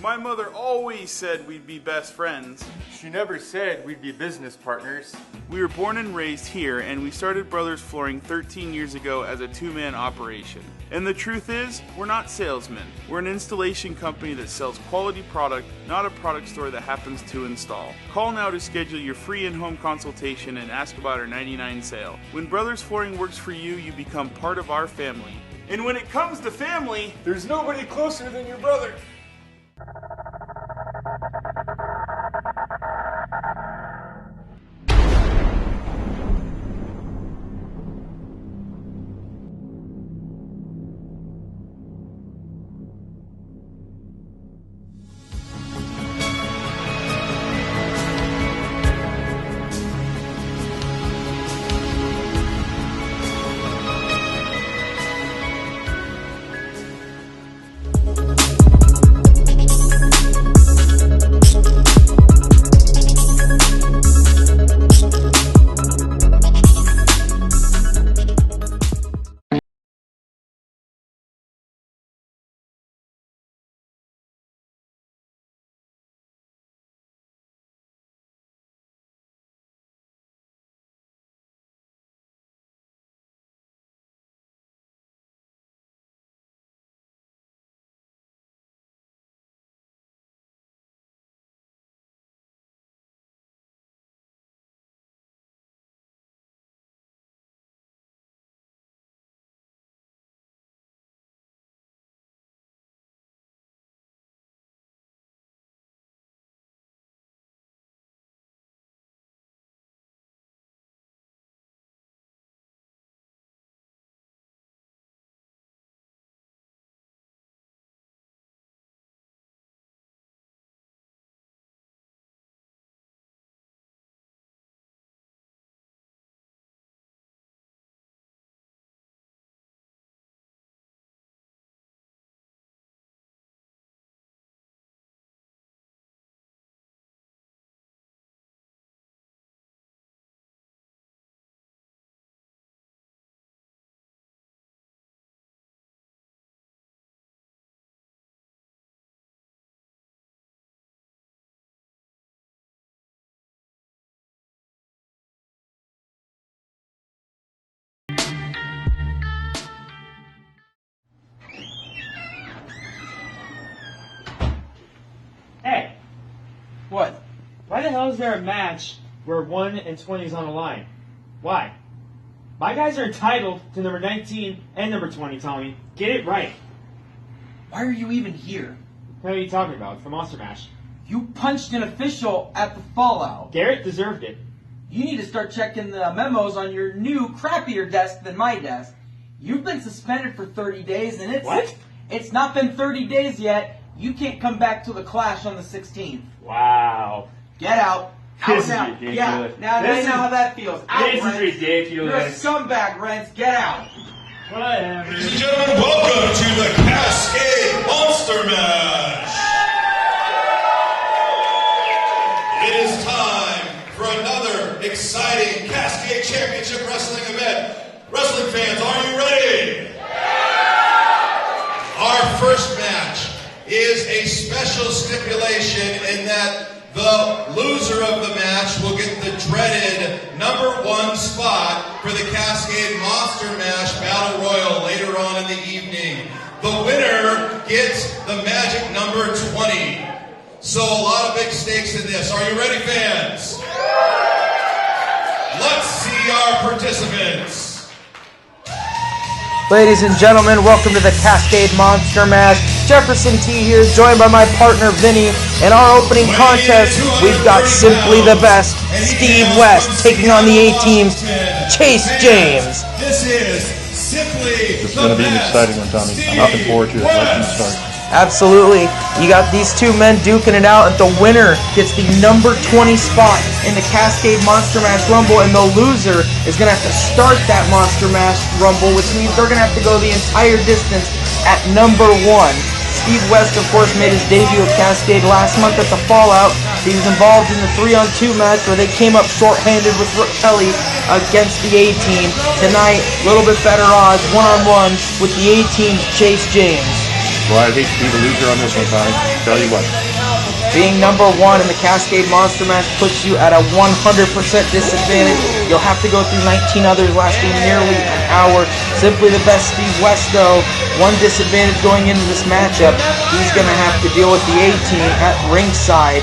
My mother always said we'd be best friends. She never said we'd be business partners. We were born and raised here, and we started Brothers Flooring 13 years ago as a two-man operation. And the truth is, we're not salesmen. We're an installation company that sells quality product, not a product store that happens to install. Call now to schedule your free in-home consultation and ask about our 99 sale. When Brothers Flooring works for you, you become part of our family. And when it comes to family, There's nobody closer than your brother. Hey! What? Why the hell is there a match where 1 and 20 is on the line? Why? My guys are entitled to number 19 and number 20, Tommy. Get it right. Why are you even here? What are you talking about? It's the Monster Mash. You punched an official at the Fallout. Garrett deserved it. You need to start checking the memos on your new, crappier desk than my desk. You've been suspended for 30 days and What? It's not been 30 days yet. You can't come back till the Clash on the 16th. Wow. Get out. This is Out now. ridiculous. Yeah, now This you know is- how that feels. Out, This is Rents. You're a ridiculous. scumbag, Rents. Get out. Whatever. Ladies and gentlemen, welcome to the Cascade Monster Mash. It is time for another exciting Cascade Championship Wrestling event. Wrestling fans, are you ready? Our first match is a special stipulation in that the loser of the match will get the dreaded #1 spot for the Cascade Monster Mash Battle Royal later on in the evening. The winner gets the magic number 20. So a lot of big stakes in this. Are you ready, fans? Let's see our participants. Ladies and gentlemen, welcome to the Cascade Monster Mash. Jefferson T here, joined by my partner Vinny. In our opening contest, we've got simply the best, Steve West, taking on the A-Team's Chase James. This is simply This is going to be an exciting one, Tommy. I'm looking forward to it. Let's get started. Absolutely. You got these two men duking it out, and the winner gets the number 20 spot in the Cascade Monster Mash Rumble, and the loser is going to have to start that Monster Mash Rumble, which means they're going to have to go the entire distance at number 1. Steve West, of course, made his debut at Cascade last month at the Fallout. He was involved in the 3-on-2 match where they came up short-handed with Rick Kelly against the A-Team. Tonight, a little bit better odds, 1-on-1 with the A-Team's Chase James. Well, I'd hate to be the loser on this one, Tommy. Tell you what. Being number one in the Cascade Monster Mash puts you at a 100% disadvantage. You'll have to go through 19 others lasting nearly an hour. Simply the best Steve West, though. One disadvantage going into this matchup. He's going to have to deal with the A-Team at ringside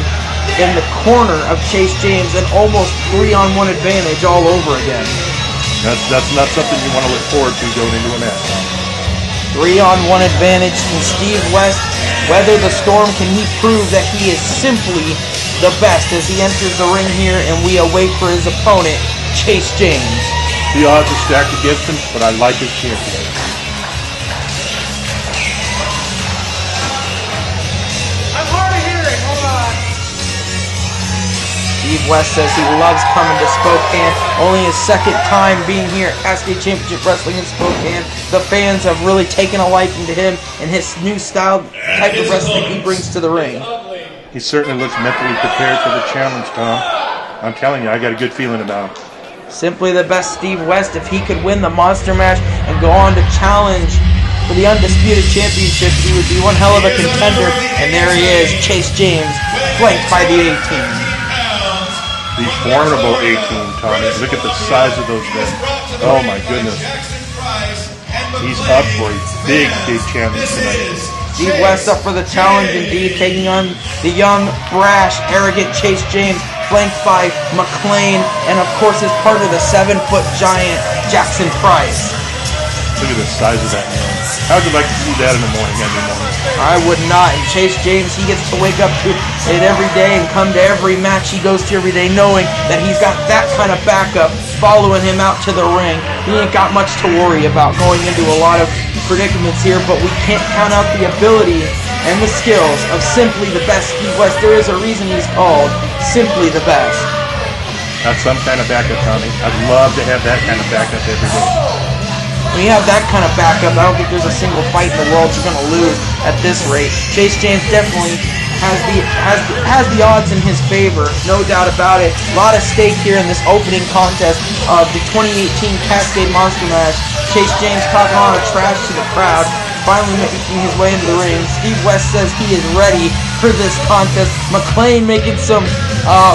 in the corner of Chase James, an almost 3-on-1 advantage all over again. That's not something you want to look forward to going into a match. 3-on-1 advantage. Can Steve West weather the storm? Can he prove that he is simply the best as he enters the ring here and we await for his opponent, Chase James? The odds are stacked against him, but I like his champion. I'm hard of hearing. Hold on. Steve West says he loves coming to Spokane. Only his second time being here at Cascade Championship Wrestling in Spokane. The fans have really taken a liking to him and his new style, type of wrestling he brings to the ring. He certainly looks mentally prepared for the challenge, Tom. I'm telling you, I got a good feeling about him. Simply the best Steve West. If he could win the Monster Mash and go on to challenge for the Undisputed Championship, he would be one hell of a contender. And there he is, Chase James, flanked by the A-Team. The formidable A-Team, Tommy. Look at the size of those men. Oh my goodness. He's up for a big, big challenge tonight. Steve West up for the challenge indeed, taking on the young, brash, arrogant Chase James, flanked by McLean, and of course his partner, the 7-foot giant, Jackson Price. Look at the size of that man. How would you like to see that in the morning, every morning? I would not. And Chase James, he gets to wake up to it every day and come to every match he goes to every day knowing that he's got that kind of backup following him out to the ring. He ain't got much to worry about going into a lot of predicaments here, but we can't count out the ability and the skills of simply the best Steve West. There is a reason he's called simply the best. That's some kind of backup, Tommy. I'd love to have that kind of backup every day. When you have that kind of backup, I don't think there's a single fight in the world you're going to lose at this rate. Chase James definitely has the odds in his favor, no doubt about it. A lot of stake here in this opening contest of the 2018 Cascade Monster Mash. Chase James talking on a trash to the crowd, finally making his way into the ring. Steve West says he is ready for this contest. McLean making some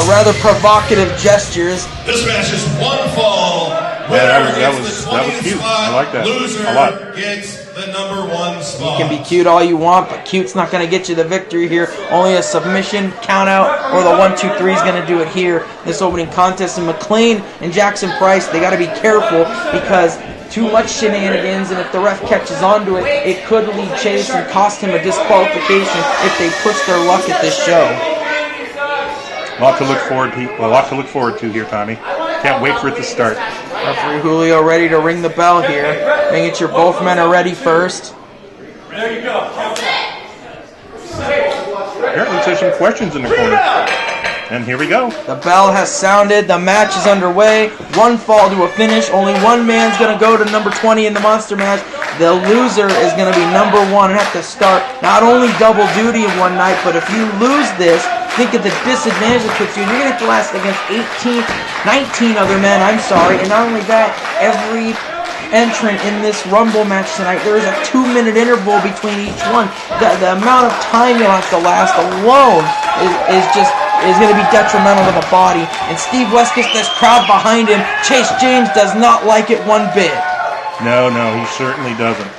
rather provocative gestures. This match is one fall. Yeah, that was cute. I like that a lot. Gets the number one spot. You can be cute all you want, but cute's not going to get you the victory here. Only a submission, count out, or the 1-2-3 is going to do it here. This opening contest. And McLean and Jackson Price, they got to be careful because too much shenanigans, and if the ref catches onto it, it could lead Chase and cost him a disqualification if they push their luck at this show. A lot to look forward to here, Tommy. Can't wait for it to start. Referee Julio ready to ring the bell here. Making sure both men are ready first. There you go. Apparently there's some questions in the corner. And here we go. The bell has sounded. The match is underway. One fall to a finish. Only one man's going to go to number 20 in the Monster Mash. The loser is going to be number 1 and have to start not only double duty in one night, but if you lose this, think of the disadvantage it puts you. You're going to have to last against 19 other men. I'm sorry. And not only that, every entrant in this Rumble match tonight, there is a 2-minute interval between each one. The amount of time you'll have to last alone is going to be detrimental to the body. And Steve West gets this crowd behind him. Chase James does not like it one bit. No, he certainly doesn't.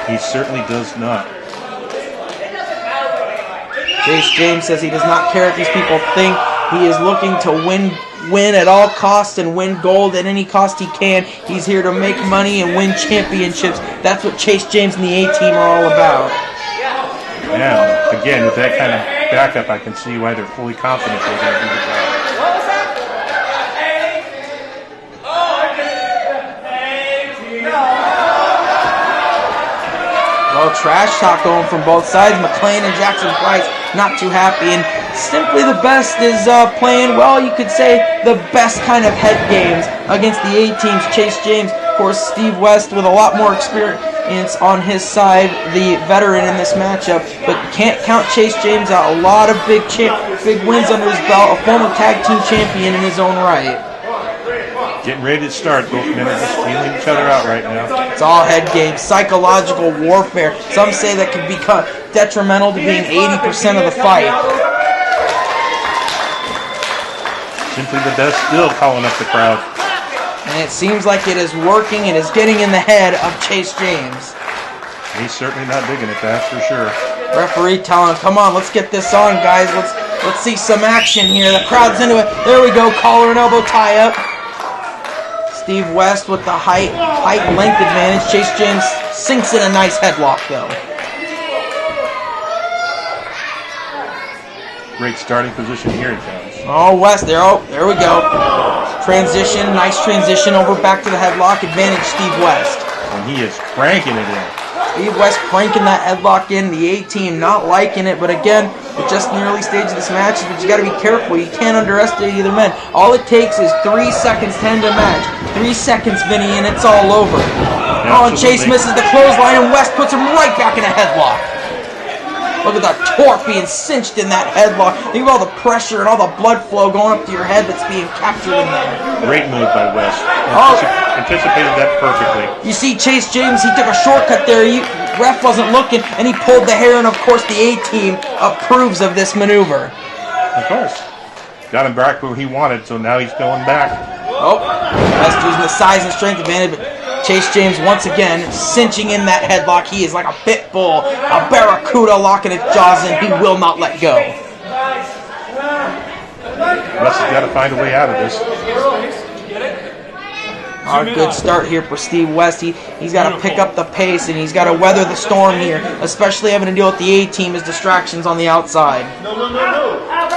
He certainly does not. Chase James says he does not care if these people think. He is looking to win at all costs and win gold at any cost he can. He's here to make money and win championships. That's what Chase James and the A-Team are all about. Yeah, again, with that kind of backup, I can see why they're fully confident they're going to do the job. Well, trash talk going from both sides. McLean and Jackson Price not too happy. And simply the best is playing, well, you could say, the best kind of head games against the A-Team's Chase James. Of course, Steve West with a lot more experience on his side, the veteran in this matchup. But can't count Chase James out. A lot of big wins under his belt. A former tag team champion in his own right. Getting ready to start. Both men are just feeling each other out right now. It's all head games, psychological warfare. Some say that could become detrimental to being 80% of the fight. Simply the best still calling up the crowd. And it seems like it is working. It is getting in the head of Chase James. He's certainly not digging it, that's for sure. Referee telling him, come on, let's get this on, guys. Let's see some action here. The crowd's into it. There we go, collar and elbow tie-up. Steve West with the height and length advantage. Chase James sinks in a nice headlock, though. Great starting position here, he comes. Oh, West, there we go. Transition, nice transition over back to the headlock. Advantage, Steve West. And he is cranking it in. Steve West cranking that headlock in. The A-team not liking it, but again, we're just in the early stage of this match, but you got to be careful. You can't underestimate either men. All it takes is 3 seconds to end a match. 3 seconds, Vinny, and it's all over. Absolutely. Oh, and Chase misses the clothesline, and West puts him right back in a headlock. Look at the torque being cinched in that headlock. Think of all the pressure and all the blood flow going up to your head that's being captured in there. Great move by West. Anticipated that perfectly. You see Chase James, he took a shortcut there. Ref wasn't looking, and he pulled the hair, and of course the A-team approves of this maneuver. Of course. Got him back where he wanted, so now he's going back. Oh, West using the size and strength advantage, but Chase James once again cinching in that headlock. He is like a pit bull, a barracuda locking its jaws in. He will not let go. West has got to find a way out of this. A good start here for Steve West. He's got to pick up the pace, and he's got to weather the storm here, especially having to deal with the A-team as distractions on the outside.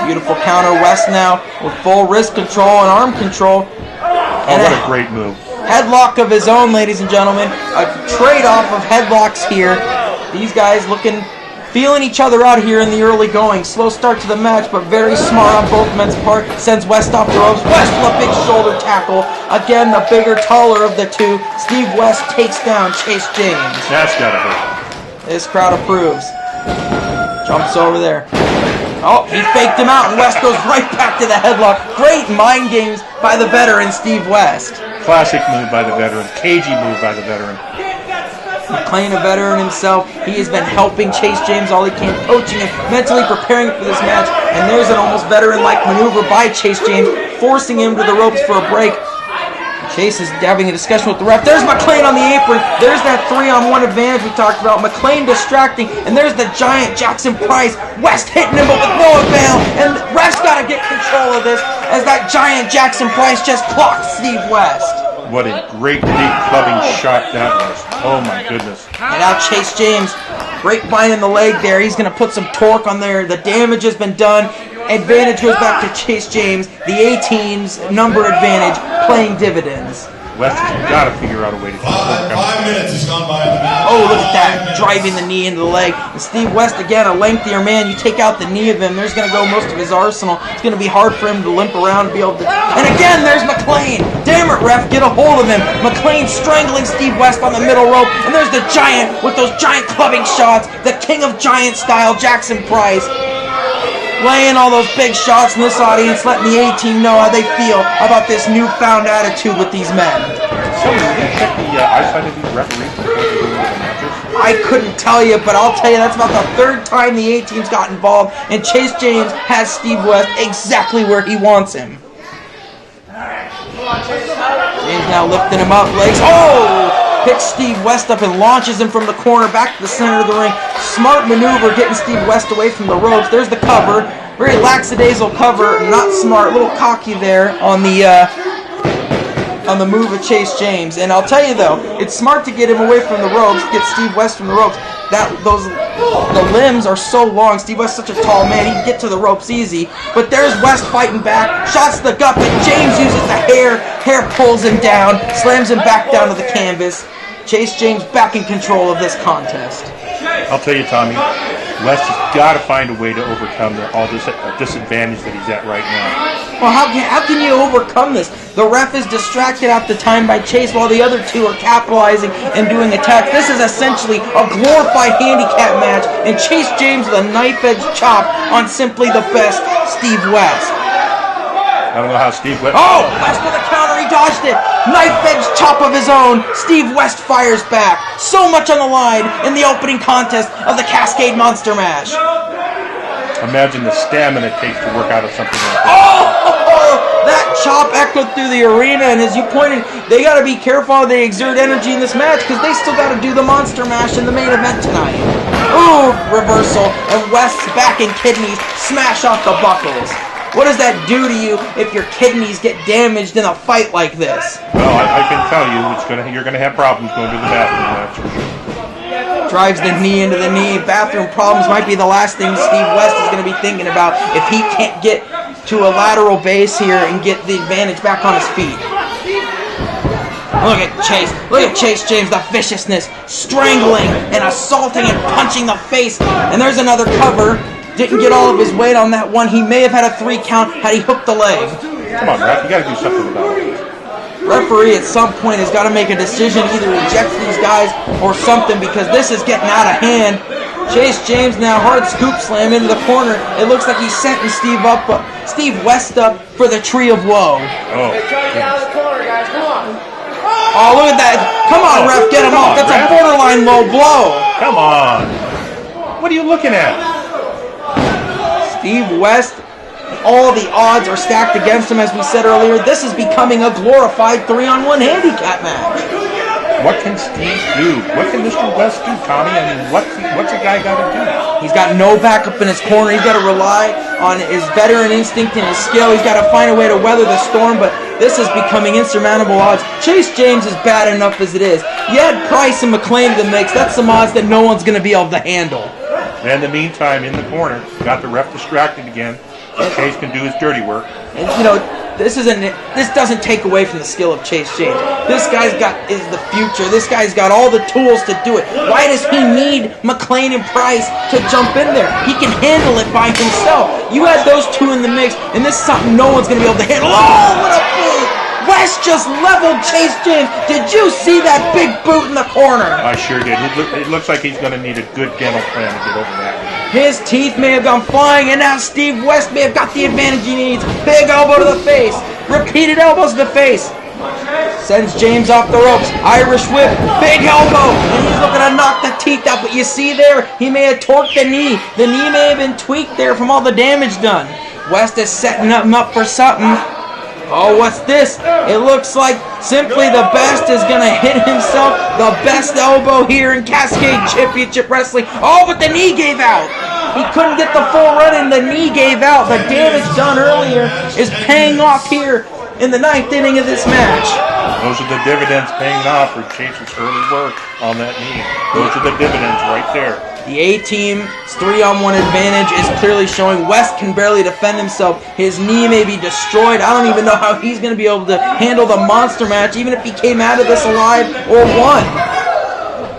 Beautiful counter, West now with full wrist control and arm control. And what a great move. Headlock of his own, ladies and gentlemen. A trade-off of headlocks here. These guys feeling each other out here in the early going. Slow start to the match, but very smart on both men's part. Sends West off the ropes. West with a big shoulder tackle. Again, the bigger, taller of the two. Steve West takes down Chase James. That's gotta hurt. This crowd approves. Jumps over there. Oh, he faked him out, and West goes right back to the headlock. Great mind games by the veteran, Steve West. Classic move by the veteran. Cagey move by the veteran. McClain, a veteran himself, he has been helping Chase James all he can, coaching him, mentally preparing for this match, and there's an almost veteran-like maneuver by Chase James, forcing him to the ropes for a break. Chase is having a discussion with the ref. There's McClain on the apron. There's that 3-on-1 advantage we talked about. McClain distracting, and there's the giant Jackson Price. West hitting him, but with no avail, and the ref's got to get control of this as that giant Jackson Price just clocked Steve West. What a great big clubbing shot that was. Oh my goodness. And now Chase James, grapevine in the leg there. He's going to put some torque on there. The damage has been done. Advantage goes back to Chase James. The A-team's number advantage playing dividends. West has got to figure out a way to overcome. 5 minutes has gone by in the match. Oh, look at that. Driving the knee into the leg. And Steve West, again, a lengthier man. You take out the knee of him, there's going to go most of his arsenal. It's going to be hard for him to limp around and be able to... And again, there's McClain. Damn it, ref, get a hold of him. McClain strangling Steve West on the middle rope. And there's the giant with those giant clubbing shots. The king of giant style, Jackson Price. Laying all those big shots in this audience, letting the A-team know how they feel about this newfound attitude with these men. So, did you check the eyesight of these referees before they go into the matches? I couldn't tell you, but I'll tell you that's about the third time the A-team's got involved, and Chase James has Steve West exactly where he wants him. James now lifting him up, legs. Oh! Picks Steve West up and launches him from the corner back to the center of the ring. Smart maneuver getting Steve West away from the ropes. There's the cover. Very lackadaisical cover. Not smart. A little cocky there on the move of Chase James. And I'll tell you though, it's smart to get him away from the ropes, get Steve West from the ropes. The limbs are so long. Steve West's such a tall man, he can get to the ropes easy. But there's West fighting back, shots the gut, but James uses the hair pulls him down, slams him back down to the canvas. Chase James back in control of this contest. I'll tell you, Tommy, West has got to find a way to overcome all this disadvantage that he's at right now. Well, how can you overcome this? The ref is distracted at the time by Chase while the other two are capitalizing and doing attacks. This is essentially a glorified handicap match, and Chase James with a knife-edge chop on simply the best Steve West. I don't know how Steve West... Oh, West with a counter. He dodged it. Knife edge chop of his own. Steve West fires back. So much on the line in the opening contest of the Cascade Monster Mash. Imagine the stamina it takes to work out of something like that. Oh! That chop echoed through the arena, and as you pointed, they got to be careful how they exert energy in this match because they still got to do the Monster Mash in the main event tonight. Ooh, reversal, and West's back and kidneys smash off the buckles. What does that do to you if your kidneys get damaged in a fight like this? Well, I can tell you, you're going to have problems going to the bathroom, that's for sure. Drives the knee into the knee. Bathroom problems might be the last thing Steve West is going to be thinking about if he can't get to a lateral base here and get the advantage back on his feet. Look at Chase. Look at Chase James, the viciousness. Strangling and assaulting and punching the face. And there's another cover. Didn't get all of his weight on that one. He may have had a 3 count had he hooked the leg. Come on, Ref. You got to do something about it. Referee at some point has got to make a decision, either eject these guys or something, because this is getting out of hand. Chase James now hard scoop slam into the corner. It looks like he's setting Steve West up for the Tree of Woe. Oh, oh, look at that. Come on, Ref, get him off. That's a borderline low blow. come on. What are you looking at? Steve West, all the odds are stacked against him, as we said earlier. This is becoming a glorified 3-on-1 handicap match. What can Steve do? What can Mr. West do, Tommy? I mean, what's a guy got to do? He's got no backup in his corner. He's got to rely on his veteran instinct and his skill. He's got to find a way to weather the storm, but this is becoming insurmountable odds. Chase James is bad enough as it is. You had Price and McLean in the mix. That's some odds that no one's going to be able to handle. And in the meantime, in the corner, got the ref distracted again. So Chase can do his dirty work. And you know, this doesn't take away from the skill of Chase James. This guy's is the future. This guy's got all the tools to do it. Why does he need McLean and Price to jump in there? He can handle it by himself. You had those two in the mix, and this is something no one's going to be able to handle. Oh, what a boot! West just leveled Chase James. Did you see that big boot in the corner? I sure did. It looks like he's going to need a good dental plan to get over that. His teeth may have gone flying, and now Steve West may have got the advantage he needs. Big elbow to the face. Repeated elbows to the face. Sends James off the ropes. Irish whip. Big elbow. And he's looking to knock the teeth out. But you see there, he may have torqued the knee. The knee may have been tweaked there from all the damage done. West is setting him up for something. Oh, what's this? It looks like Simply the Best is going to hit himself the best elbow here in Cascade Championship Wrestling. Oh, but the knee gave out. He couldn't get the full run and the knee gave out. The damage done earlier is paying off here in the 9th inning of this match. Those are the dividends paying off for Chase's early work on that knee. Those are the dividends right there. The A-Team's 3-on-1 advantage is clearly showing. West can barely defend himself. His knee may be destroyed. I don't even know how he's going to be able to handle the monster match, even if he came out of this alive or won.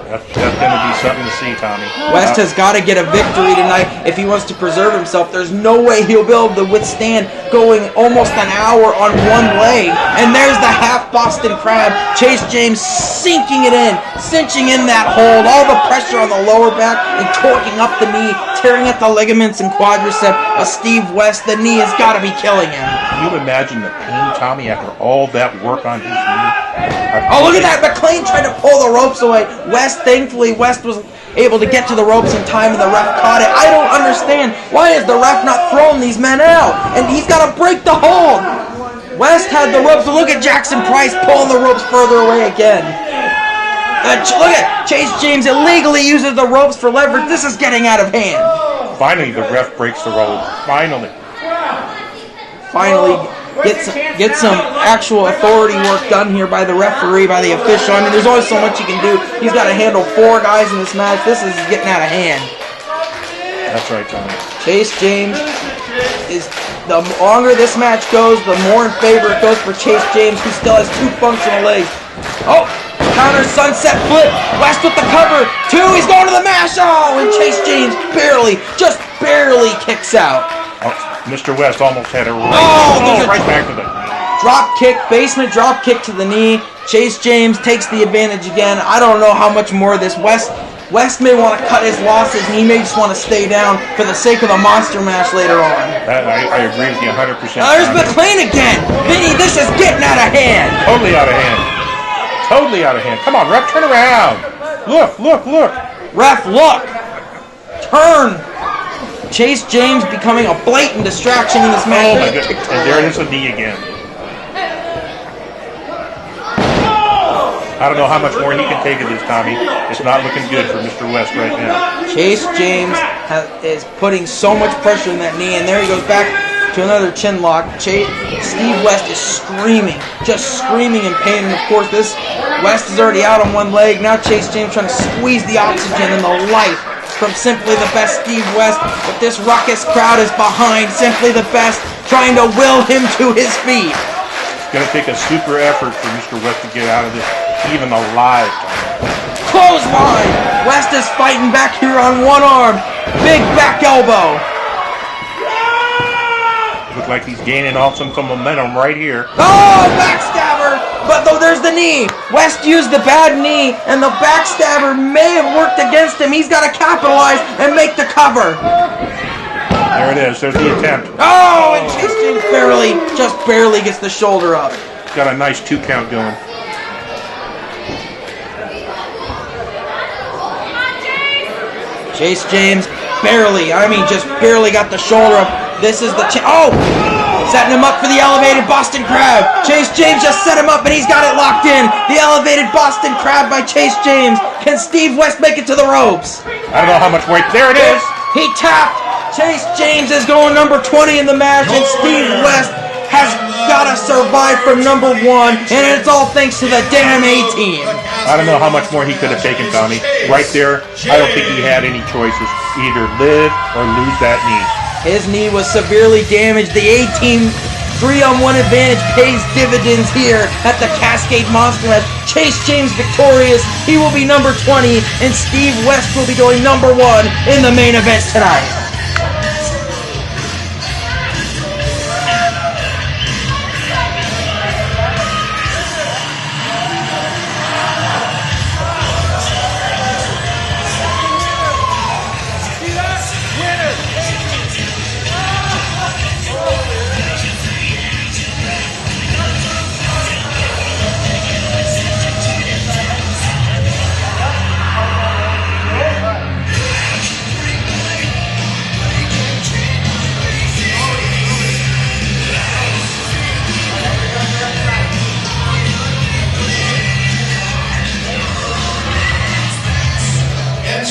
That's going to be something to see, Tommy. West has got to get a victory tonight if he wants to preserve himself. There's no way he'll be able to withstand going almost an hour on one leg. And there's the half Boston Crab. Chase James sinking it in, cinching in that hold. All the pressure on the lower back and torquing up the knee, tearing at the ligaments and quadricep of Steve West. The knee has got to be killing him. Can you imagine the pain, Tommy, after all that work on his knee? Oh, look at that. McLean tried to pull the ropes away. Thankfully, West was able to get to the ropes in time and the ref caught it. I don't understand. Why is the ref not throwing these men out? And he's got to break the hold. West had the ropes. Look at Jackson Price pulling the ropes further away again. Look at Chase James illegally uses the ropes for leverage. This is getting out of hand. Finally, the ref breaks the ropes. Finally. Get some actual authority work done here by the referee, by the official. I mean, there's only so much you can do. He's got to handle 4 guys in this match. This is getting out of hand. That's right, Tommy. Chase James is, the longer this match goes, the more in favor it goes for Chase James, who still has 2 functional legs. Oh, counter sunset flip. West with the cover. 2, he's going to the mash. Oh, and Chase James just barely kicks out. Oh, Mr. West almost had a right back to the knee. Drop kick, basement drop kick to the knee. Chase James takes the advantage again. I don't know how much more of this. West West may want to cut his losses, and he may just want to stay down for the sake of the monster mash later on. I agree with you 100%. Now there's McLean again. Vinny, this is getting out of hand. Totally out of hand. Totally out of hand. Come on, ref, turn around. Look, look, look. Ref, look. Turn. Chase James becoming a blatant distraction in this match. Oh my goodness. And there is a knee again. I don't know how much more he can take of this, Tommy. It's not looking good for Mr. West right now. Chase James is putting so much pressure in that knee, and there he goes back to another chin lock. Steve West is screaming, just screaming in pain. And of course, this West is already out on one leg. Now Chase James trying to squeeze the oxygen and the life from Simply the Best Steve West. But this ruckus crowd is behind Simply the Best, trying to will him to his feet. It's going to take a super effort for Mr. West to get out of this, even alive. Clothesline! West is fighting back here on one arm. Big back elbow. Looks like he's gaining some momentum right here. Oh, backstabber! But though there's the knee. West used the bad knee, and the backstabber may have worked against him. He's got to capitalize and make the cover. There it is. There's the attempt. Oh, and Chase James just barely gets the shoulder up. Got a nice 2 count going. Chase James just barely got the shoulder up. This is the setting him up for the elevated Boston Crab. Chase James just set him up, and he's got it locked in. The elevated Boston Crab by Chase James. Can Steve West make it to the ropes? I don't know how much weight. There it is. He tapped. Chase James is going number 20 in the match, and Steve West has got to survive from number 1, and it's all thanks to the damn A-Team. I don't know how much more he could have taken, Tommy. Right there, I don't think he had any choices. Either live or lose that knee. His knee was severely damaged. The A-Team 3-on-1 advantage pays dividends here at the Cascade Monster Match. Chase James victorious. He will be number 20, and Steve West will be going number 1 in the main event tonight.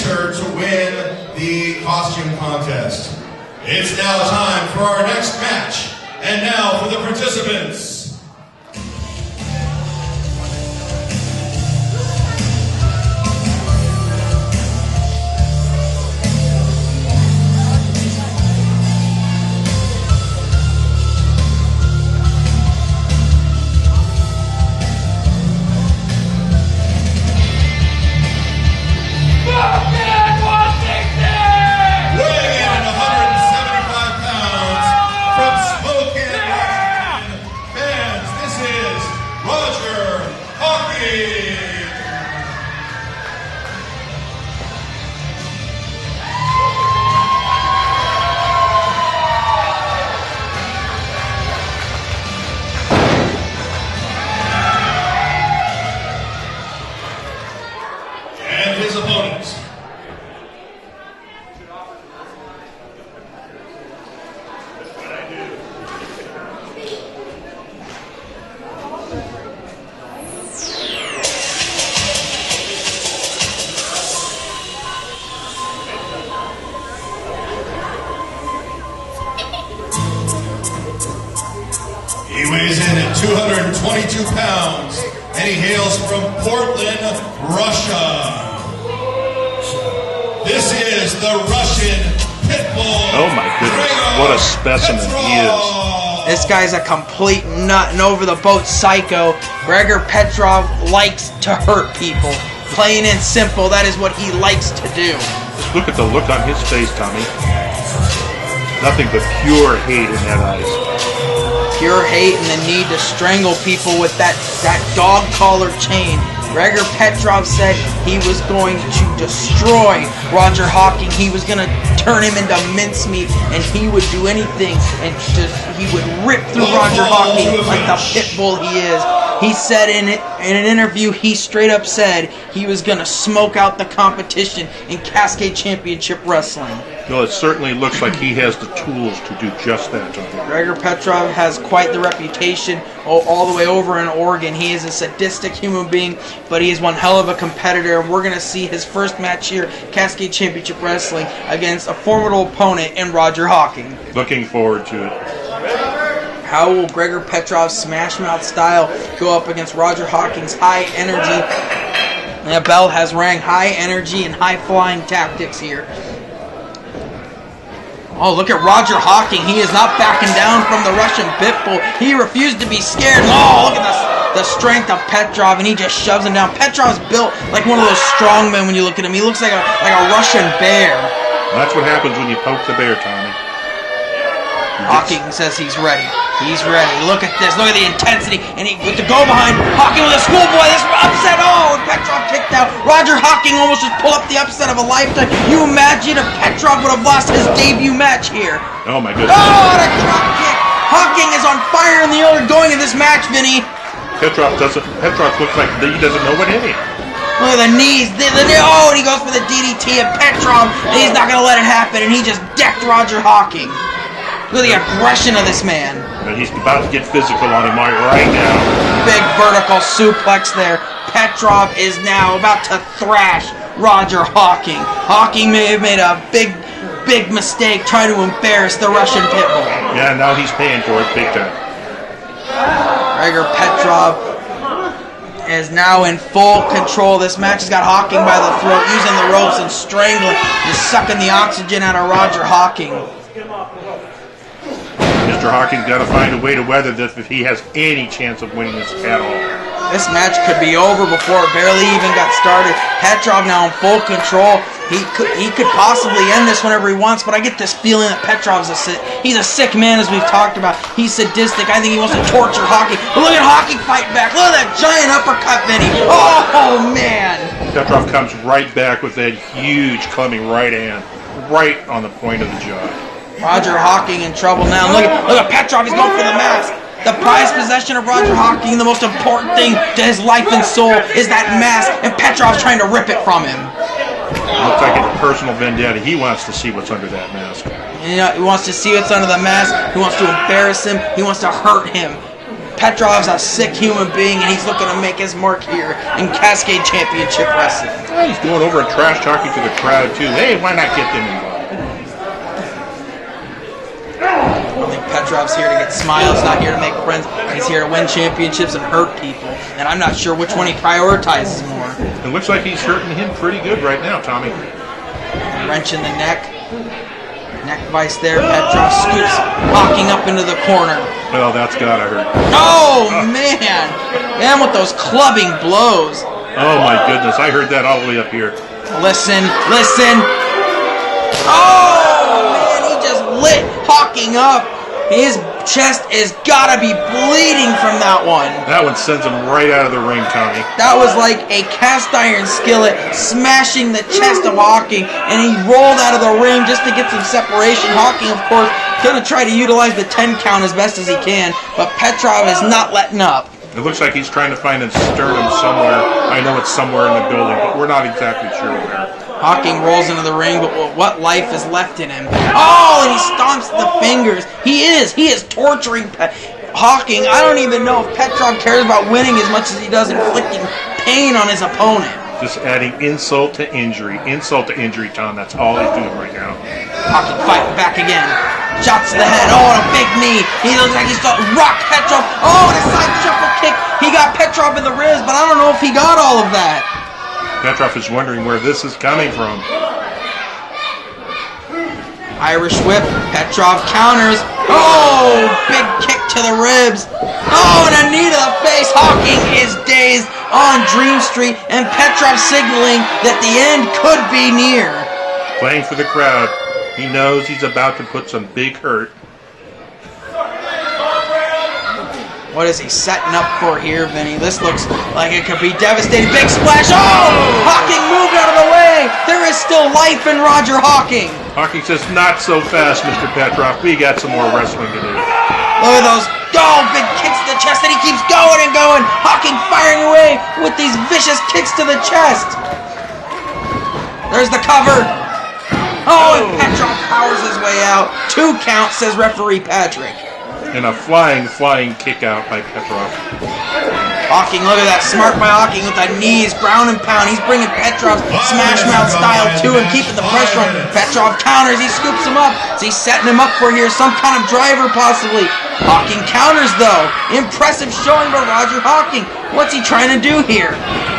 To win the costume contest. It's now time for our next match. And now for the participants. He weighs in at 222 pounds, and he hails from Portland, Russia. This is the Russian Pitbull. Oh my goodness, what a specimen he is. This guy's a complete nut and over-the-boat psycho. Gregor Petrov likes to hurt people. Plain and simple, that is what he likes to do. Just look at the look on his face, Tommy. Nothing but pure hate in that eyes. Pure hate and the need to strangle people with that dog collar chain. Gregor Petrov said he was going to destroy Roger Hawking. He was going to turn him into mincemeat, and he would do anything, and he would rip through Roger Hawking like the pit bull he is. He said in an interview, he straight up said he was going to smoke out the competition in Cascade Championship Wrestling. Well, it certainly looks like he has the tools to do just that, Tony. Gregor Petrov has quite the reputation all the way over in Oregon. He is a sadistic human being, but he is one hell of a competitor, and we're going to see his first match here, Cascade Championship Wrestling, against a formidable opponent in Roger Hawking. Looking forward to it. How will Gregor Petrov's Smash Mouth style go up against Roger Hawking's high energy? And a bell has rang. High energy and high flying tactics here. Oh, look at Roger Hawking. He is not backing down from the Russian Pitbull. He refused to be scared. Oh, look at the strength of Petrov, and he just shoves him down. Petrov's built like one of those strong men when you look at him. He looks like a Russian bear. That's what happens when you poke the bear, Tommy. Hawking says he's ready. He's ready. Look at this. Look at the intensity. And he with the go behind. Hawking with a schoolboy. This upset. Oh, and Petrov kicked out. Roger Hawking almost just pulled up the upset of a lifetime. You imagine if Petrov would have lost his debut match here. Oh, my goodness. Oh, and a drop kick. Hawking is on fire in the other going in this match, Vinny. Petrov looks like he doesn't know what hit him. Look at the knees. Oh, and he goes for the DDT, and Petrov, he's not going to let it happen, and he just decked Roger Hawking. Look at the aggression of this man. And he's about to get physical on him right now. Big vertical suplex there. Petrov is now about to thrash Roger Hawking. Hawking may have made a big mistake trying to embarrass the Russian Pitbull. Yeah, now he's paying for it big time. Gregor Petrov is now in full control. This match has got Hawking by the throat, using the ropes and strangling, just sucking the oxygen out of Roger Hawking. Mr. Hawking's got to find a way to weather this if he has any chance of winning this at all. This match could be over before it barely even got started. Petrov now in full control. He could possibly end this whenever he wants, but I get this feeling that Petrov's he's a sick man, as we've talked about. He's sadistic. I think he wants to torture Hawking. But look at Hawking fighting back. Look at that giant uppercut, Vinny. Oh, man. Petrov comes right back with that huge clubbing right hand, right on the point of the jaw. Roger Hawking in trouble now. Look at Petrov. He's going for the mask. The prized possession of Roger Hawking, the most important thing to his life and soul, is that mask, and Petrov's trying to rip it from him. Looks like it's a personal vendetta. He wants to see what's under that mask. You know, he wants to see what's under the mask. He wants to embarrass him. He wants to hurt him. Petrov's a sick human being, and he's looking to make his mark here in Cascade Championship Wrestling. Well, he's going over and trash talking to the crowd, too. Hey, why not get them involved? I think Petrov's here to get smiles, not here to make friends. He's here to win championships and hurt people. And I'm not sure which one he prioritizes more. It looks like he's hurting him pretty good right now, Tommy. Wrench in the neck. Neck vice there. Petrov scoots Hawking up into the corner. Well, that's gotta hurt. Oh, man. Man with those clubbing blows. Oh, my goodness. I heard that all the way up here. Listen. Oh, man. He just lit Hawking up. His chest has got to be bleeding from that one. That one sends him right out of the ring, Tommy. That was like a cast iron skillet smashing the chest of Hawking, and he rolled out of the ring just to get some separation. Hawking, of course, going to try to utilize the 10 count as best as he can, but Petrov is not letting up. It looks like he's trying to find a sternum somewhere. I know it's somewhere in the building, but we're not exactly sure where. Hawking rolls into the ring, but what life is left in him? Oh, and he stomps the fingers. He is torturing Hawking. I don't even know if Petrov cares about winning as much as he does inflicting pain on his opponent. Just adding insult to injury, Tom. That's all he's doing right now. Hawking fighting back again. Shots to the head. Oh, and a big knee. He looks like he's got rock Petrov. Oh, and a side shuffle kick. He got Petrov in the ribs, but I don't know if he got all of that. Petrov is wondering where this is coming from. Irish whip. Petrov counters. Oh, big kick to the ribs. Oh, and a knee to the face. Hawking is dazed on Dream Street, and Petrov signaling that the end could be near. Playing for the crowd. He knows he's about to put some big hurt. What is he setting up for here, Vinny? This looks like it could be devastating. Big splash. Oh! Hawking moved out of the way. There is still life in Roger Hawking. Hawking says, not so fast, Mr. Petrov. We got some more wrestling to do. Look at those. Oh, big kicks to the chest, and he keeps going and going. Hawking firing away with these vicious kicks to the chest. There's the cover. Oh, and Petrov powers his way out. 2 counts, says referee Patrick. And a flying kick out by Petrov. Hawking, look at that. Smart by Hawking with the knees, ground and pound. He's bringing Petrov's smash mouth style to him, keeping the pressure on. Petrov counters. He scoops him up. Is he setting him up for here? Some kind of driver, possibly. Hawking counters, though. Impressive showing by Roger Hawking. What's he trying to do here?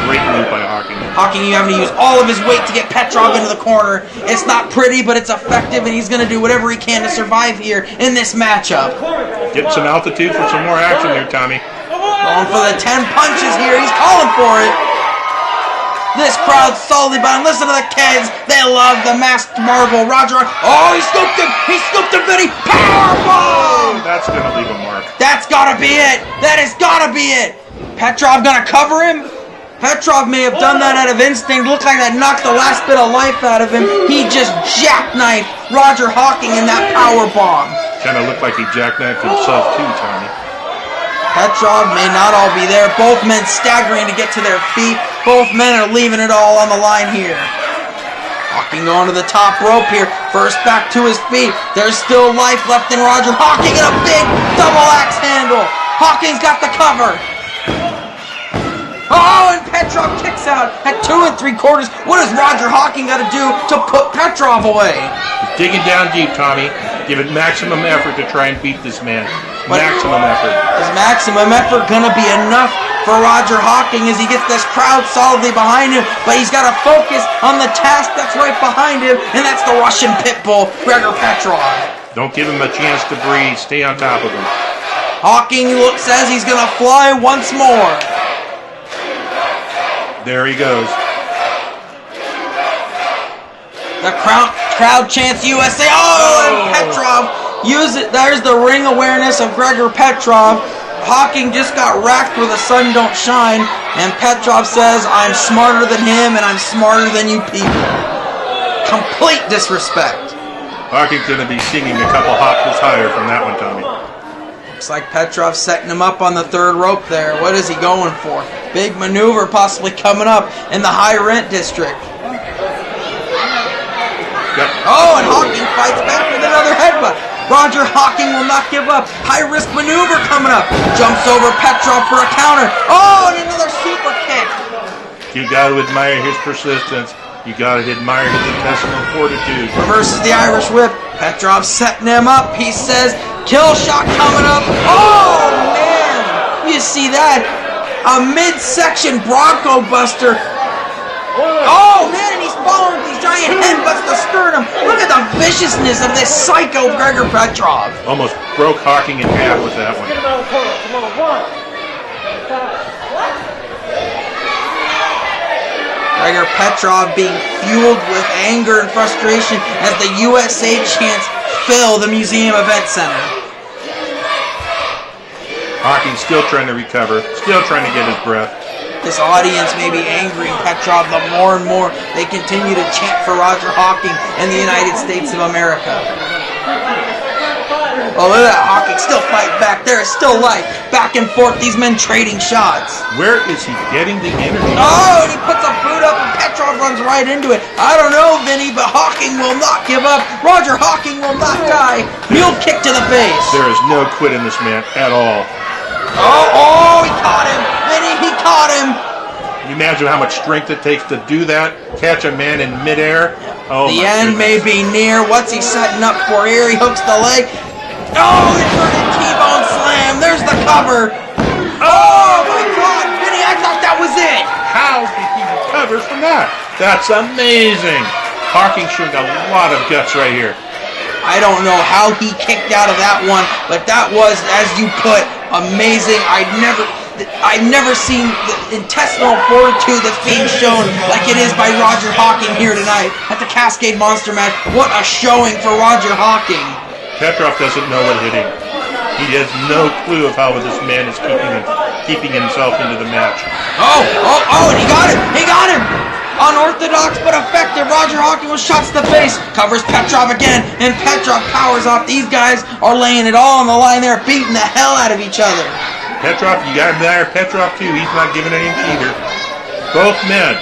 Great move by Hawking. Hawking, you having to use all of his weight to get Petrov into the corner. It's not pretty, but it's effective, and he's going to do whatever he can to survive here in this matchup. Get some altitude for some more action here, Tommy. Going for the 10 punches here. He's calling for it. This crowd's solidly behind. Listen to the kids. They love the masked marvel. Roger. Oh, he scooped him. He scooped him, Vinny. Powerbomb. That's going to leave a mark. That's got to be it. That has got to be it. Petrov going to cover him. Petrov may have done that out of instinct. Looked like that knocked the last bit of life out of him. He just jackknifed Roger Hawking in that powerbomb. Kind of looked like he jackknifed himself too, Tommy. Petrov may not all be there. Both men staggering to get to their feet. Both men are leaving it all on the line here. Hawking going to the top rope here. First back to his feet. There's still life left in Roger Hawking, and a big double axe handle. Hawking's got the cover. Oh, and Petrov kicks out at 2 3/4. What does Roger Hawking got to do to put Petrov away? He's digging down deep, Tommy. Give it maximum effort to try and beat this man. Maximum effort. Is maximum effort going to be enough for Roger Hawking as he gets this crowd solidly behind him? But he's got to focus on the task that's right behind him, and that's the Russian Pitbull, Gregor Petrov. Don't give him a chance to breathe. Stay on top of him. Hawking says he's going to fly once more. There he goes. The crowd chants USA. Oh, and Petrov use it. There's the ring awareness of Gregor Petrov. Hawking just got racked where the sun don't shine, and Petrov says, I'm smarter than him, and I'm smarter than you people. Complete disrespect. Hawking's going to be singing a couple octaves higher from that one, Tommy. Looks like Petrov setting him up on the 3rd rope there. What is he going for? Big maneuver possibly coming up in the high rent district. Yep. Oh, and Hawking fights back with another headbutt. Roger Hawking will not give up. High risk maneuver coming up. Jumps over Petrov for a counter. Oh, and another super kick. You got to admire his persistence. You got to admire his intestinal fortitude. Reverses the Irish whip. Petrov setting him up. He says, kill shot coming up. Oh, man. You see that? A midsection Bronco Buster. Oh, man, and he's following these giant headbutts to sternum. Look at the viciousness of this psycho Gregor Petrov. Almost broke Hawking in half with that one. Get him out of the corner. Come on, 1. Gregor Petrov being fueled with anger and frustration as the USA chants fill the Museum Event Center. Hawking's still trying to recover, still trying to get his breath. This audience may be angering Petrov the more and more they continue to chant for Roger Hawking and the United States of America. Oh, look at that. Hawking still fighting back. There is still life. Back and forth, these men trading shots. Where is he getting the energy? Oh, and he puts a boot up and Petrov runs right into it. I don't know, Vinny, but Hawking will not give up. Roger Hawking will not die. Mule kick to the face. There is no quit in this man at all. Oh, he caught him. Vinny, he caught him. Can you imagine how much strength it takes to do that? Catch a man in midair? Oh, the end may be near. What's he setting up for here? He hooks the leg. Oh, inverted T-bone slam. There's the cover. Oh, my God. Vinny, I thought that was it. How did he recover from that? That's amazing. Hawking showed a lot of guts right here. I don't know how he kicked out of that one, but that was, as you put, amazing. I've never seen the intestinal fortitude that's being shown like it is by Roger Hawking here tonight at the Cascade Monster Match. What a showing for Roger Hawking. Petrov doesn't know what hit him. He has no clue of how this man is keeping himself into the match. And he got him! He got him! Unorthodox but effective. Roger Hawking with shots to the face. Covers Petrov again, and Petrov powers off. These guys are laying it all on the line. They're beating the hell out of each other. Petrov, you got him there. Petrov, too. He's not giving an inch either. Both men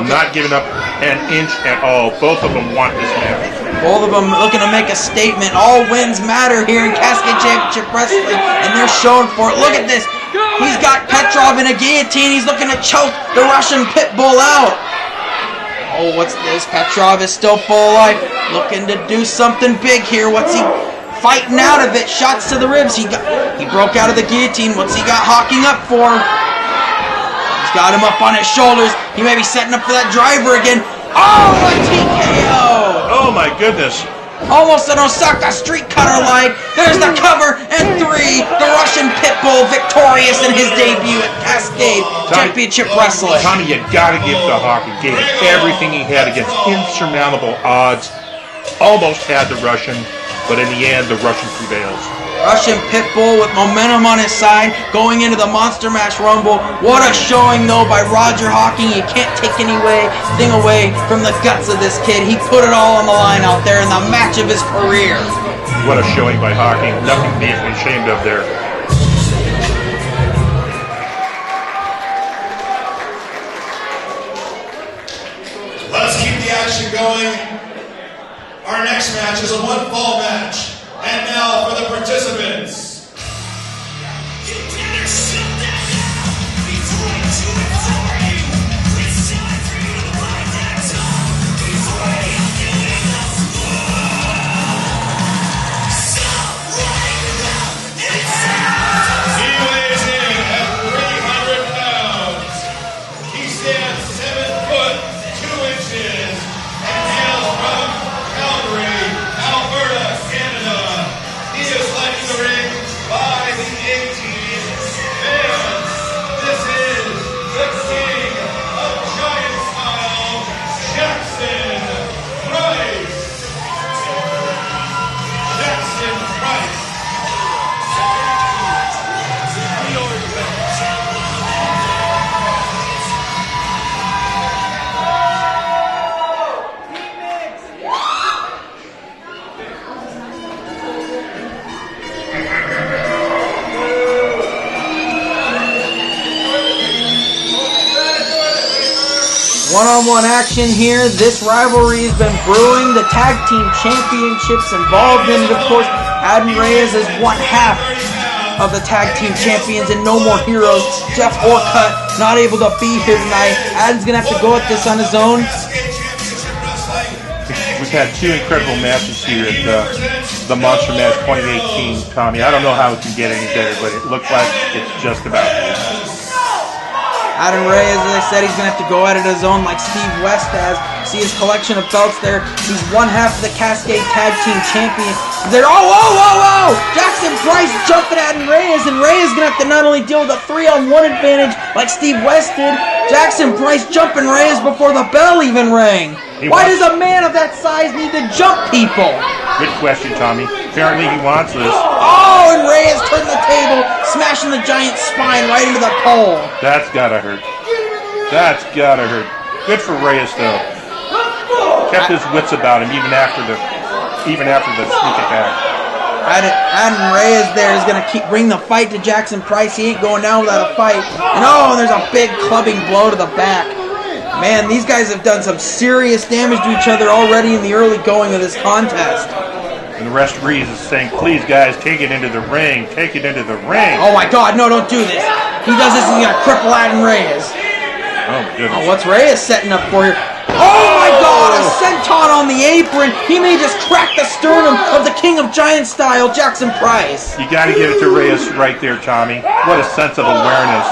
not giving up an inch at all. Both of them want this match. Both of them looking to make a statement. All wins matter here in Cascade Championship Wrestling, and they're showing for it. Look at this. He's got Petrov in a guillotine. He's looking to choke the Russian pit bull out. Oh, what's this? Petrov is still full of life. Looking to do something big here. What's he fighting out of it? Shots to the ribs. He broke out of the guillotine. What's he got Hawking up for? He's got him up on his shoulders. He may be setting up for that driver again. Oh, a TKO! Oh my goodness. Almost an Osaka street cutter like. There's the cover, and 3. The Russian Pitbull victorious in his debut at Cascade Championship Wrestling. Tommy, you gotta give to Hawking. Gave everything he had against insurmountable odds. Almost had the Russian, but in the end, the Russian prevails. Russian Pitbull with momentum on his side going into the Monster Mash Rumble. What a showing, though, by Roger Hawking. You can't take anything away from the guts of this kid. He put it all on the line out there in the match of his career. What a showing by Hawking. Nothing to be ashamed of there. Let's keep the action going. Our next match is a one-fall match. And now for the participants. You better shut that down before I do it for you. It's time for you to bite that tongue before you do it else. Stop running around and he weighs in at 300 pounds. He stands 7 foot 2 inches and hails from Calgary, Alberta, Canada. He is led to the ring by the 18 fans. This is the king of giant style, Jackson Price. Jackson Price. One-on-one action here. This rivalry has been brewing. The tag team championships involved in it, of course. Adam Reyes is one half of the tag team champions and No More Heroes. Jeff Orcutt not able to be here tonight. Adam's going to have to go at this on his own. We've had 2 incredible matches here at the Monster Mash 2018, Tommy. I don't know how it can get any better, but it looks like it's just about there. Adam Reyes, as I said, he's going to have to go at it his own like Steve West has. See his collection of belts there. He's one half of the Cascade Tag Team Champion. There, whoa! Jackson Price jumping at Adam Reyes, and Reyes is going to have to not only deal with a 3-on-1 advantage like Steve West did, Jackson Price jumping Reyes before the bell even rang. Why does a man of that size need to jump people? Good question, Tommy. Apparently he wants this. Oh, and Reyes turned the table, smashing the giant spine right into the pole. That's gotta hurt. That's gotta hurt. Good for Reyes, though. Kept his wits about him even after the sneak attack. Adam Reyes there is going to bring the fight to Jackson Price. He ain't going down without a fight. And there's a big clubbing blow to the back. Man, these guys have done some serious damage to each other already in the early going of this contest. And the referee is saying, please, guys, take it into the ring. Take it into the ring. Oh, my God. No, don't do this. He does this, he's going to cripple Adam Reyes. Oh, my goodness. What's Reyes setting up for here? Oh, my God. A senton on the apron. He may just crack the sternum of the King of Giant Style, Jackson Price. You got to give it to Reyes right there, Tommy. What a sense of awareness.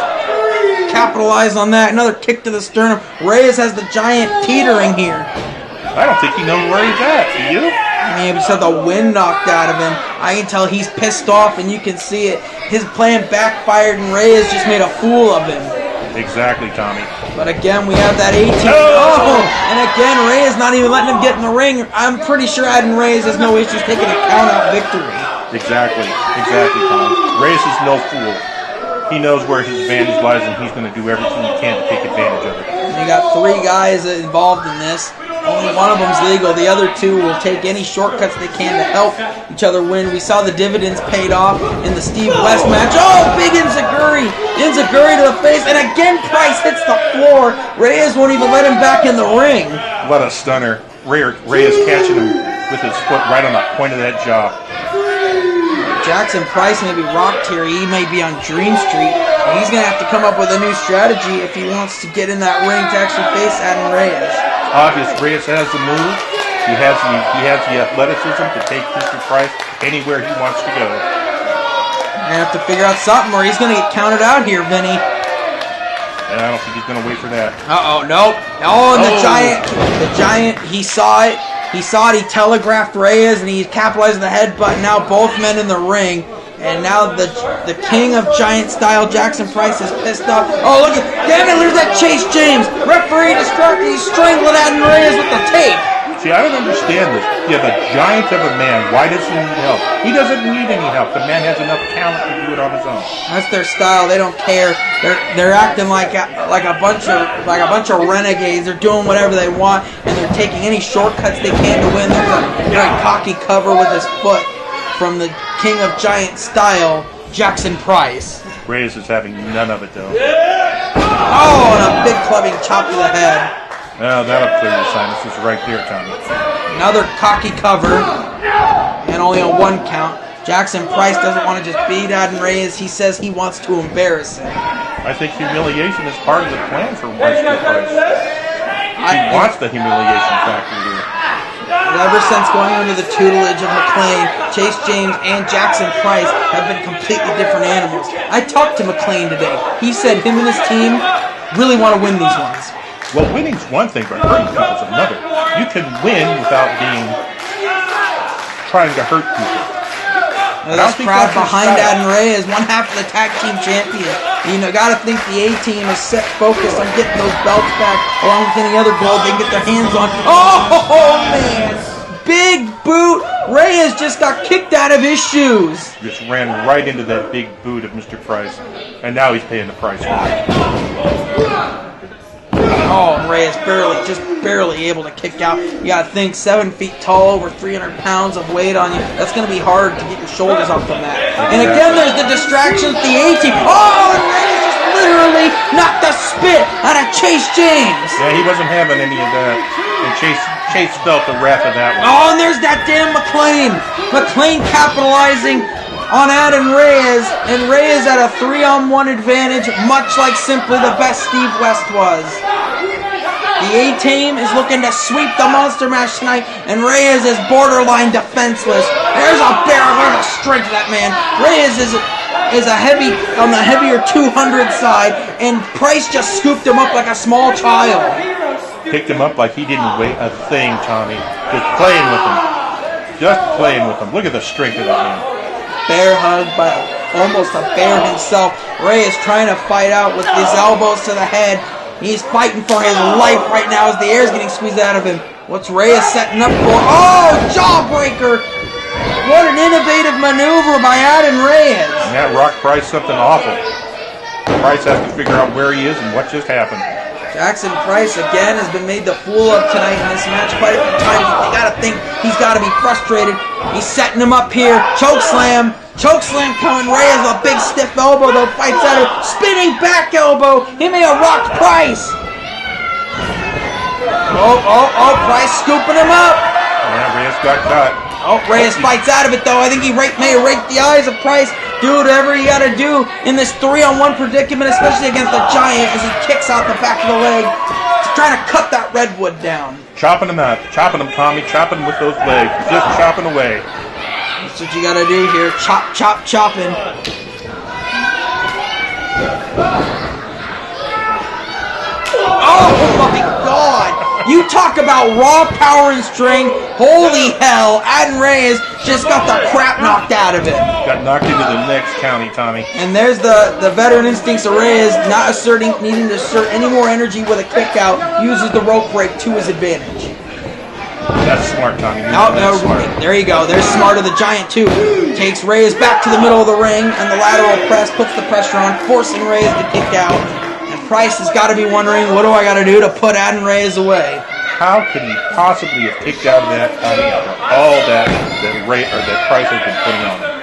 Capitalize on that. Another kick to the sternum. Reyes has the giant teetering here. I don't think he knows where he's at. Do you? He just had the wind knocked out of him. I can tell he's pissed off, and you can see it. His plan backfired, and Reyes just made a fool of him. Exactly, Tommy. But again, we have that 18. And again, Reyes not even letting him get in the ring. I'm pretty sure Adam Reyes has no issues taking a count-out victory. Exactly, Tom. Reyes is no fool. He knows where his advantage lies, and he's going to do everything he can to take advantage of it. You got 3 guys involved in this. Only one of them's legal. The other 2 will take any shortcuts they can to help each other win. We saw the dividends paid off in the Steve West match. Oh, big Enziguri! Enziguri to the face, and again Price hits the floor. Reyes won't even let him back in the ring. What a stunner. Reyes catching him with his foot right on the point of that jaw. Jackson Price may be rocked here. He may be on Dream Street. And he's going to have to come up with a new strategy if he wants to get in that ring to actually face Adam Reyes. Obvious, Reyes has the move. He has the athleticism to take Mr. Price anywhere he wants to go. Going to have to figure out something or he's going to get counted out here, Vinny. And I don't think he's going to wait for that. Uh-oh, nope. Oh, and the Giant, he saw it. He saw it, he telegraphed Reyes, and he capitalized on the headbutt. Now both men in the ring. And now the king of Giant style, Jackson Price, is pissed off. Oh, look at, damn it, there's that Chase James. Referee distracted, he's strangling Adam Reyes with the tape. See, I don't understand this. You have a giant of a man. Why does he need help? He doesn't need any help. The man has enough talent to do it on his own. That's their style. They don't care. They're acting like a bunch of renegades. They're doing whatever they want, and they're taking any shortcuts they can to win. There's a very cocky cover with his foot from the king of Giant style, Jackson Price. Reyes is having none of it, though. Oh, and a big clubbing chop to the head. Well, that'll clear your sinuses right there, Tommy. Another cocky cover, and only on 1 count. Jackson Price doesn't want to just beat Adam Reyes. He says he wants to embarrass him. I think humiliation is part of the plan for Mr. Price. He wants the humiliation factor here. Ever since going under the tutelage of McLean, Chase James and Jackson Price have been completely different animals. I talked to McLean today. He said him and his team really want to win these ones. Well, winning's one thing, but hurting people is another. You can win without trying to hurt people. Well, this crowd behind Adam Reyes is one half of the tag team champion. You know, gotta think the A-team is set focused on getting those belts back, along with any other gold they can get their hands on. Oh man! Big boot! Reyes just got kicked out of his shoes. Just ran right into that big boot of Mr. Price, and now he's paying the price for it. Oh, and Reyes just barely able to kick out. You gotta think, 7 feet tall, over 300 pounds of weight on you. That's gonna be hard to get your shoulders up from that. And again, there's the distraction with the A-team. Oh, and Reyes just literally knocked the spit out of Chase James. Yeah, he wasn't having any of that. And Chase felt the wrath of that one. Oh, and there's that damn McLean. McLean capitalizing on Adam Reyes, and Reyes at a 3-on-1 advantage, much like simply the best Steve West was. The A-team is looking to sweep the Monster Mash tonight, and Reyes is borderline defenseless. There's a the strength of that man. Reyes is a heavy on the heavier 200 side, and Price just scooped him up like a small child. Picked him up like he didn't weigh a thing, Tommy. Just playing with him. Just playing with him. Look at the strength of that man. Bear hug by almost a bear himself. Reyes trying to fight out with his elbows to the head. He's fighting for his life right now as the air's getting squeezed out of him. What's Reyes setting up for? Oh, jawbreaker! What an innovative maneuver by Adam Reyes. And that rocked Price something awful. Price has to figure out where he is and what just happened. Jackson Price again has been made the fool of tonight in this match quite a few times. You gotta think he's gotta be frustrated. He's setting him up here. Chokeslam. Chokeslam coming. Reyes a big stiff elbow though. Fights out of spinning back elbow. He may have rocked Price. Oh, Price scooping him up. Yeah, Reyes got caught. Oh, Reyes fights out of it though. I think he may have raked the eyes of Price. Do whatever you gotta do in this 3-on-1 predicament, especially against the Giant as he kicks out the back of the leg. He's trying to cut that redwood down. Chopping him out. Chopping him, Tommy. Chopping him with those legs. Just chopping away. That's what you gotta do here. Chop, chop, chopping. Oh my God! You talk about raw power and strength. Holy hell! Adam Reyes just got the crap knocked out of him. Got knocked into the next county, Tommy. And there's the veteran instincts of Reyes, not needing to assert any more energy with a kick out. Uses the rope break to his advantage. That's smart, Tommy. Oh, no, That's smart. there you go. There's Smart of the Giant, too. Takes Reyes back to the middle of the ring, and the lateral press puts the pressure on, forcing Reyes to kick out. And Price has got to be wondering, what do I got to do to put Adam Reyes away? How could he possibly have kicked out of that, Tommy, after all that Price has been putting on him?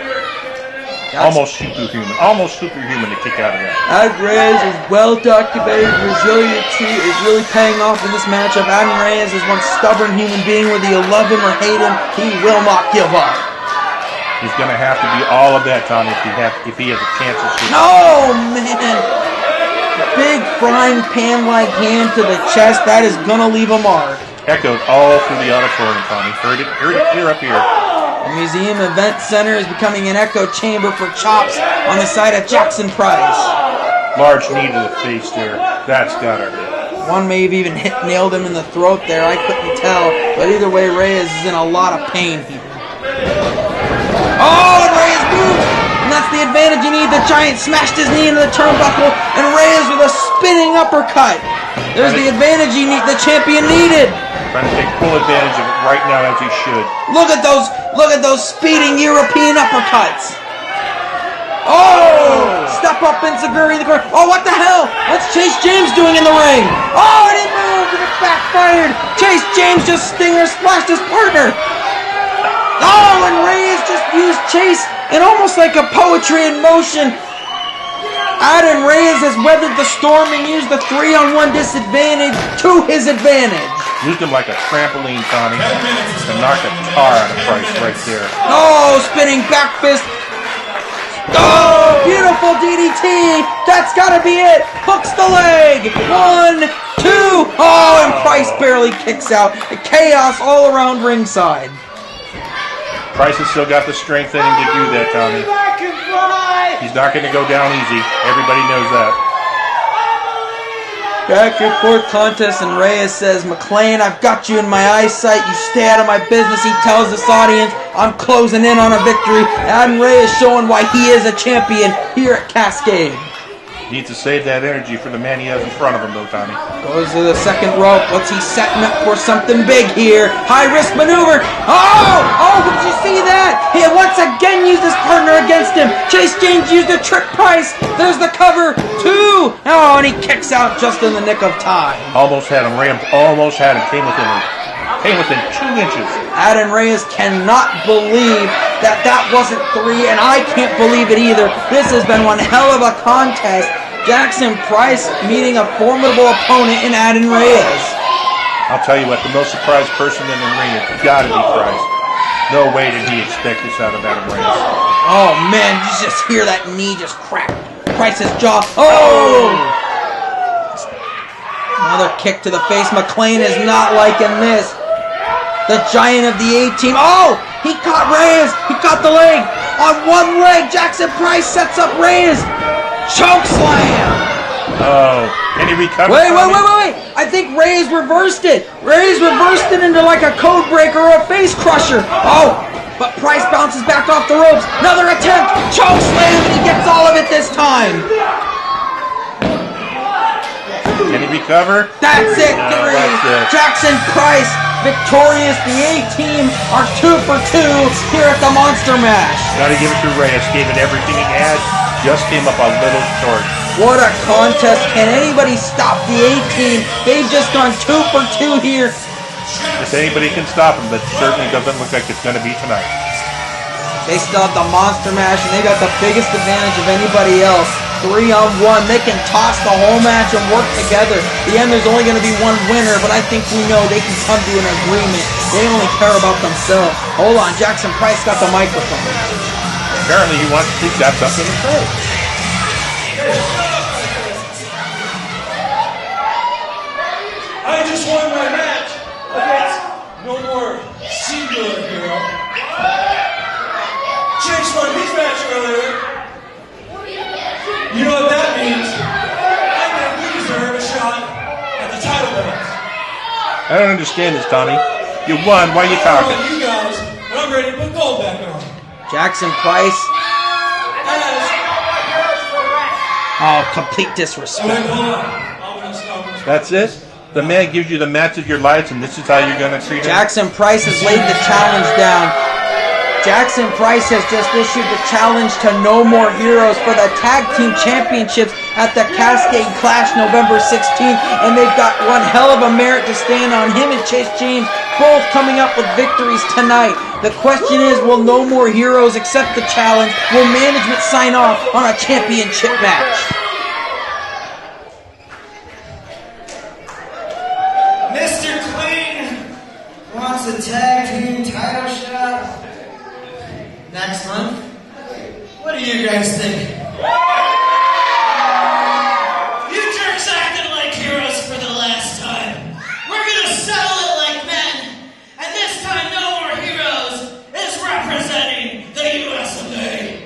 Almost superhuman to kick out of that. Adam Reyes is well-documented resiliency is really paying off in this matchup. Adam Reyes is one stubborn human being, whether you love him or hate him, he will not give up. He's going to have to be all of that, Tommy, if he has a chance to shoot. Oh, man! Big frying pan-like hand to the chest. That is going to leave a mark. Echoed all through the auditorium, Tommy. Heard it clear up here. The Museum Event Center is becoming an echo chamber for chops on the side of Jackson Price. Large knee to the face there. That's got her. One may have even nailed him in the throat there. I couldn't tell. But either way, Reyes is in a lot of pain here. Oh, and Reyes moves! And that's the advantage you need. The Giant smashed his knee into the turnbuckle, and Reyes with a spinning uppercut. There's the advantage the champion needed. Trying to take full advantage of it right now as he should. Look at those speeding European uppercuts. Oh! Step up Insecurity in the corner. Oh, what the hell? What's Chase James doing in the ring? Oh, and he moved and it backfired. Chase James just stinger splashed his partner. Oh, and Reyes just used Chase in almost like a poetry in motion. Adam Reyes has weathered the storm and used the 3-on-1 disadvantage to his advantage. Used him like a trampoline, Tommy, to knock the tar out of Price right there. Oh, spinning back fist. Oh, beautiful DDT. That's got to be it. Hooks the leg. 1, 2. Oh, and Price barely kicks out. The chaos all around ringside. Price has still got the strength in him to do that, Tommy. He's not going to go down easy. Everybody knows that. Back and forth contest, and Reyes says, McLean, I've got you in my eyesight. You stay out of my business. He tells this audience, I'm closing in on a victory. Adam Reyes showing why he is a champion here at Cascade. Needs to save that energy for the man he has in front of him, though, Tommy. Goes to the second rope. What's he setting up for? Something big here. High-risk maneuver. Oh, did you see that? He once again used his partner against him. Chase James used a trick Price. There's the cover. 2. Oh, and he kicks out just in the nick of time. Almost had him. Rams almost had him. Came within 2 inches. Adam Reyes cannot believe that wasn't 3, and I can't believe it either. This has been one hell of a contest. Jackson Price meeting a formidable opponent in Adam Reyes. I'll tell you what, the most surprised person in the ring has got to be Price. No way did he expect this out of Adam Reyes. Oh man, you just hear that knee just crack. Price's jaw. Oh! Another kick to the face. McLean is not liking this. The Giant of the A-Team. Oh! He caught Reyes. He caught the leg. On one leg, Jackson Price sets up Reyes. Choke slam. Oh. Can he recover? Wait. I think Reyes reversed it. Reyes reversed it into like a code breaker or a face crusher. Oh! But Price bounces back off the ropes. Another attempt. Choke slam, and he gets all of it this time. Can he recover? That's it. No, that's it. Jackson Price victorious. The A-Team are 2 for 2 here at the Monster Mash. Gotta give it to Reyes. Gave it everything he had. Just came up a little short. What a contest. Can anybody stop the A-Team? They've just gone 2 for 2 here. If anybody can stop him, but certainly doesn't look like it's going to be tonight. They still have the Monster Mash, and they got the biggest advantage of anybody else. 3-on-1. They can toss the whole match and work together. The end, there's only going to be one winner, but I think we know they can come to an agreement. They only care about themselves. Hold on, Jackson Price got the microphone. Apparently he's got something to say. I just won my match against no more singular hero. Chase won his match earlier. You know what that means? I think we deserve a shot at the title belts. I don't understand this, Tommy. You won. Why are you talking? You guys, but I'm ready to put gold back on. Jackson Price. As Oh, complete disrespect. hold on. I'm gonna stop. That's it? the man gives you the match of your life, and this is how you're going to treat him? Jackson Price has laid the challenge down. Jackson Price has just issued the challenge to No More Heroes for the Tag Team Championships at the Cascade Clash November 16th, and they've got one hell of a merit to stand on. Him and Chase James both coming up with victories tonight. The question is, will No More Heroes accept the challenge? Will management sign off on a championship match? Mr. Clean wants a tag team title shot next month. What do you guys think? You jerks acted like heroes for the last time. We're gonna settle it like men. And this time, No More Heroes is representing the US of A.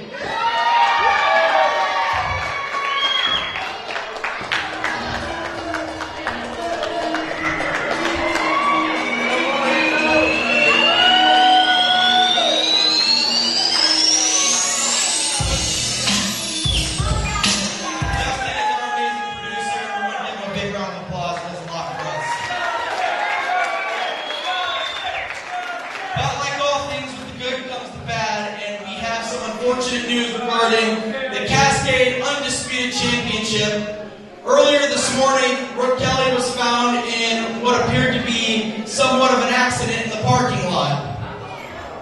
Unfortunate news regarding the Cascade Undisputed Championship. Earlier this morning, Brooke Kelly was found in what appeared to be somewhat of an accident in the parking lot.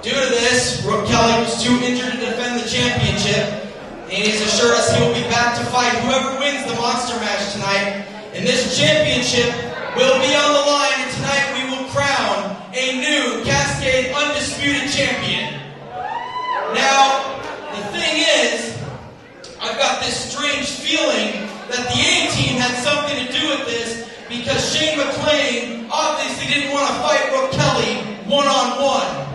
Due to this, Brooke Kelly was too injured to defend the championship, and he's assured us he will be back to fight whoever wins the monster match tonight. And this championship will be on the line, and tonight we will crown a new Cascade Undisputed Champion. Now, the thing is, I've got this strange feeling that the A-Team had something to do with this, because Shane McClain obviously didn't want to fight Brooke Kelly one-on-one.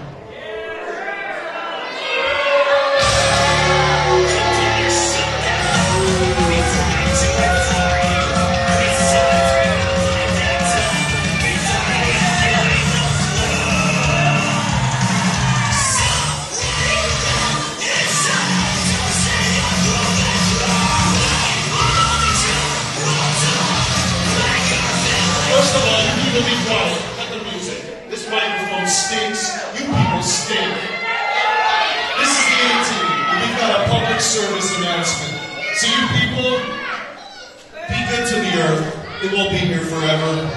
First of all, you people be quiet. Cut the music. This microphone stinks. You people stink. This is the A-Team, and we've got a public service announcement. So you people, be good to the earth. It won't be here forever.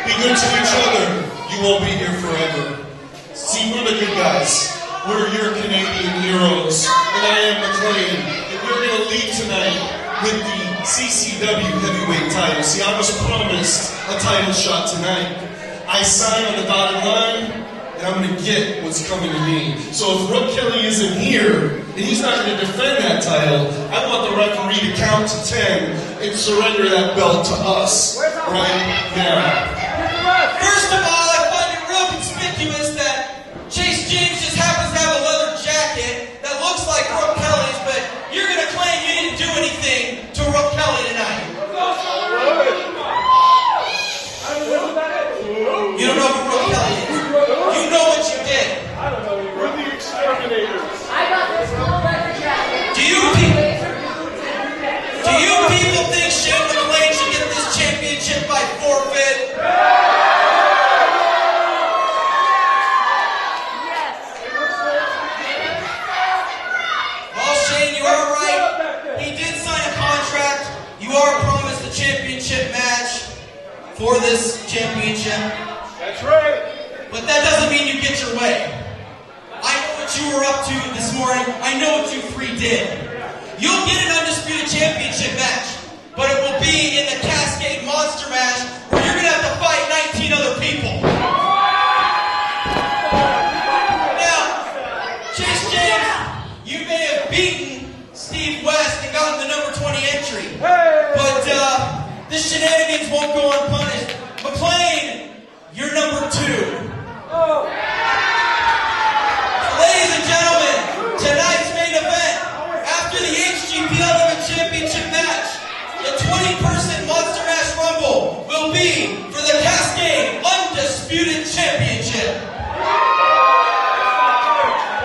Be good to each other. You won't be here forever. See, we're the good guys. We're your Canadian heroes, and I am McClain. And we're going to leave tonight with the CCW heavyweight title. See, I was promised a title shot tonight. I signed on the dotted line, and I'm going to get what's coming to me. So if Brooke Kelly isn't here, and he's not going to defend that title, I want the referee to count to 10 and surrender that belt to us right now. First of all, I find it real conspicuous that Chase James just happens to have a leather jacket that looks like Brooke Kelly's, but you're going to claim you didn't do anything to Brooke Kelly tonight. You don't know who Brooke Kelly is. You know what you did. I don't know. We're the exterminators. I got this little leather jacket. Do you people think Shane McClain should get this championship by forfeit? Well, Shane, you are right. He did sign a contract. You are promised a championship match for this championship. That's right. But that doesn't mean you get your way. I know what you were up to this morning. I know what you three did. You'll get an undisputed championship match, but it will be in the Cascade Monster match where you're going to have to fight 19 other people. Now, Chase James, you may have beaten Steve West and gotten the number 20 entry, but the shenanigans won't go unpunished. McClain, you're number 2. Ladies and gentlemen, tonight's main event, after the HGP Ultimate Championship match, the 20-person Monster Mash Rumble will be for the Cascade Undisputed Championship.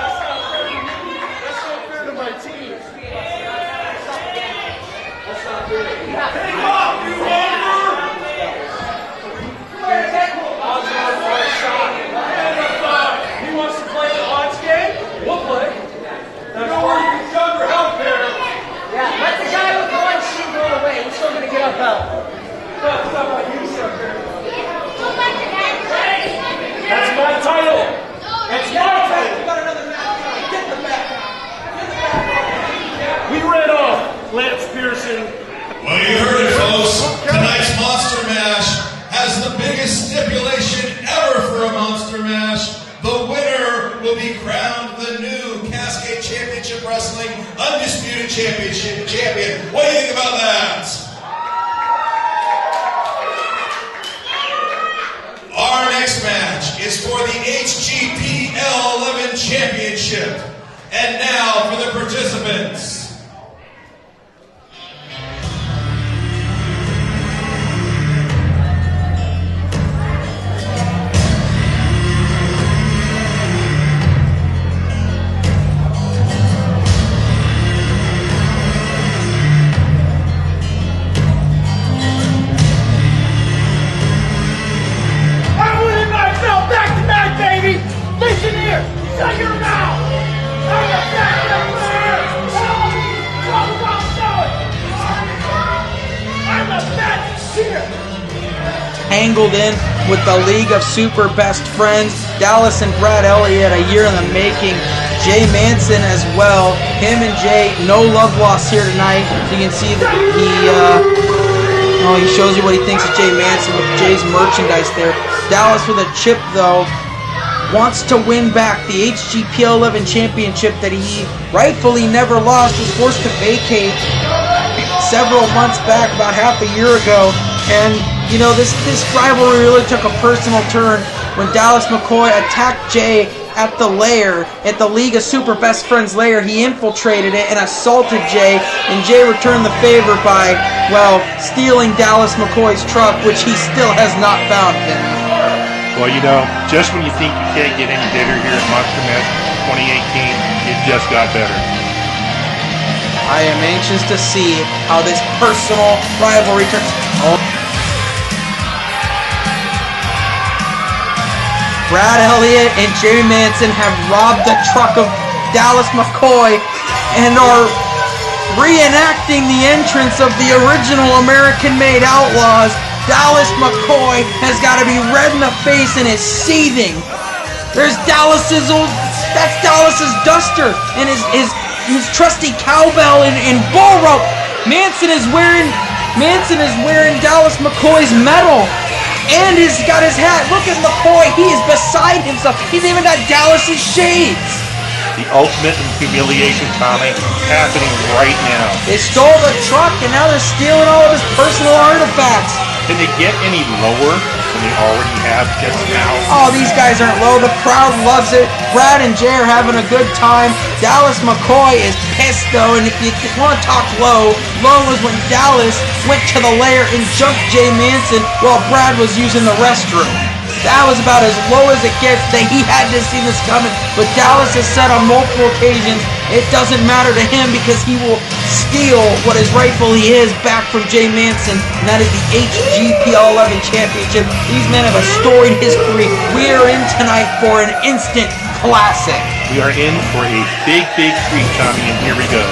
That's not fair to my team. That's not fair. Take off, you hunter! Lance Pearson. Well, you heard it, folks. Tonight's Monster Mash has the biggest stipulation ever for a Monster Mash. The winner will be crowned the new Cascade Championship Wrestling Undisputed Championship Champion. What do you think about that? Our next match is for the HGPL 11 Championship. And now for the participants. Listen here! Shut your mouth! I'm the best everywhere! I'm the best here! Tangled in with the League of Super Best Friends, Dallas and Brad Elliott, a year in the making. Jay Manson as well. Him and Jay, no love lost here tonight. So you can see that he shows you what he thinks of Jay Manson with Jay's merchandise there. Dallas with a chip though. Wants to win back the HGPL 11 championship that he rightfully never lost, was forced to vacate several months back, about half a year ago. And, you know, this rivalry really took a personal turn when Dallas McCoy attacked Jay at the lair, at the League of Super Best Friends lair. He infiltrated it and assaulted Jay, and Jay returned the favor by, well, stealing Dallas McCoy's truck, which he still has not found, Vinny. Well, you know, just when you think you can't get any better here at Monster Mash 2018, it just got better. I am anxious to see how this personal rivalry turns. Oh. Brad Elliott and Jay Manson have robbed the truck of Dallas McCoy and are reenacting the entrance of the original American-made Outlaws. Dallas McCoy has got to be red in the face and is seething. There's Dallas's duster and his trusty cowbell and bull rope. Manson is wearing Dallas McCoy's medal and he's got his hat. Look at McCoy, he is beside himself. He's even got Dallas's shades. The ultimate humiliation, Tommy, happening right now. They stole the truck and now they're stealing all of his personal artifacts. Can they get any lower than they already have just now? Oh, these guys aren't low. The crowd loves it. Brad and Jay are having a good time. Dallas McCoy is pissed, though, and if you want to talk low was when Dallas went to the lair and jumped Jay Manson while Brad was using the restroom. That was about as low as it gets. That he had to see this coming. But Dallas has said on multiple occasions it doesn't matter to him because he will steal what is rightfully his back from Jay Manson, and that is the HGPL 11 championship. These men have a storied history. We are in tonight for an instant classic. We are in for a big, big treat, Tommy, and here we go.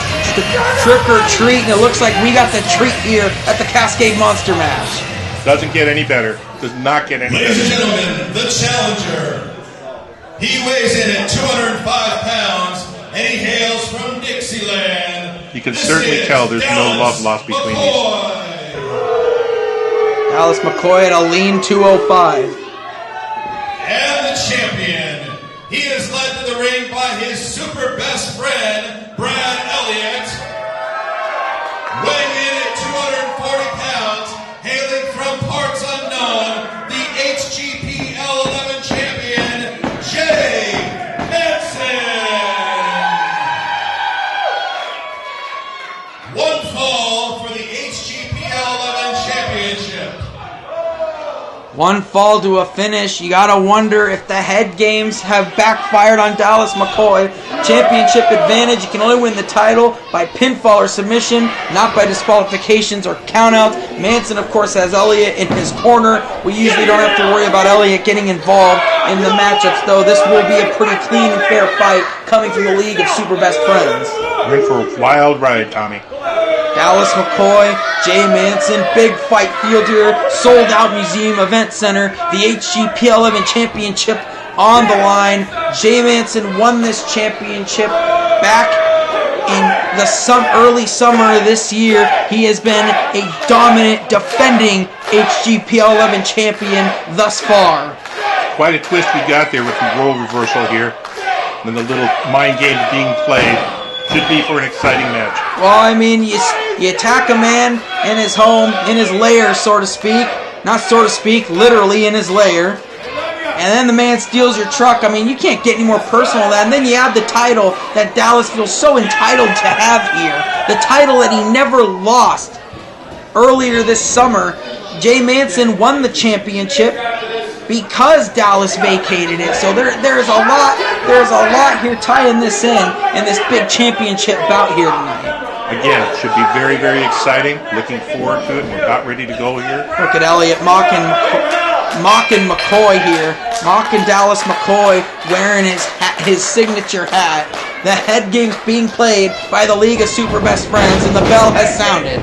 Trick or treat, and it looks like we got the treat here at the Cascade Monster Mash. Doesn't get any better. Does not get any better. Ladies and gentlemen, the challenger. He weighs in at 205 pounds, and he hails from Dixieland. You can certainly tell there's no love lost between these. Dallas McCoy at a lean 205. And the champion. He is led to the ring by his super best friend, Brad Elliott. Weighing in at 240 pounds, hailing from parts unknown, the HGPL 11 champion, Jay Manson. One fall for the HGPL 11 championship. One fall to a finish. You gotta wonder if the head games have backfired on Dallas McCoy. Championship advantage. You can only win the title by pinfall or submission, not by disqualifications or countouts. Manson, of course, has Elliott in his corner. We usually don't have to worry about Elliott getting involved in the matchups, though. This will be a pretty clean and fair fight coming from the League of Super Best Friends. We're in for a wild ride, Tommy. Dallas McCoy, Jay Manson, big fight field here, sold out Museum Event Center, the HGPL 11 championship on the line. Jay Manson won this championship back in early summer of this year, he has been a dominant, defending HGPL 11 champion thus far. Quite a twist we got there with the role reversal here. And the little mind game being played. Should be for an exciting match. Well, I mean, you attack a man in his home, in his lair, so to speak. Not so to speak, literally in his lair. And then the man steals your truck. I mean, you can't get any more personal than that. And then you have the title that Dallas feels so entitled to have here. The title that he never lost. Earlier this summer, Jay Manson won the championship because Dallas vacated it. So there's a lot here tying this in this big championship bout here tonight. Again, it should be very, very exciting. Looking forward to it. We're about ready to go here. Look at Elliott mocking McCoy here. Mocking Dallas McCoy wearing his signature hat. The head game's being played by the League of Super Best Friends, and the bell has sounded.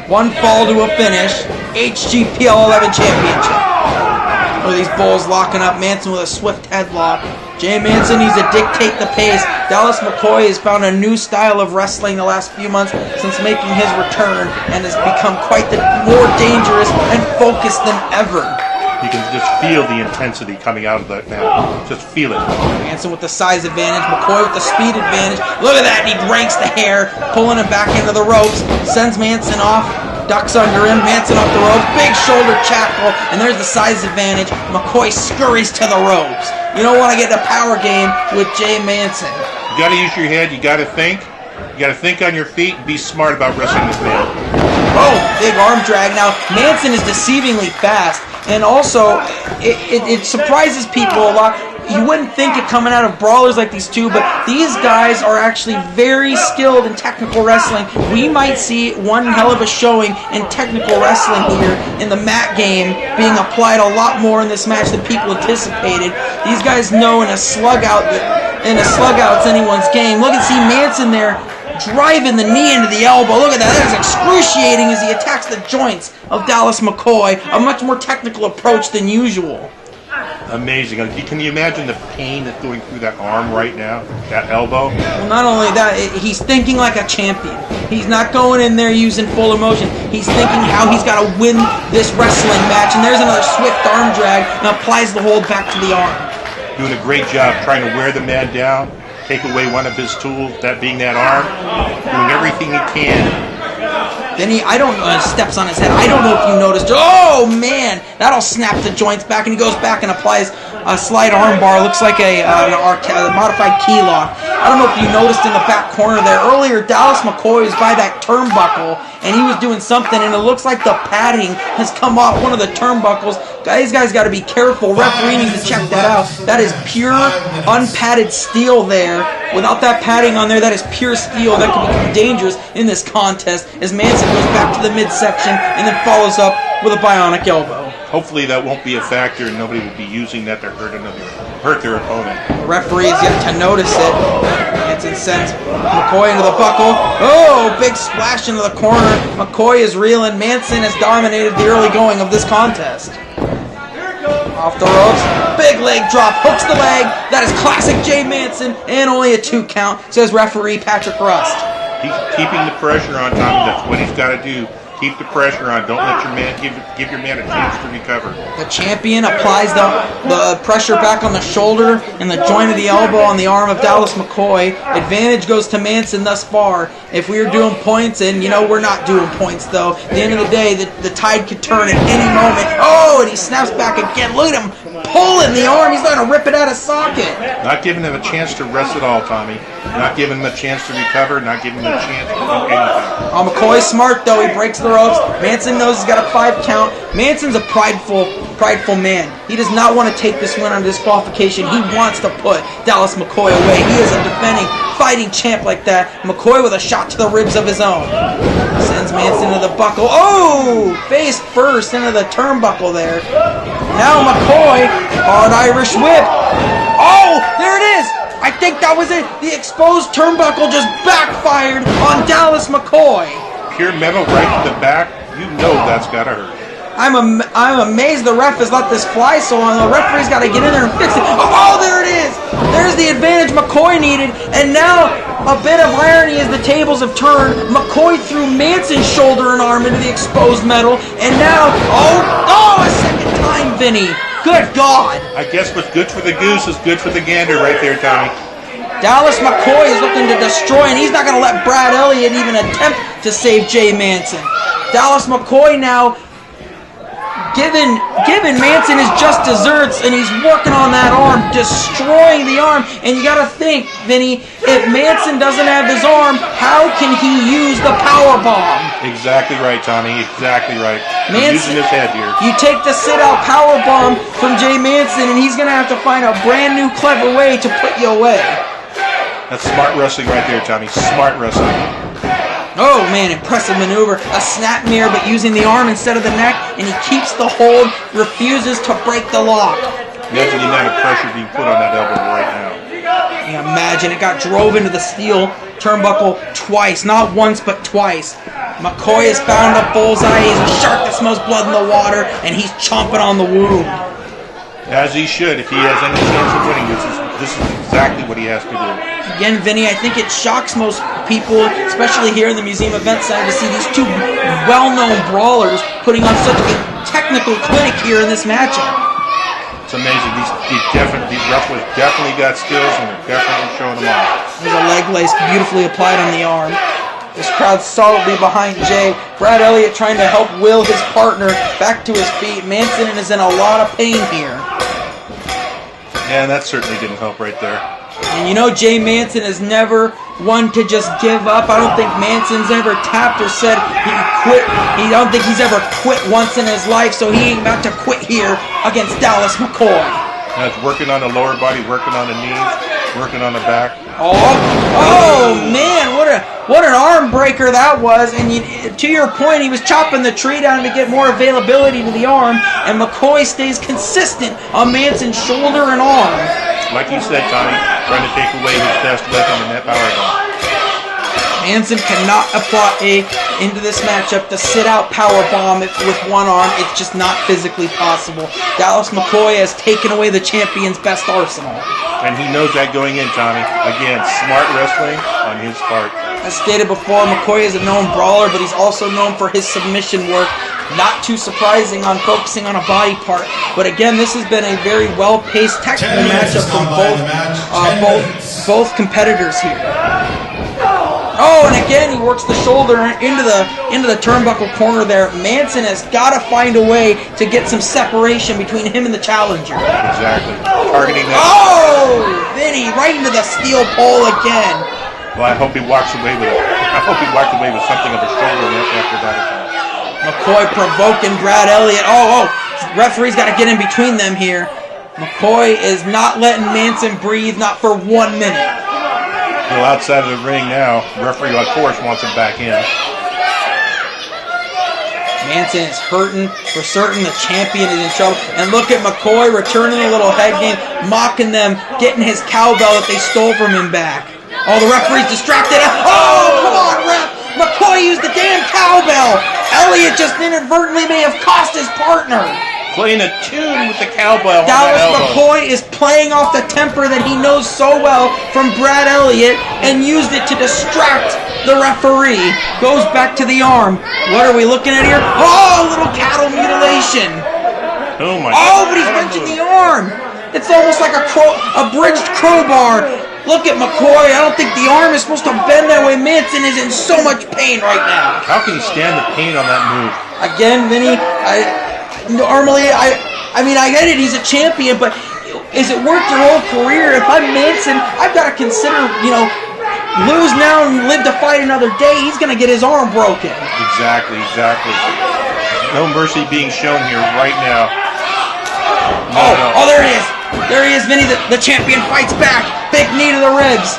One fall to a finish. HGPL 11 championship. Look at these bulls locking up. Manson with a swift headlock. Jay Manson needs to dictate the pace. Dallas McCoy has found a new style of wrestling the last few months since making his return and has become quite more dangerous and focused than ever. You can just feel the intensity coming out of that now. Just feel it. Manson with the size advantage. McCoy with the speed advantage. Look at that. He breaks the hair, pulling him back into the ropes. Sends Manson off. Ducks under him. Manson off the ropes. Big shoulder tackle. And there's the size advantage. McCoy scurries to the ropes. You don't want to get in a power game with Jay Manson. You got to use your head. You got to think. You got to think on your feet and be smart about wrestling this man. Oh, big arm drag. Now, Manson is deceivingly fast. And also, it surprises people a lot. You wouldn't think it coming out of brawlers like these two, but these guys are actually very skilled in technical wrestling. We might see one hell of a showing in technical wrestling here in the mat game being applied a lot more in this match than people anticipated. These guys know in a slug out it's anyone's game. Look at Manson there driving the knee into the elbow. Look at that. That is excruciating as he attacks the joints of Dallas McCoy. A much more technical approach than usual. Amazing. Can you imagine the pain that's going through that arm right now? That elbow? Well, not only that, he's thinking like a champion. He's not going in there using full emotion. He's thinking how he's got to win this wrestling match. And there's another swift arm drag and applies the hold back to the arm. Doing a great job trying to wear the man down. Take away one of his tools, that being that arm, doing everything he can. Then steps on his head. I don't know if you noticed. Oh, man. That'll snap the joints back, and he goes back and applies a slide arm bar. Looks like a modified key lock. I don't know if you noticed in the back corner there. Earlier, Dallas McCoy was by that turnbuckle, and he was doing something, and it looks like the padding has come off one of the turnbuckles. These guys got to be careful. Referee needs to check that out. That is pure, unpadded steel there. Without that padding on there, that is pure steel. That could become dangerous in this contest as Manson goes back to the midsection and then follows up with a bionic elbow. Hopefully that won't be a factor and nobody will be using that to hurt their opponent. The referee is yet to notice it. Manson sends McCoy into the buckle. Oh, big splash into the corner. McCoy is reeling. Manson has dominated the early going of this contest. Off the ropes, big leg drop, hooks the leg. That is classic Jay Manson, and only a 2 count, says referee Patrick Rust. He's keeping the pressure on Tommy. That's what he's got to do. Keep the pressure on. Don't let your man give your man a chance to recover. The champion applies the pressure back on the shoulder and the joint of the elbow on the arm of Dallas McCoy. Advantage goes to Manson thus far. If we were doing points, and we're not doing points though. At the end of the day, the tide could turn at any moment. Oh, and he snaps back again. Look at him pulling the arm. He's going to rip it out of socket. Not giving him a chance to rest at all, Tommy. Not giving him a chance to recover. Not giving him a chance to do anything. Oh, McCoy's smart though. He breaks the ropes. Manson knows he's got a 5 count. Manson's a prideful man. He does not want to take this win on disqualification. He wants to put Dallas McCoy away. He is a defending, fighting champ like that. McCoy with a shot to the ribs of his own. Sends Manson into the buckle. Oh! Face first into the turnbuckle there. Now McCoy, hard Irish whip. Oh! There it is! I think that was it. The exposed turnbuckle just backfired on Dallas McCoy. Pure metal right to the back. You know that's got to hurt. I'm amazed the ref has let this fly so long. The referee's got to get in there and fix it. Oh, there it is. There's the advantage McCoy needed. And now a bit of irony as the tables have turned. McCoy threw Manson's shoulder and arm into the exposed metal, and now, a second time, Vinny. Good God. I guess what's good for the goose is good for the gander right there, Tommy. Dallas McCoy is looking to destroy, and he's not going to let Brad Elliott even attempt to save Jay Manson. Dallas McCoy now giving Manson his just desserts, and he's working on that arm, destroying the arm. And you got to think, Vinny, if Manson doesn't have his arm, how can he use the power bomb? Exactly right, Tommy. Exactly right. Manson, he's using his head here. You take the sit-out power bomb from Jay Manson, and he's going to have to find a brand new, clever way to put you away. That's smart wrestling right there, Tommy. Smart wrestling. Oh man, impressive maneuver. A snap mirror, but using the arm instead of the neck, and he keeps the hold, refuses to break the lock. Imagine the amount of pressure being put on that elbow right now. Yeah, imagine, it got drove into the steel turnbuckle twice. Not once, but twice. McCoy has found the bullseye. He's a shark that smells blood in the water, and he's chomping on the wound. As he should. If he has any chance of winning, this is exactly what he has to do. Again, Vinny, I think it shocks most people, especially here in the Museum Event Center, to see these two well-known brawlers putting on such a technical clinic here in this matchup. It's amazing. These wrestlers definitely got skills, and they're definitely showing them off. There's a leg lace beautifully applied on the arm. This crowd solidly behind Jay. Brad Elliott trying to help will his partner back to his feet. Manson is in a lot of pain here. Yeah, that certainly didn't help right there. And you know Jay Manson is never one to just give up. I don't think Manson's ever tapped or said he quit. I don't think he's ever quit once in his life, so he ain't about to quit here against Dallas McCoy. Now it's working on the lower body, working on the knees, working on the back. Oh man, what an arm breaker that was. And to your point, he was chopping the tree down to get more availability to the arm, and McCoy stays consistent on Manson's shoulder and arm. Like you said, Tommy, trying to take away his best weapon in that power bomb. Manson cannot apply into this matchup the sit-out power bomb with one arm. It's just not physically possible. Dallas McCoy has taken away the champion's best arsenal. And he knows that going in, Tommy. Again, smart wrestling on his part. As stated before, McCoy is a known brawler, but he's also known for his submission work. Not too surprising on focusing on a body part. But again, this has been a very well-paced technical matchup from both competitors here. Oh, and again, he works the shoulder into the turnbuckle corner there. Manson has got to find a way to get some separation between him and the challenger. Exactly. Targeting that. Oh, Vinny, right into the steel pole again. Well, I hope he walks away with it. I hope he walks away with something of a shoulder after that attack. McCoy provoking Brad Elliott. Referee's got to get in between them here. McCoy is not letting Manson breathe, not for 1 minute. Well, outside of the ring now, referee, of course, wants him back in. Manson is hurting. For certain, the champion is in trouble. And look at McCoy returning a little head game, mocking them, getting his cowbell that they stole from him back. Oh, the referee's distracted. Oh, come on, ref! McCoy used the damn cowbell! Elliott just inadvertently may have cost his partner. Playing a tune with the cowbell. Dallas McCoy is playing off the temper that he knows so well from Brad Elliott and used it to distract the referee. Goes back to the arm. What are we looking at here? Oh, a little cattle mutilation. Oh, my God. Oh, but he's wrenching the arm. It's almost like a bridged crowbar. Look at McCoy. I don't think the arm is supposed to bend that way. Manson is in so much pain right now. How can he stand the pain on that move? Again, Vinny, normally, I mean, I get it, he's a champion, but is it worth your whole career? If I'm Manson, I've got to consider, lose now and live to fight another day. He's going to get his arm broken. Exactly. No mercy being shown here right now. No. There he is. There he is, Vinny. The champion fights back. Big knee to the ribs.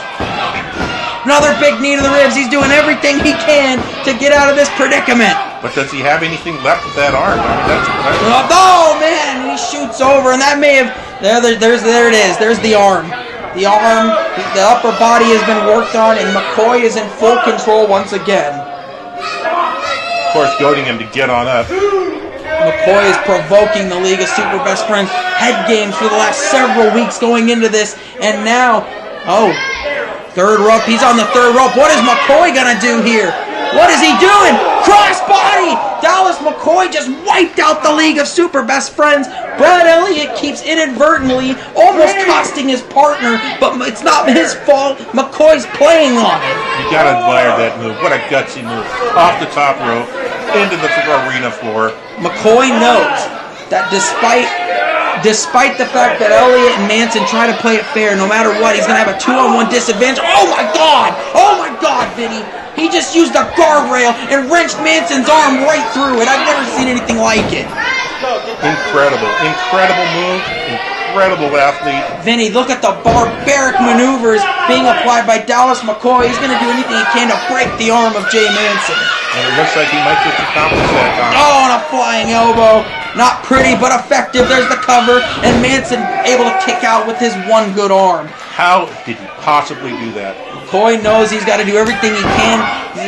Another big knee to the ribs. He's doing everything he can to get out of this predicament. But does he have anything left with that arm? I mean, oh man, he shoots over, and that may have there it is. There's the arm. The arm, the upper body has been worked on, and McCoy is in full control once again. Of course, goading him to get on up. McCoy is provoking the League of Super Best Friends head games for the last several weeks going into this, and now, Third rope, he's on the third rope. What is McCoy gonna do here? What is he doing? Crossbody! Dallas McCoy just wiped out the League of Super Best Friends. Brad Elliott keeps inadvertently almost costing his partner, but it's not his fault. McCoy's playing on it. You gotta admire that move. What a gutsy move. Off the top rope, into the arena floor. McCoy knows that despite the fact that Elliott and Manson try to play it fair, no matter what, he's going to have a 2-on-1 disadvantage. Oh my God, Vinny. He just used a guardrail and wrenched Manson's arm right through it. I've never seen anything like it. Incredible move, incredible athlete. Vinny, look at the barbaric maneuvers being applied by Dallas McCoy. He's going to do anything he can to break the arm of Jay Manson. And it looks like he might just accomplish that, Tom. Oh, and a flying elbow. Not pretty, but effective. There's the cover. And Manson able to kick out with his one good arm. How did he possibly do that? McCoy knows he's got to do everything he can.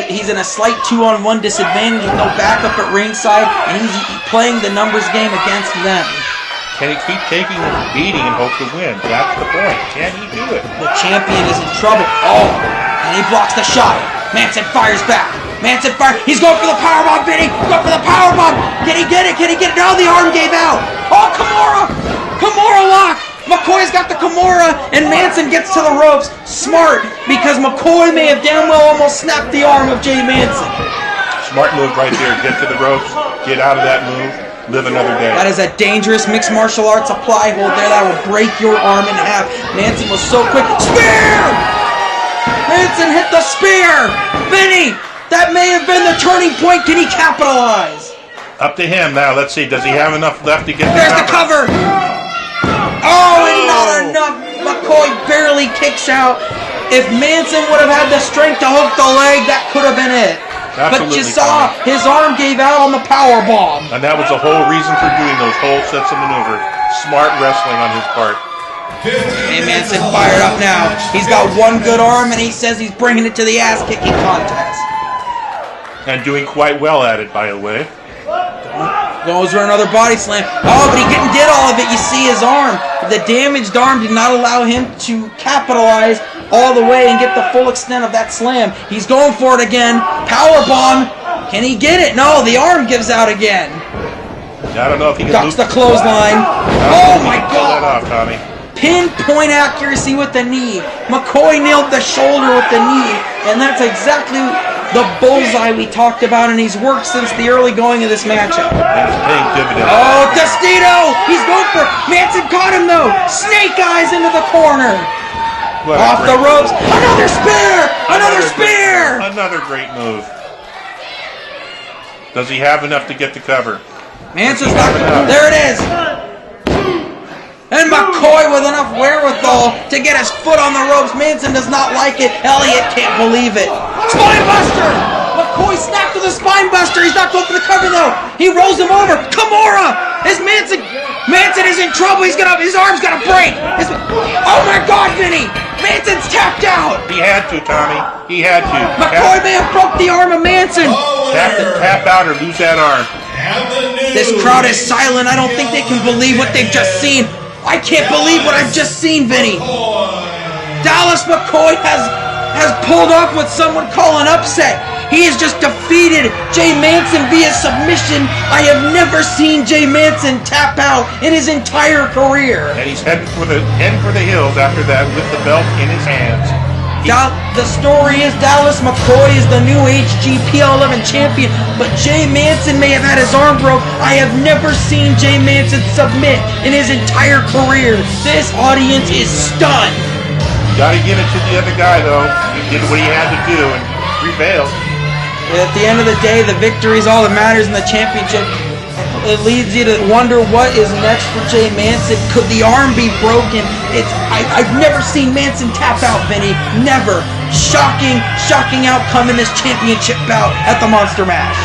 He's in a slight 2-on-1 disadvantage with no backup at ringside, and he's playing the numbers game against them. Can he keep taking the beating and hope to win? That's the point. Can he do it? The champion is in trouble. Oh, and he blocks the shot. Manson fires back. Manson fires. He's going for the powerbomb, Vinny. Go for the powerbomb. Can he get it? Can he get it? No, the arm gave out. Oh, Kimura. Kimura lock. McCoy's got the Kimura, and Manson gets to the ropes. Smart, because McCoy may have damn well almost snapped the arm of Jay Manson. Smart move right there. Get to the ropes. Get out of that move. Live another day. That is a dangerous mixed martial arts apply hold there. That will break your arm in half. Manson was so quick. Spear! Manson hit the spear! Vinny, that may have been the turning point. Can he capitalize? Up to him now. Let's see. Does he have enough left to get There's the cover! Oh, and not enough. McCoy barely kicks out. If Manson would have had the strength to hook the leg, that could have been it. But you saw his arm gave out on the power bomb. And that was the whole reason for doing those whole sets of maneuvers. Smart wrestling on his part. Hey, Manson fired up now. He's got one good arm, and he says he's bringing it to the ass-kicking contest. And doing quite well at it, by the way. Goes for another body slam. Oh, but he did all of it. You see his arm. The damaged arm did not allow him to capitalize all the way and get the full extent of that slam. He's going for it again. Power bomb. Can he get it? No, the arm gives out again. I don't know if he can ducks the clothesline. Oh my God! That off, Tommy. Pinpoint accuracy with the knee. McCoy nailed the shoulder with the knee, and that's exactly the bullseye we talked about, and he's worked since the early going of this matchup. And it's paying dividends. Oh, Testito! He's going for Manson caught him though. Snake eyes into the corner. Off the ropes. Another spear! Another spear! Another great move. Does he have enough to get the cover? Manson's not. There it is. And McCoy with enough wherewithal to get his foot on the ropes. Manson does not like it. Elliott can't believe it. Spine buster! McCoy snapped with a spine buster. He's not going for the cover though. He rolls him over. Kimura! Manson is in trouble. His arm's gonna break. Oh my God, Vinny! Manson's tapped out. He had to, Tommy. He had to. McCoy may have broke the arm of Manson. Tap out or lose that arm. This crowd is silent. I don't think they can believe what they've just seen. I can't believe what I've just seen, Vinny. Dallas McCoy has pulled off what someone call an upset. He has just defeated Jay Manson via submission. I have never seen Jay Manson tap out in his entire career. And he's heading for the hills after that with the belt in his hands. The story is Dallas McCoy is the new HGPL11 champion, but Jay Manson may have had his arm broke. I have never seen Jay Manson submit in his entire career. This audience is stunned. Gotta give it to the other guy, though. He did what he had to do and prevailed. At the end of the day, the victory is all that matters in the championship. It leads you to wonder what is next for Jay Manson. Could the arm be broken? I've never seen Manson tap out, Vinny. Never. Shocking outcome in this championship bout at the Monster Mash.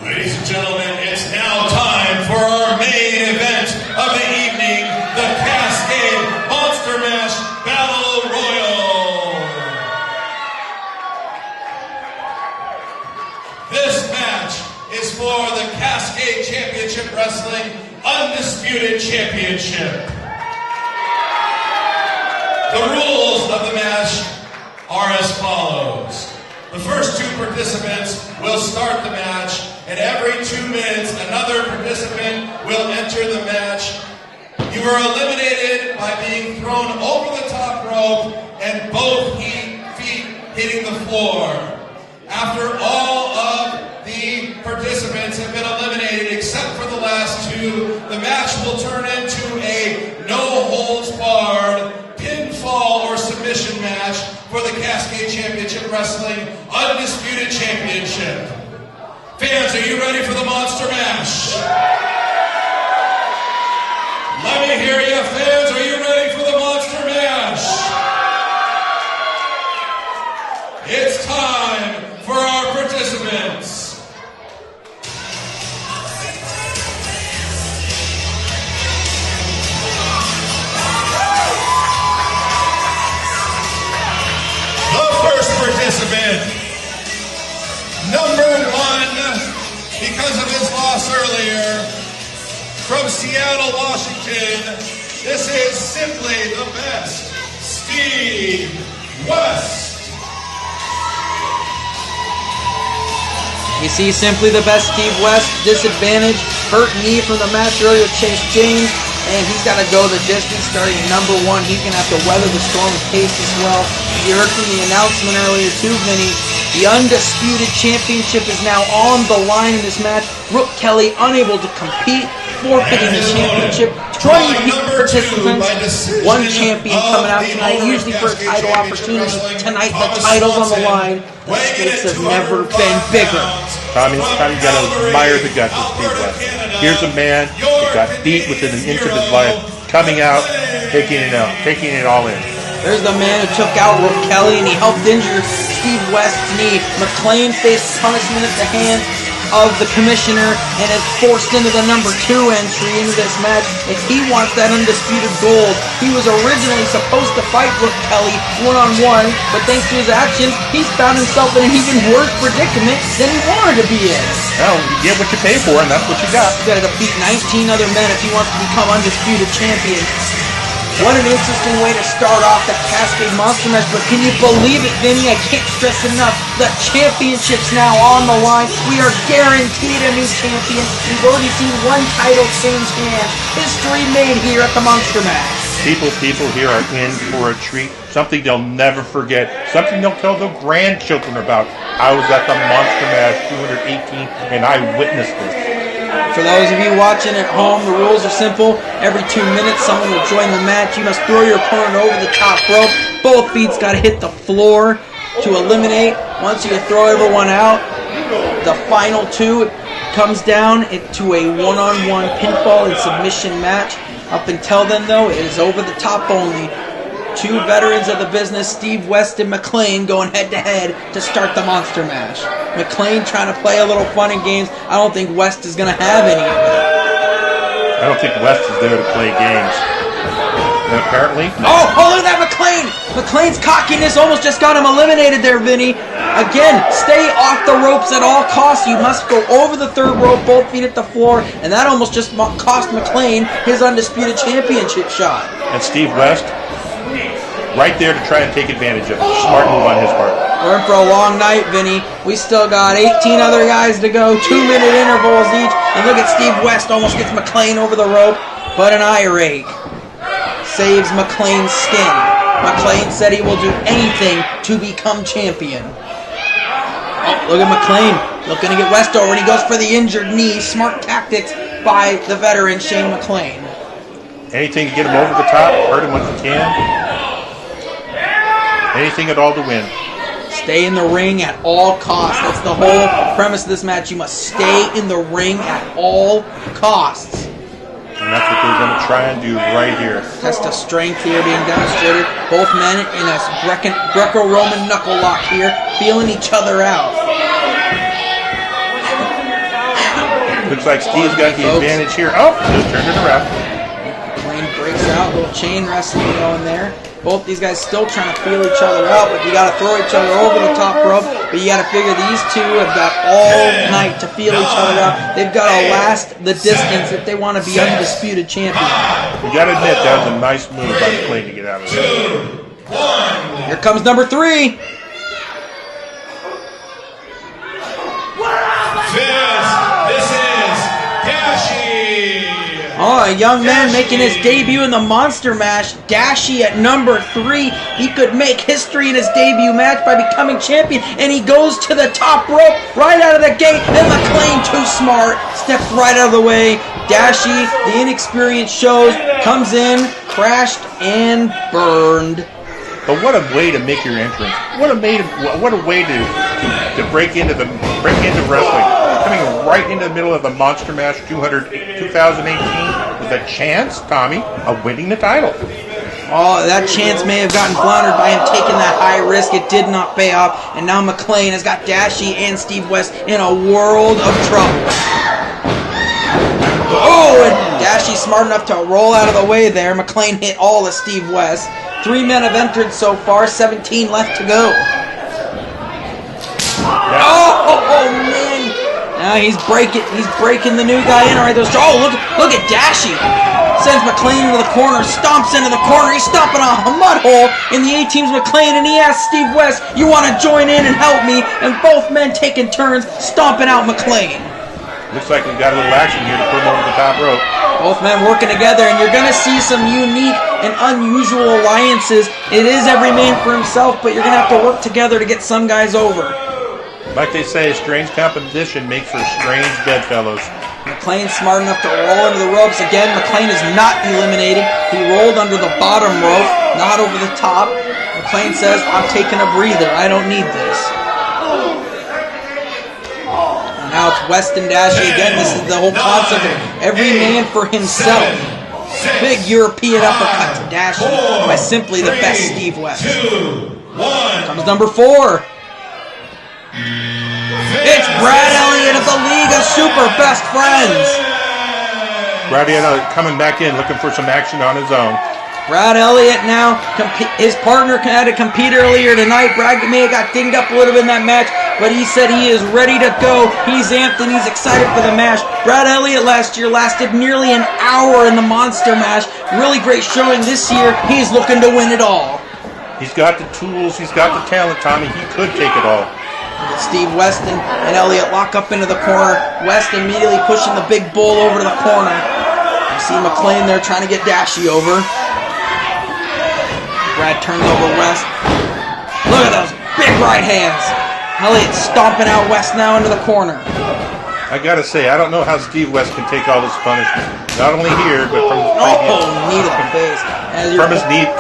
Ladies and gentlemen, it's now time for our main event of the evening. Wrestling Undisputed Championship. The rules of the match are as follows. The first two participants will start the match, and every 2 minutes, another participant will enter the match. You are eliminated by being thrown over the top rope and both feet hitting the floor. After all of the participants have been eliminated, except for the last two, the match will turn into a no-holds-barred pinfall or submission match for the Cascade Championship Wrestling Undisputed Championship. Fans, are you ready for the Monster Mash? Let me hear you, fans. Are you ready for the Monster Mash? It's time for our participants. Participant, number 1, because of his loss earlier, from Seattle, Washington, this is simply the best, Steve West. You see Simply the Best Steve West, disadvantage, hurt knee from the match earlier, Chase James, and he's got to go the distance starting at number 1. He's going to have to weather the storm of pace as well. You heard from the announcement earlier too, Vinny. The Undisputed Championship is now on the line in this match. Brooke Kelly unable to compete, forfeiting the championship. 20 participants, 1 champion coming out tonight, usually for a title opportunity. Tonight the title's on the line. The stakes have never been bigger. Tommy, you got to admire the guts of Steve West. Here's a man that got beat within an inch of his life, coming out, taking it all in. There's the man who took out Brooke Kelly and he helped injure Steve West's knee. McLean faced punishment at the hands of the commissioner and is forced into the number 2 entry into this match. If he wants that undisputed gold, he was originally supposed to fight Brooke Kelly one-on-one, but thanks to his actions, he's found himself in an even worse predicament than he wanted to be in. Well, you get what you pay for, and that's what you got. He's got to defeat 19 other men if he wants to become undisputed champion. What an interesting way to start off the Cascade Monster Mash, but can you believe it, Vinny? I can't stress enough, the championship's now on the line. We are guaranteed a new champion. We've already seen 1 title change hands. History made here at the Monster Mash. People here are in for a treat. Something they'll never forget. Something they'll tell their grandchildren about. I was at the Monster Mash 218 and I witnessed this. For those of you watching at home, the rules are simple. Every 2 minutes, someone will join the match. You must throw your opponent over the top rope. Both feet's got to hit the floor to eliminate. Once you throw everyone out, the final 2 comes down to a one-on-one pinfall and submission match. Up until then, though, it is over the top only. 2 veterans of the business, Steve West and McLean, going head-to-head to start the Monster Mash. McLean trying to play a little fun and games. I don't think West is going to have any of it. I don't think West is there to play games. And apparently... Oh, look at that McLean! McLean's cockiness almost just got him eliminated there, Vinny. Again, stay off the ropes at all costs. You must go over the 3rd rope, both feet at the floor, and that almost just cost McLean his Undisputed Championship shot. And Steve West... right there to try and take advantage of it. Smart move on his part. We're in for a long night, Vinny. We still got 18 other guys to go, 2-minute intervals each. And look at Steve West almost gets McLean over the rope, but an eye rake saves McLean's skin. McLean said he will do anything to become champion. Oh, look at McLean looking to get West over, and he goes for the injured knee. Smart tactics by the veteran Shane McLean. Anything to get him over the top, hurt him when you can. Anything at all to win. Stay in the ring at all costs. That's the whole premise of this match. You must stay in the ring at all costs. And that's what they're going to try and do right here. Test of strength here being demonstrated. Both men in a Greco-Roman knuckle lock here, feeling each other out. Looks like Steve's got the advantage here. Oh, just turned it around. McLean breaks out. Little chain wrestling going there. Both these guys still trying to feel each other out, but you got to throw each other over the top rope. But you got to figure these two have got all night to feel each other out. They've got to last the distance if they want to be undisputed champion. You got to admit that was a nice move by McLean to get out of there. Here comes number 3. This is Dashi. Oh, a young man making his debut in the Monster Mash. Dashi at number 3. He could make history in his debut match by becoming champion. And he goes to the top rope right out of the gate. And McLean, too smart, steps right out of the way. Dashi, the inexperienced shows, comes in, crashed, and burned. But what a way to make your entrance! What a way to break into wrestling. Coming right into the middle of the Monster Mash 2018 with a chance, Tommy, of winning the title. Oh, that chance may have gotten floundered by him taking that high risk. It did not pay off. And now McLean has got Dashi and Steve West in a world of trouble. Oh, and Dashi's smart enough to roll out of the way there. McLean hit all of Steve West. 3 men have entered so far, 17 left to go. Oh, man. Now he's breaking the new guy in. All right, look at Dashi. Sends McLean into the corner, stomps into the corner. He's stomping a mud hole in the A-Team's McLean, and he asks Steve West, "You want to join in and help me?" And both men taking turns stomping out McLean. Looks like we've got a little action here to put him over the top rope. Both men working together, and you're going to see some unique and unusual alliances. It is every man for himself, but you're going to have to work together to get some guys over. Like they say, strange competition makes for strange bedfellows. McLean's smart enough to roll into the ropes. Again, McLean is not eliminated. He rolled under the bottom rope, not over the top. McLean says, "I'm taking a breather. I don't need this." Now it's West and Dashi again. This is the whole concept of every man for himself. Big European uppercut to Dashi by simply the best Steve West. Comes number 4. It's Brad Elliott of the League of Super Best Friends. Brad Elliott coming back in, looking for some action on his own. Brad Elliott now, his partner had to compete earlier tonight. Brad may have got dinged up a little bit in that match, but he said he is ready to go. He's amped and he's excited for the match. Brad Elliott last year lasted nearly an hour in the Monster Mash. Really great showing this year. He's looking to win it all. He's got the tools, he's got the talent, Tommy. He could take it all. Steve West and Elliott lock up into the corner. West immediately pushing the big bull over to the corner. You see McLean there trying to get Dashi over. Brad turns over West. Look at those big right hands. Elliott stomping out West now into the corner. I gotta say, I don't know how Steve West can take all this punishment. Not only here, but from his knee to the face.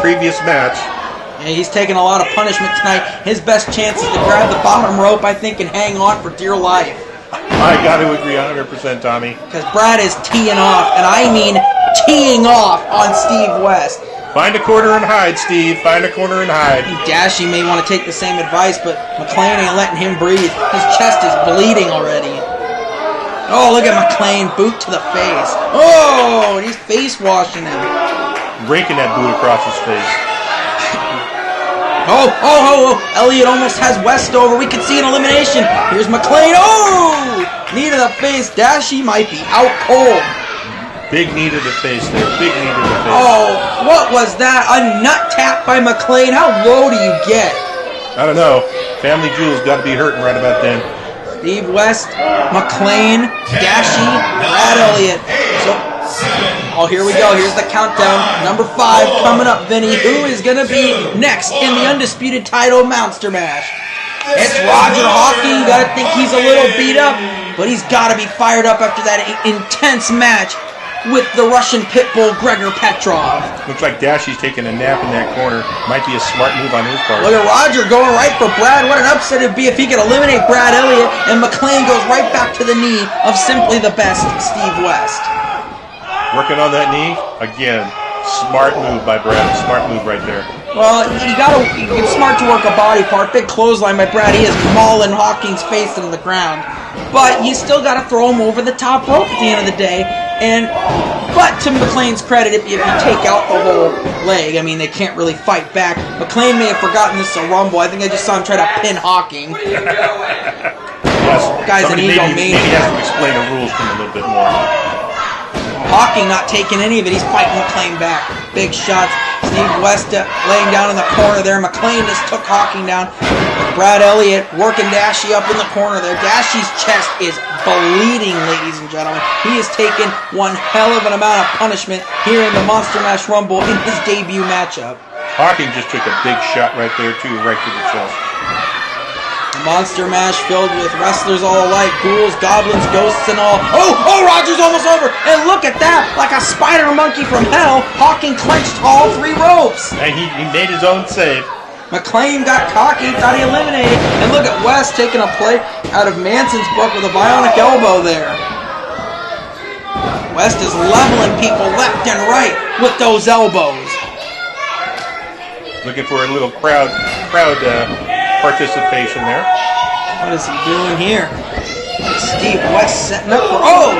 previous match. Yeah, he's taking a lot of punishment tonight. His best chance is to grab the bottom rope, I think, and hang on for dear life. I gotta agree 100%, Tommy. Because Brad is teeing off, and I mean teeing off on Steve West. Find a corner and hide, Steve. Find a corner and hide. Dashi may want to take the same advice, but McLean ain't letting him breathe. His chest is bleeding already. Oh, look at McLean, boot to the face. Oh, he's face washing him. Raking that boot across his face. Oh, Elliott almost has West over. We can see an elimination. Here's McLean. Oh, knee to the face. Dashi might be out cold. Big knee to the face there. Big knee to the face. Oh, what was that? A nut tap by McLean. How low do you get? I don't know. Family Jewel's got to be hurting right about then. Steve West, McLean, Dashi, Brad Elliott. Oh, here we go. Here's the countdown. Number 5 coming up, Vinny. Who is going to be next in the undisputed title Monster Mash? It's Roger Hockey. You got to think he's a little beat up, but he's got to be fired up after that intense match with the Russian Pitbull Gregor Petrov. Looks like Dashi's taking a nap in that corner. Might be a smart move on his part. Look at Roger going right for Brad. What an upset it'd be if he could eliminate Brad Elliott, and McLean goes right back to the knee of simply the best Steve West. Working on that knee again. Smart move by Brad. Smart move right there. Well, it's smart to work a body part. Big clothesline by Brad. He is mauling Hawking's face into the ground. But you still got to throw him over the top rope at the end of the day. But to McLean's credit, if you take out the whole leg, I mean, they can't really fight back. McLean may have forgotten this is a Rumble. I think I just saw him try to pin Hawking. Guy's an ego maniac. Maybe he has to explain the rules to him a little bit more. Hawking not taking any of it. He's fighting McLean back. Big shots. Steve West laying down in the corner there. McLean just took Hawking down. Brad Elliott working Dashie up in the corner there. Dashie's chest is bleeding, ladies and gentlemen. He has taken one hell of an amount of punishment here in the Monster Mash Rumble in his debut matchup. Hawking just took a big shot right there, too, right to the chest. The Monster Mash filled with wrestlers all alike, ghouls, goblins, ghosts, and all. Oh, Roger's almost over! And look at that! Like a spider monkey from hell, Hawking clenched all 3 ropes! And he made his own save. McLean got cocky, thought he eliminated. And look at West taking a play out of Manson's book with a bionic elbow there. West is leveling people left and right with those elbows. Looking for a little crowd participation there. What is he doing here? Steve West setting up for... Oh!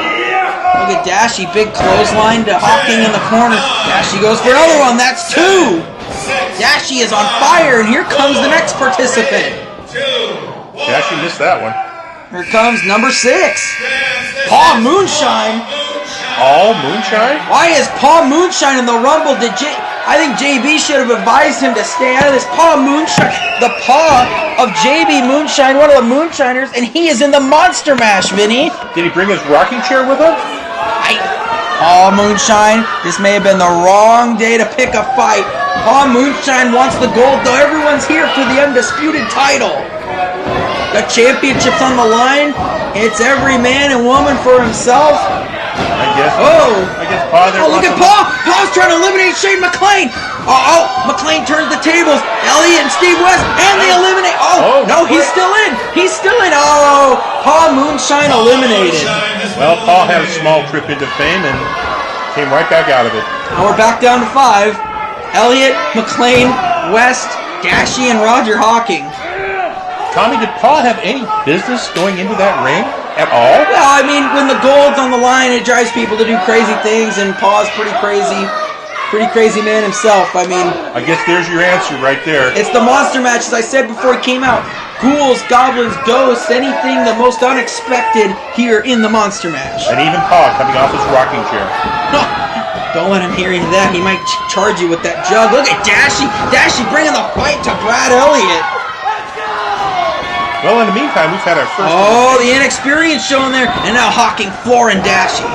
Look at Dashie, big clothesline to Hawking in the corner. Dashie goes for another one, that's 2! Dashie is on fire, and here comes the next participant. Dashie missed that one. Here comes number 6. Paul Moonshine. All Moonshine? Why is Paul Moonshine in the Rumble? I think JB should have advised him to stay out of this. Paul Moonshine, the paw of JB Moonshine, one of the Moonshiners, and he is in the Monster Mash, Vinny. Did he bring his rocking chair with him? Paul Moonshine, this may have been the wrong day to pick a fight. Paul Moonshine wants the gold, though everyone's here for the undisputed title. The championship's on the line. It's every man and woman for himself. I guess. I guess Paul there. Oh, look at Paul! Paul's trying to eliminate Shane McLean. McLean turns the tables. Elliott and Steve West, and they eliminate. No, he's still in. He's still in. Oh, Paul Moonshine eliminated. Well, Paul had a small trip into fame and came right back out of it. Now we're back down to 5. Elliott, McLean, West, Dashie, and Roger Hawking. Tommy, did Paul have any business going into that ring at all? Well, I mean, when the gold's on the line, it drives people to do crazy things, and Paul's pretty crazy man himself. I mean, I guess there's your answer right there. It's the Monster Match, as I said before it came out. Ghouls, goblins, ghosts, anything the most unexpected here in the Monster Mash. And even Paul coming off his rocking chair. Don't let him hear into that. He might charge you with that jug. Look at Dashie. Dashie bringing the fight to Brad Elliott. Well, in the meantime, we've had our first... Oh, the inexperience showing there. And now Hawking flooring Dashie.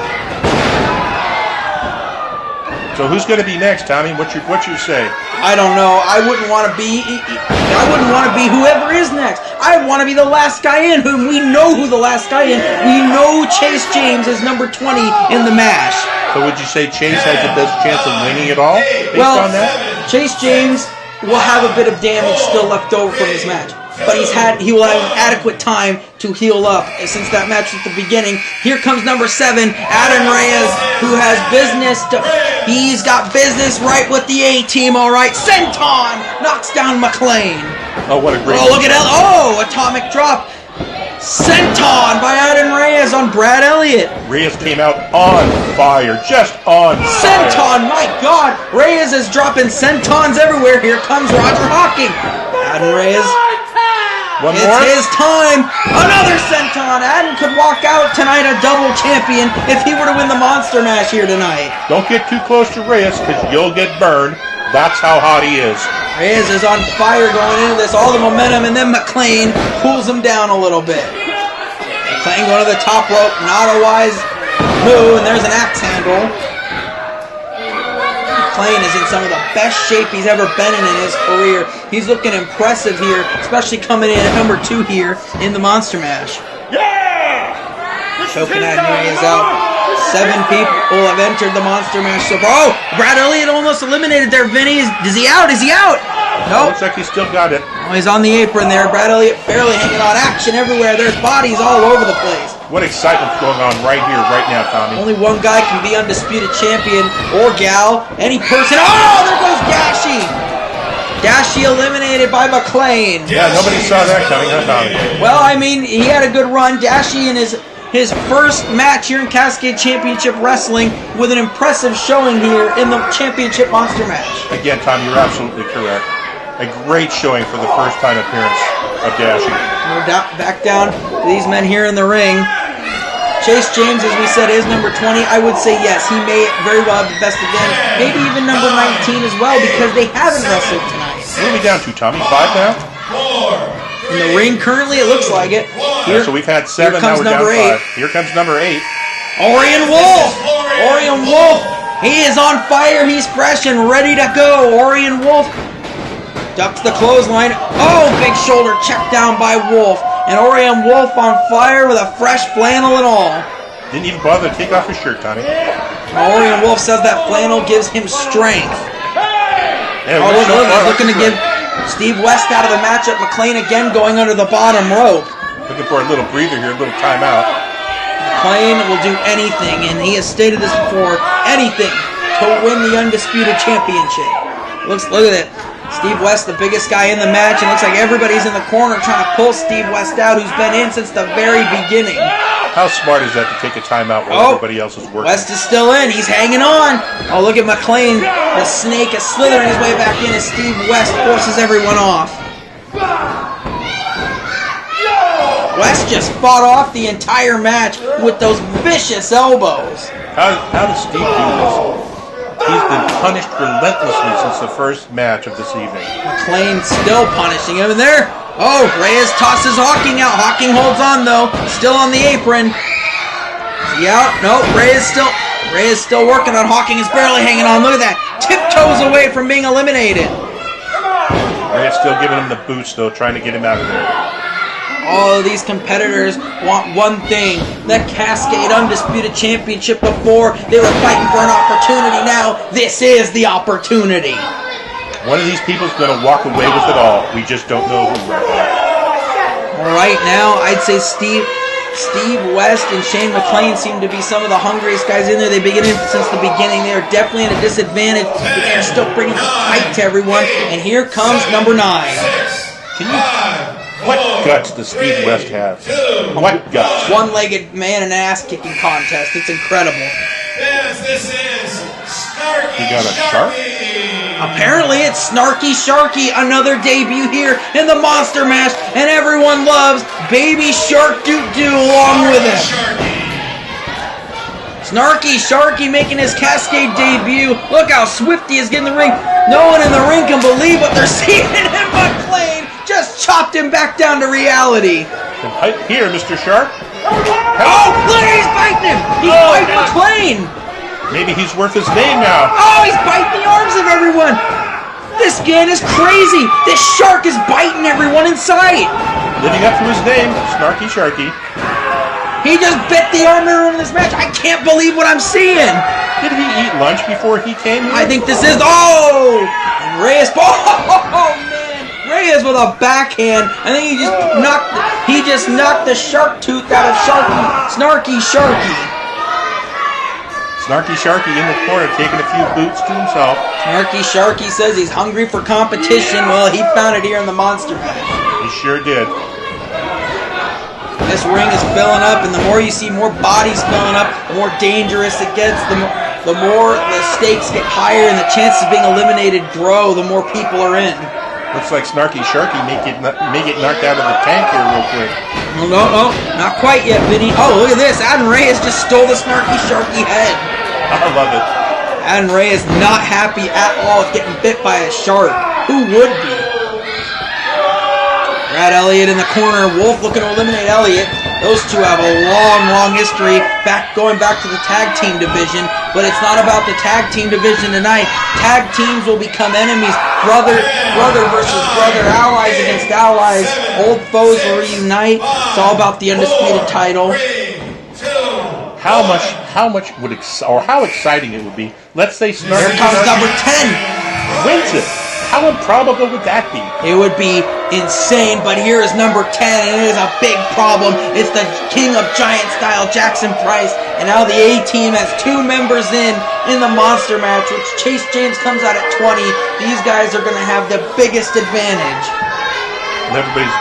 So who's going to be next, Tommy? What's your say? I don't know. I wouldn't want to be whoever is next. I want to be the last guy in. We know who the last guy in. We know Chase James is number 20 in the MASH. So would you say Chase has the best chance of winning it all based on that? Chase James will have a bit of damage still left over from his match. But he will have adequate time to heal up since that match at the beginning. Here comes number 7, Adam Reyes, who has business. He's got business right with the A-team, all right. Senton knocks down McLean. Oh, what a great... Oh, look at atomic drop. Senton by Adam Reyes on Brad Elliott. Reyes came out on fire, just on fire. Senton, my God. Reyes is dropping sentons everywhere. Here comes Roger Hawking. Adam Reyes... It's his time. Another senton. Adam could walk out tonight a double champion if he were to win the Monster Mash here tonight. Don't get too close to Reyes because you'll get burned. That's how hot he is. Reyes is on fire going into this. All the momentum, and then McLean pulls him down a little bit. McLean going to the top rope. Not a wise move, and there's an axe handle. McLean is in some of the best shape he's ever been in his career. He's looking impressive here, especially coming in at number 2 here in the Monster Mash. Yeah! Choking Adam Reyes out. 7 people have entered the Monster Mash so far. Oh, Brad Elliott almost eliminated there, Vinny. Is he out? Is he out? Nope. Looks like he's still got it. Oh, he's on the apron there. Brad Elliott barely hanging on. Action everywhere. There's bodies all over the place. What excitement's going on right here, right now, Tommy. Only one guy can be undisputed champion, or gal, any person. Oh, there goes Dashie. Dashie eliminated by McLean. Yeah, nobody saw that coming, huh, Tommy? Well, I mean, he had a good run. Dashie and his his first match here in Cascade Championship Wrestling with an impressive showing here in the Championship Monster Match. Again, Tom, you're absolutely correct. A great showing for the first time appearance of Dashie. No doubt, back down to these men here in the ring. Chase James, as we said, is number 20. I would say yes, he may very well have the best advantage. Maybe even number 19 as well, because they haven't wrestled tonight. What are we down to, Tommy? 5 now? In the ring currently, it looks like it. Here, so we've had 7, now we're down 5. Here comes number 8. Orion Wolf! Orion Wolf! He is on fire, he's fresh and ready to go. Orion Wolf ducks the clothesline. Oh, big shoulder check down by Wolf. And Orion Wolf on fire with a fresh flannel and all. Didn't even bother to take off his shirt, Tommy. Orion Wolf says that flannel gives him strength. Yeah, looking to give Steve West out of the matchup. McLean again going under the bottom rope. Looking for a little breather here, a little timeout. McLean will do anything, and he has stated this before, anything to win the Undisputed Championship. Look at it. Steve West, the biggest guy in the match, and it looks like everybody's in the corner trying to pull Steve West out, who's been in since the very beginning. How smart is that to take a timeout while everybody else is working? West is still in. He's hanging on. Oh, look at McLean. The snake is slithering his way back in as Steve West forces everyone off. West just fought off the entire match with those vicious elbows. How does Steve do this? He's been punished relentlessly since the first match of this evening. McLean still punishing him in there. Oh, Reyes tosses Hawking out. Hawking holds on though. Still on the apron. Is he out? No, Reyes still working on Hawking. Is barely hanging on. Look at that. Tiptoes away from being eliminated. Reyes still giving him the boots though, trying to get him out of there. All of these competitors want one thing, the Cascade Undisputed Championship. Before, they were fighting for an opportunity. Now, this is the opportunity. One of these people's going to walk away with it all. We just don't know who right now. Right now, I'd say Steve West and Shane McLean seem to be some of the hungriest guys in there. They've been in since the beginning. They are definitely at a disadvantage, but they're still bringing the fight to everyone. And here comes number 9. Can you... What guts does Steve West have? What guts? One-legged man and ass-kicking contest. It's incredible. Yes, this is Snarky He got a shark? Apparently it's Snarky Sharky, another debut here in the Monster Mash, and everyone loves Baby Shark Doo-Doo along with him. Snarky Sharky making his Cascade debut. Look how swift he is getting the ring. No one in the ring can believe what they're seeing, and McLean just chopped him back down to reality. Here, Mr. Shark. Oh, look, he's biting him. He's biting McLean. Maybe he's worth his name now. Oh, he's biting the arms of everyone. This man is crazy. This shark is biting everyone in sight. Living up to his name, Snarky Sharky. He just bit the arm of everyone in this match. I can't believe what I'm seeing. Did he eat lunch before he came here? I think this is... Oh! Reyes... Oh, man. Reyes with a backhand. I think he just knocked the shark tooth out of Snarky Sharky. Snarky Sharky in the corner taking a few boots to himself. Snarky Sharky says he's hungry for competition. Well, he found it here in the Monster Match. He sure did. This ring is filling up, and the more you see more bodies filling up, the more dangerous it gets, the more the stakes get higher, and the chances of being eliminated grow the more people are in. Looks like Snarky Sharky may get knocked out of the tank here real quick. No, not quite yet, Vinny. Oh, look at this. Adam Reyes just stole the Snarky Sharky head. I love it. Adam Reyes not happy at all with getting bit by a shark. Who would be? Brad Elliott in the corner. Wolf looking to eliminate Elliott. Those two have a long history going back to the tag team division. But it's not about the tag team division tonight. Tag teams will become enemies. Brother versus brother. Allies against allies. Old foes will reunite. It's all about the undisputed title. How exciting it would be. Let's say Snarky Here comes number 10. Wins it. How improbable would that be? It would be insane, but here is number 10, and it is a big problem. It's the King of Giant Style, Jackson Price, and now the A-Team has 2 members in the Monster Match, which Chase James comes out at 20. These guys are going to have the biggest advantage. And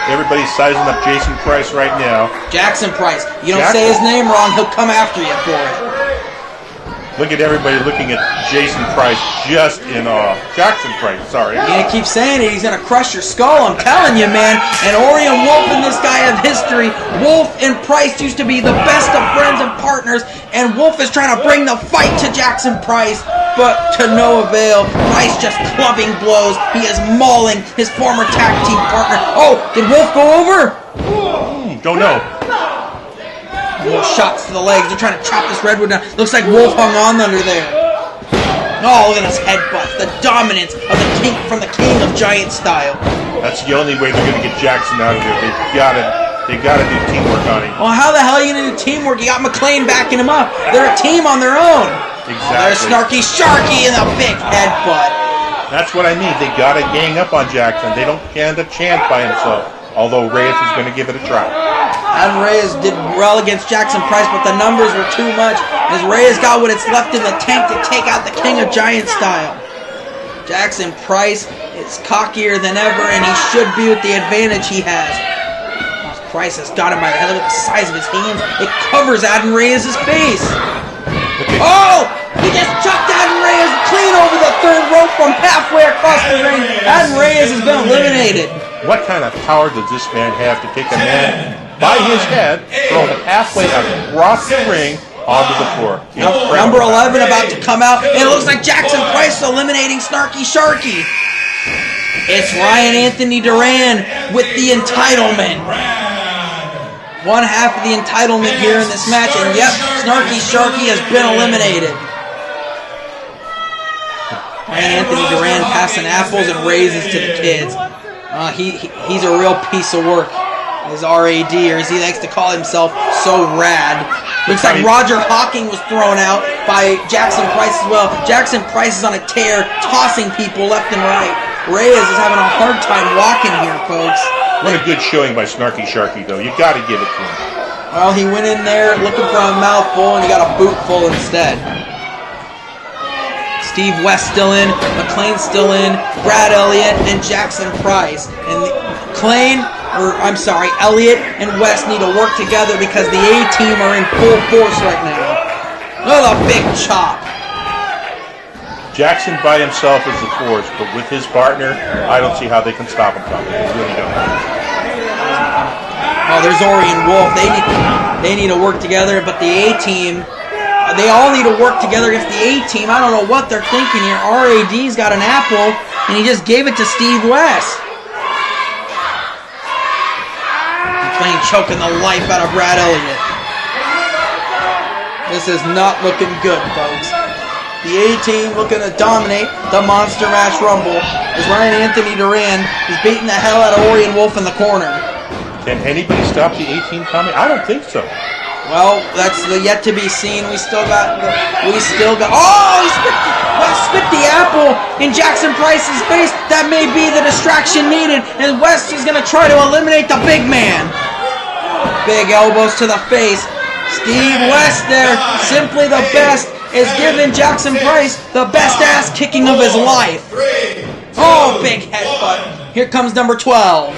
everybody's sizing up Jason Price right now. Jackson Price. You don't say his name wrong, he'll come after you for it. Look at everybody looking at Jason Price just in awe. Jackson Price, sorry. You're going to keep saying it, he's going to crush your skull, I'm telling you, man. And Orion Wolf and this guy have history. Wolf and Price used to be the best of friends and partners, and Wolf is trying to bring the fight to Jackson Price, but to no avail. Price just clubbing blows. He is mauling his former tag team partner. Oh, did Wolf go over? Don't know. Little shots to the legs. They're trying to chop this redwood down. Looks like Wolf hung on under there. Oh, look at his headbutt. The dominance of the king from the King of Giant style. That's the only way they're going to get Jackson out of there. They got to do teamwork on him. Well, how the hell are you going to do teamwork? You got McLean backing him up. They're a team on their own. Exactly. There's Snarky Sharky and a big headbutt. That's what I mean. They got to gang up on Jackson. They don't stand a chance by himself. Although Reyes is going to give it a try. Adam Reyes did well against Jackson Price, but the numbers were too much, as Reyes got what it's left in the tank to take out the King of Giant style. Jackson Price is cockier than ever, and he should be with the advantage he has. Price has got him by the head. Look at the size of his hands. It covers Adam Reyes' face. Oh! He just chucked Adam Reyes clean over the third rope from halfway across the ring. Adam Reyes has been eliminated. What kind of power does this man have to take a man by his head, throw him halfway across the ring onto the floor? Number 11 about to come out, and it looks like Jackson Price eliminating Snarky Sharky. It's Ryan Anthony Duran with the entitlement. One half of the entitlement here in this match, and yep, Snarky Sharky has been eliminated. Ryan Anthony Duran passing apples and raises to the kids. He's a real piece of work. His RAD, or as he likes to call himself, so rad. Looks like Roger Hawking was thrown out by Jackson Price as well. Jackson Price is on a tear, tossing people left and right. Reyes is having a hard time walking here, folks. What a good showing by Snarky Sharky, though. You got to give it to him. Well, he went in there looking for a mouthful, and he got a bootful instead. Steve West still in, McLean still in, Brad Elliott, and Jackson Price. And Elliott and West need to work together because the A-team are in full force right now. Look at the big chop. Jackson by himself is the force, but with his partner, I don't see how they can stop him. They really don't. Oh, there's Ori and Wolf. They need to work together, but the A-team, they all need to work together against the A-team. I don't know what they're thinking here. RAD's got an apple, and he just gave it to Steve West. McLean choking the life out of Brad Elliott. This is not looking good, folks. The A-team looking to dominate the Monster Mash Rumble as Ryan Anthony Duran is beating the hell out of Ori and Wolf in the corner. Can anybody stop the A-team coming? I don't think so. Well, that's yet to be seen. We still got. Oh, he spit the apple in Jackson Price's face. That may be the distraction needed. And West is going to try to eliminate the big man. Big elbows to the face. Steve West there, simply the best, is giving Jackson Price the best ass kicking of his life. Oh, big headbutt. Here comes number 12.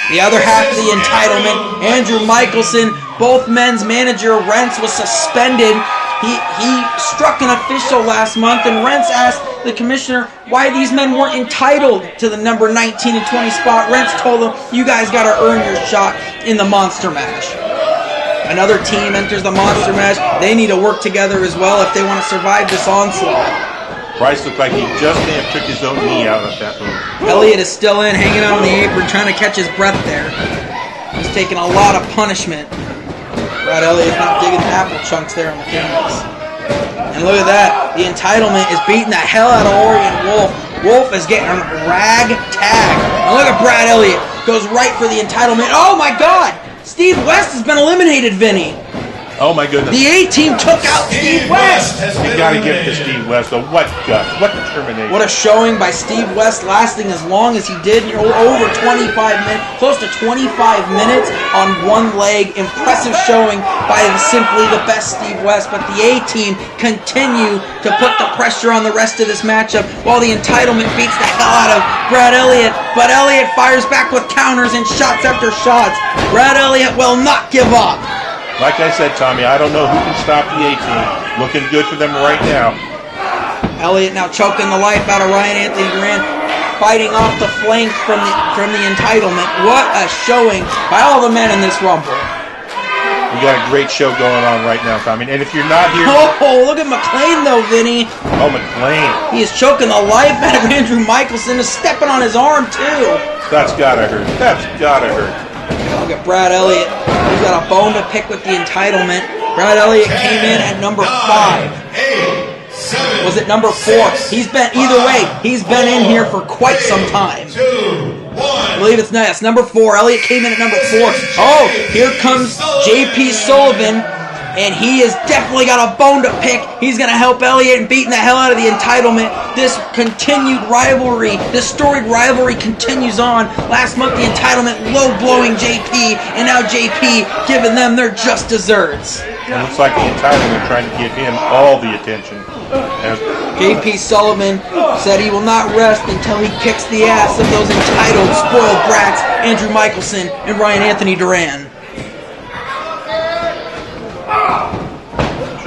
The other half of the entitlement, Andrew Michelson, both men's manager, Rentz, was suspended. He struck an official last month, and Rentz asked the commissioner why these men weren't entitled to the number 19 and 20 spot. Rentz told them, you guys got to earn your shot in the Monster Mash. Another team enters the Monster Mash. They need to work together as well if they want to survive this onslaught. Price looked like he just may have took his own knee out of that move. Elliott is still in, hanging out on the apron, trying to catch his breath there. He's taking a lot of punishment. Brad Elliott's not digging apple chunks there on the canvas. And look at that. The entitlement is beating the hell out of Ori and Wolf. Wolf is getting a rag tag. And look at Brad Elliott. Goes right for the entitlement. Oh my God! Steve West has been eliminated, Vinny. Oh my goodness. The A-Team took out Steve West. You got to give it to Steve West. So what guts, what determination. What a showing by Steve West, lasting as long as he did, over 25 minutes, close to 25 minutes on one leg. Impressive showing by simply the best Steve West. But the A-Team continue to put the pressure on the rest of this matchup while the entitlement beats the hell out of Brad Elliott. But Elliott fires back with counters and shots after shots. Brad Elliott will not give up. Like I said, Tommy, I don't know who can stop the A-Team. Looking good for them right now. Elliott now choking the life out of Ryan Anthony Duran, fighting off the flank from the entitlement. What a showing by all the men in this Rumble. We got a great show going on right now, Tommy. And if you're not here... Oh, look at McLean, though, Vinny. Oh, McLean. He is choking the life out of Andrew Michelson, is stepping on his arm, too. That's gotta hurt. That's gotta hurt. Look at Brad Elliott. He's got a bone to pick with the entitlement. Brad Elliott came in at number 5. Was it number 4? He's been, either way, he's been in here for quite some time. I believe it's nice. Number 4. Elliott came in at number 4. Oh, here comes JP Sullivan. And he has definitely got a bone to pick. He's going to help Elliott in beating the hell out of the entitlement. This continued rivalry, this storied rivalry continues on. Last month, the entitlement low-blowing JP, and now JP giving them their just desserts. It looks like the entitlement trying to give him all the attention. JP Sullivan said he will not rest until he kicks the ass of those entitled, spoiled brats, Andrew Michelson and Ryan Anthony Duran.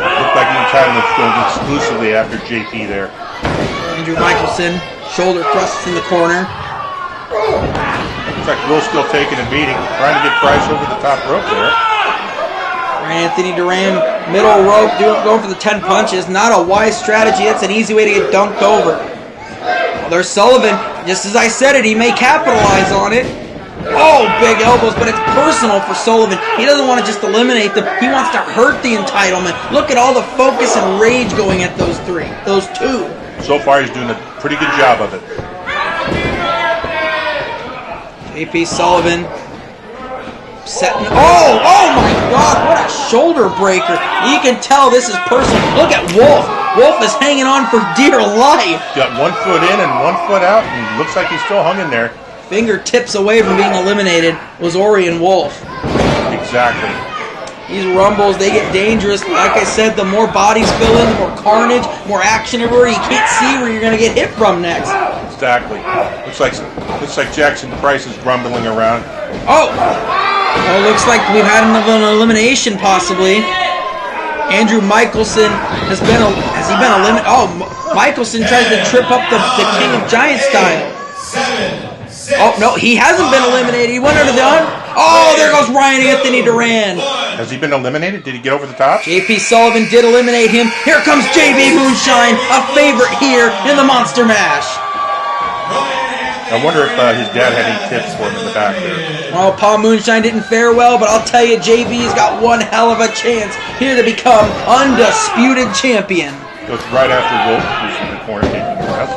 Looks like the entitlement's going exclusively after JP there. Andrew Michelson, shoulder thrusts in the corner. Looks like Will's still taking a beating, trying to get Price over the top rope there. Ryan Anthony Duran, middle rope, going for the 10 punches. Not a wise strategy. It's an easy way to get dunked over. Well, there's Sullivan. Just as I said it, he may capitalize on it. Oh, big elbows, but it's personal for Sullivan. He doesn't want to just eliminate them. He wants to hurt the entitlement. Look at all the focus and rage going at those two. So far, he's doing a pretty good job of it. JP Sullivan setting. Oh my God! What a shoulder breaker. You can tell this is personal. Look at Wolf. Wolf is hanging on for dear life. Got 1 foot in and 1 foot out, and looks like he's still hung in there. Fingertips away from being eliminated was Orion Wolf. Exactly. These rumbles, they get dangerous. Like I said, the more bodies fill in, the more carnage, more action everywhere. You can't see where you're going to get hit from next. Exactly. Looks like Jackson Price is rumbling around. Oh! Well, looks like we've had an elimination possibly. Andrew Michelson has he been eliminated? Oh, Michelson tries to trip up the King of Giants style. Oh, no, he hasn't been eliminated. He went under the arm. Oh, there goes Ryan Anthony Duran. Has he been eliminated? Did he get over the top? JP Sullivan did eliminate him. Here comes JB Moonshine, a favorite here in the Monster Mash. I wonder if his dad had any tips for him in the back there. Well, Paul Moonshine didn't fare well, but I'll tell you, JB's got one hell of a chance here to become undisputed champion. Goes right after Wolf, who's in the corner taking the rest.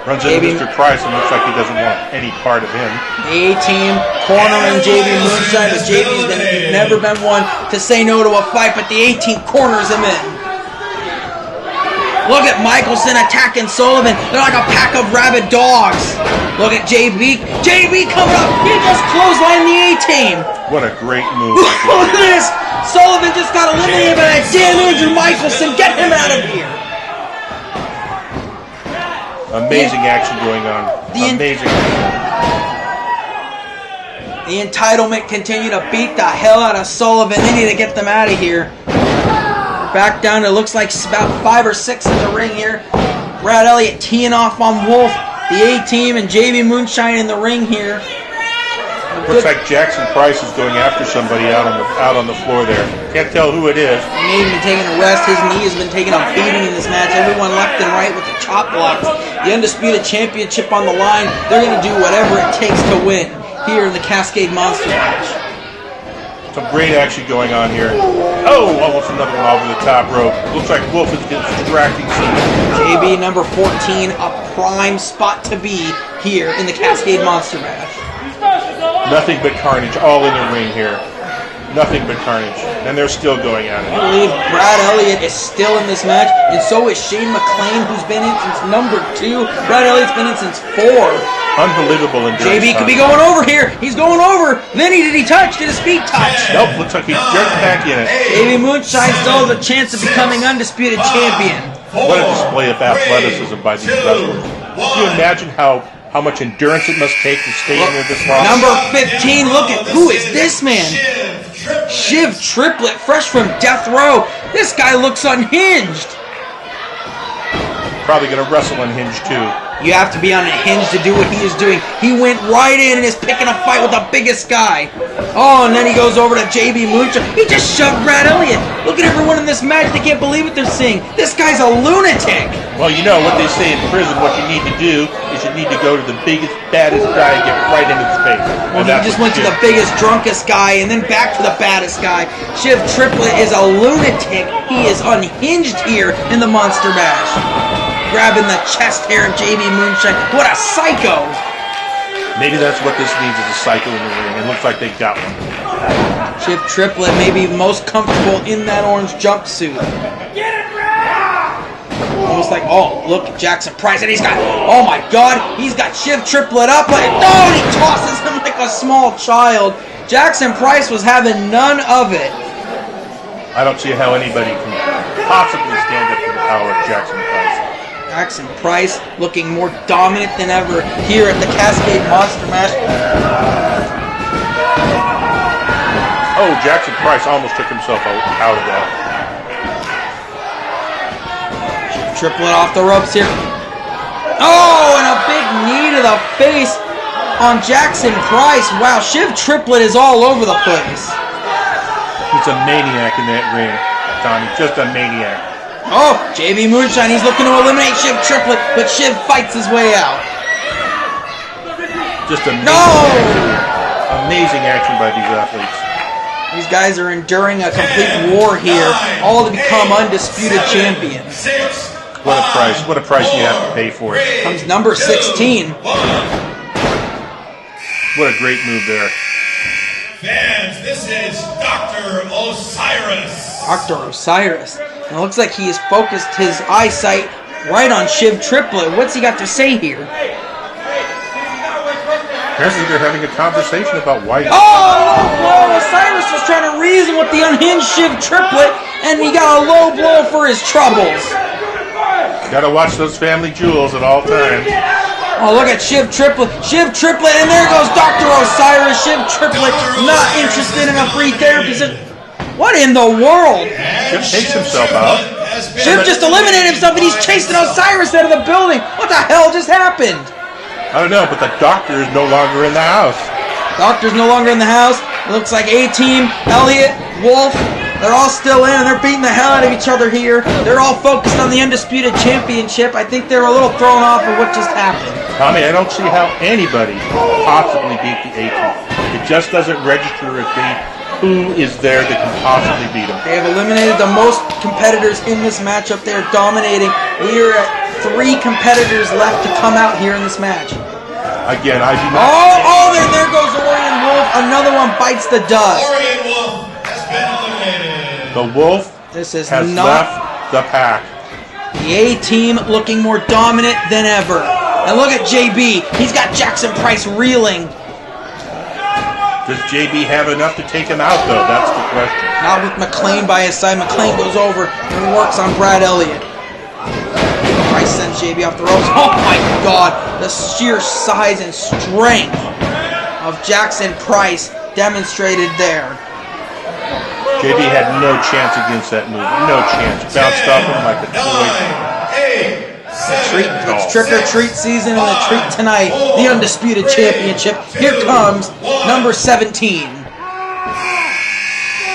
Runs into Mr. Price and looks like he doesn't want any part of him. The A-Team cornering JB Moonshine, but JB's never been one to say no to a fight, but the A-Team corners him in. Look at Michelson attacking Sullivan. They're like a pack of rabid dogs. Look at JB. JB coming up. He just clotheslined the A-Team. What a great move. Look at this. Sullivan just got eliminated by that damn Andrew Michelson. Get him out of here. Amazing action going on. Amazing. The entitlement continue to beat the hell out of Sullivan. They need to get them out of here. Back down to looks like about 5 or 6 in the ring here. Brad Elliott teeing off on Wolf. The A-Team and JB Moonshine in the ring here. Looks like Jackson Price is going after somebody out on the floor there. Can't tell who it is. He may have been taking a rest. His knee has been taking a beating in this match. Everyone left and right with the chop blocks. The Undisputed Championship on the line. They're going to do whatever it takes to win here in the Cascade Monster match. Some great action going on here. Oh, almost another one over the top rope. Looks like Wolf is distracting somebody. JB number 14, a prime spot to be here in the Cascade Monster match. Nothing but carnage all in the ring here. Nothing but carnage. And they're still going at I it. believe Brad Elliott is still in this match, and so is Shane McClain, who's been in since number 2. Brad Elliott's been in since 4. Unbelievable endurance. JB could be going over here. He's going over. Then did he touch? Did his feet touch? Nope, looks like he jerked back in it. JB Moonshine still has a chance of becoming undisputed champion. What a display of athleticism by these wrestlers. Can you imagine how much endurance it must take to stay in there this long? Number 15, look at who is this man? Shiv Triplet, fresh from death row. This guy looks unhinged. Probably going to wrestle unhinged too. You have to be unhinged to do what he is doing. He went right in and is picking a fight with the biggest guy. Oh, and then he goes over to JB Moonshine. He just shoved Brad Elliott. Look at everyone in this match. They can't believe what they're seeing. This guy's a lunatic. Well, you know what they say in prison. What you need to do is you need to go to the biggest, baddest guy and get right into his face. Well, he just went to the biggest, drunkest guy and then back to the baddest guy. Shiv Triplet is a lunatic. He is unhinged here in the Monster Mash. Grabbing the chest hair of JB Moonshine. What a psycho! Maybe that's what this needs, is a psycho in the ring. It looks like they got one. Shiv Triplet may be most comfortable in that orange jumpsuit. Get it, Brad! Almost like, oh, look at Jackson Price, and he's got, oh my God, he's got Shiv Triplet up, like, oh, and he tosses him like a small child. Jackson Price was having none of it. I don't see how anybody can possibly stand up to the power of Jackson Price. Jackson Price looking more dominant than ever here at the Cascade Monster Mash. Oh, Jackson Price almost took himself out of that. Triplet off the ropes here. Oh, and a big knee to the face on Jackson Price. Wow, Shiv Triplet is all over the place. He's a maniac in that ring, Tommy. Just a maniac. Oh, JB Moonshine, he's looking to eliminate Shiv Triplet, but Shiv fights his way out. Just amazing, No! amazing action by these athletes. These guys are enduring a complete war here, all to become undisputed champions. What a price you have to pay for it. Comes number 16. What a great move there. Fans, this is Dr. Osiris. Dr. Osiris. And it looks like he has focused his eyesight right on Shiv Triplet. What's he got to say here? Apparently they're having a conversation about why. Oh, low blow! Osiris was trying to reason with the unhinged Shiv Triplet, and he got a low blow for his troubles. Gotta watch those family jewels at all times. Oh, look at Shiv Triplet. Shiv Triplet, and there goes Dr. Osiris. Shiv Triplet not interested in a free therapy. What in the world? Shiv takes himself out. Shiv just eliminated himself, and he's chasing Osiris out of the building. What the hell just happened? I don't know, but the doctor is no longer in the house. Doctor's no longer in the house. It looks like A-Team, Elliott, Wolf, they're all still in, and they're beating the hell out of each other here. They're all focused on the Undisputed Championship. I think they're a little thrown off of what just happened. Tommy, I don't see how anybody possibly beat the A-Team. It just doesn't register with me who is there that can possibly beat them. They have eliminated the most competitors in this matchup. They're dominating. We are at 3 competitors left to come out here in this match. Again, I do not. Oh, there goes Orion Wolf. Another one bites the dust. Orion Wolf has been eliminated. The Wolf This is has not left the pack. the A-Team looking more dominant than ever. And look at JB. He's got Jackson Price reeling. Does JB have enough to take him out, though? That's the question. Not with McClain by his side. McClain goes over and works on Brad Elliott. Price sends JB off the ropes. Oh my God! The sheer size and strength of Jackson Price demonstrated there. JB had no chance against that move. No chance. Bounced off him like a toy. It's trick or treat season, and the treat tonight, the Undisputed Championship. Here comes number 17.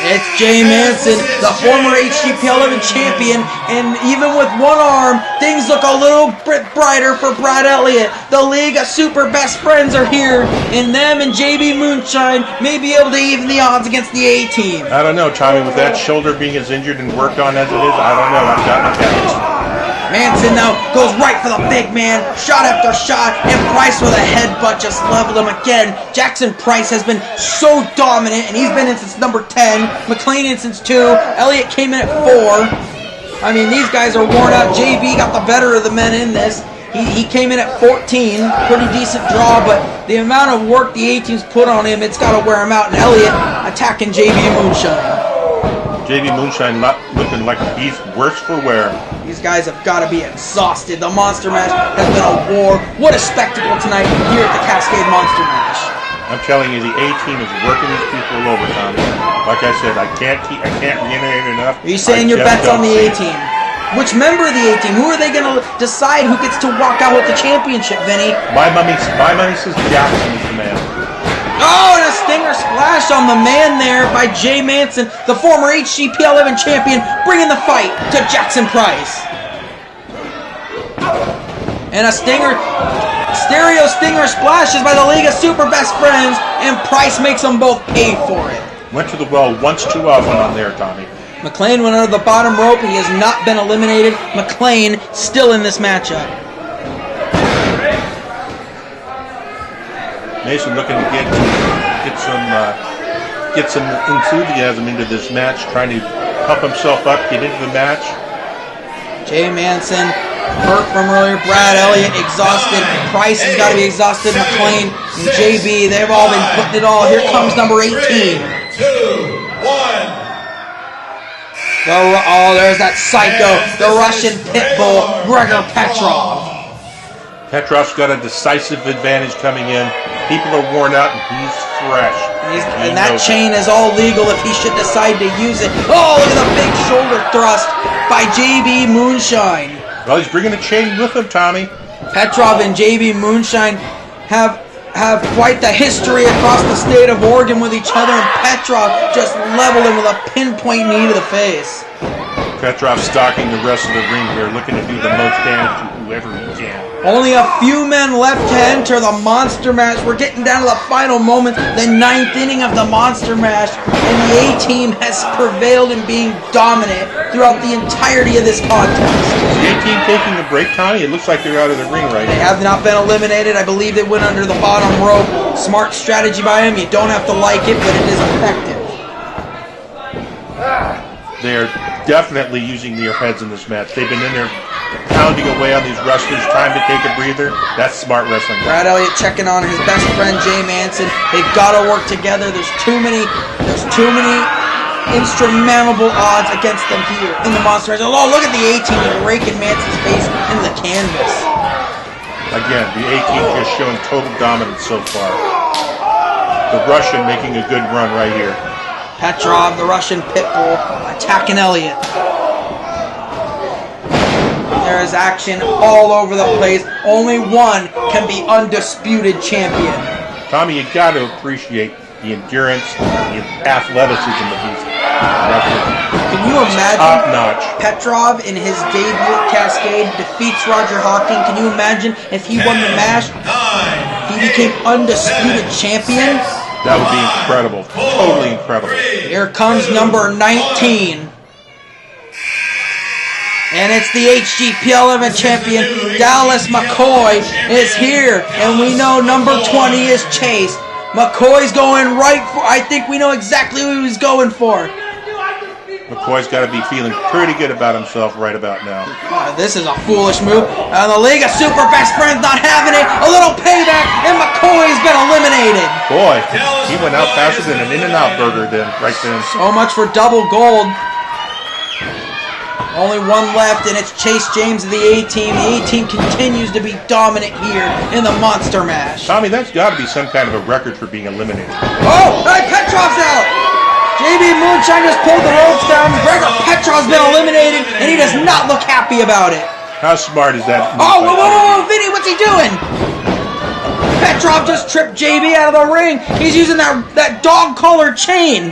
It's Jay Manson, the former HGPL 11 champion, and even with one arm, things look a little bit brighter for Brad Elliott. The League of Super Best Friends are here, and them and JB Moonshine may be able to even the odds against the A-Team. I don't know, Tommy, with that shoulder being as injured and worked on as it is, I don't know. I've got my doubts. Manson now goes right for the big man. Shot after shot. And Price with a headbutt just leveled him again. Jackson Price has been so dominant, and he's been in since number 10. McLean in since 2. Elliott came in at 4. I mean, these guys are worn out. JB got the better of the men in this. He came in at 14. Pretty decent draw, but the amount of work the A-team's put on him, it's got to wear him out. And Elliott attacking JB Moonshine. JB Moonshine looking like he's worse for wear. These guys have got to be exhausted. The Monster Mash has been a war. What a spectacle tonight here at the Cascade Monster Mash. I'm telling you, the A-team is working these people over, Tommy. Like I said, I can't reiterate enough. Are you saying your bet's on the A-team? Which member of the A-team? Who are they going to decide who gets to walk out with the championship, Vinny? My money says Jackson is the man. Oh, and a stinger splash on the man there by Jay Manson, the former HGP 11 champion, bringing the fight to Jackson Price. And a stereo stinger splashes by the League of Super Best Friends, and Price makes them both pay for it. Went to the well once too often on there, Tommy. McLean went under the bottom rope. He has not been eliminated. McLean still in this matchup. Mason looking to get some enthusiasm into this match, trying to pump himself up, get into the match. Jay Manson hurt from earlier. Brad Elliott exhausted. Price has got to be exhausted. McLean and JB, they've all been putting it all. Here comes number 18. 3, 2, 1. Oh, there's that psycho, the Russian pitbull, Gregor Petrov. Petrov's got a decisive advantage coming in. People are worn out, and he's fresh. And that chain is all legal if he should decide to use it. Oh, look at the big shoulder thrust by JB Moonshine. Well, he's bringing the chain with him, Tommy. Petrov and JB Moonshine have quite the history across the state of Oregon with each other, and Petrov just leveled him with a pinpoint knee to the face. Petrov stalking the rest of the ring here, looking to do the most damage to whoever he can. Only a few men left to enter the Monster Mash. We're getting down to the final moment, the 9th inning of the Monster Mash, and the A-team has prevailed in being dominant throughout the entirety of this contest. Is the A-team taking a break, Tommy? It looks like they're out of the ring right now. They have not been eliminated. I believe they went under the bottom rope. Smart strategy by him. You don't have to like it, but it is effective. They're definitely using their heads in this match. They've been in there pounding away on these wrestlers. Time to take a breather. That's smart wrestling. Brad Elliott checking on his best friend Jay Manson. They've got to work together. There's too many insurmountable odds against them here in the Monster Mash. Oh, look at the A-team raking Manson's face into the canvas. Again, the A-team is showing total dominance so far. The Russian making a good run right here. Petrov, the Russian pitbull, attacking Elliott. There is action all over the place. Only one can be undisputed champion. Tommy, you got to appreciate the endurance, the athleticism of these wrestlers. Can you imagine top notch? Petrov in his debut at Cascade defeats Roger Hawking? Can you imagine if he won the match? He became undisputed champion? That would be incredible. Totally incredible. Here comes number 19. And it's the HGP 11 champion, Dallas McCoy, is here. And we know number 20 is Chase. McCoy's going right for, I think we know exactly who he's going for. McCoy's got to be feeling pretty good about himself right about now. This is a foolish move. The League of Super Best Friends not having it. A little payback, and McCoy's been eliminated. Boy, he went out faster than an In-N-Out burger then, right then. So much for double gold. Only one left, and it's Chase James of the A-Team. The A-Team continues to be dominant here in the Monster Mash. Tommy, that's got to be some kind of a record for being eliminated. Oh, hey, Petrov's out! JB Moonshine just pulled the ropes down. Gregor Petrov's been eliminated, and he does not look happy about it. How smart is that? Oh, whoa, Vinny, what's he doing? Petrov just tripped JB out of the ring. He's using that dog collar chain.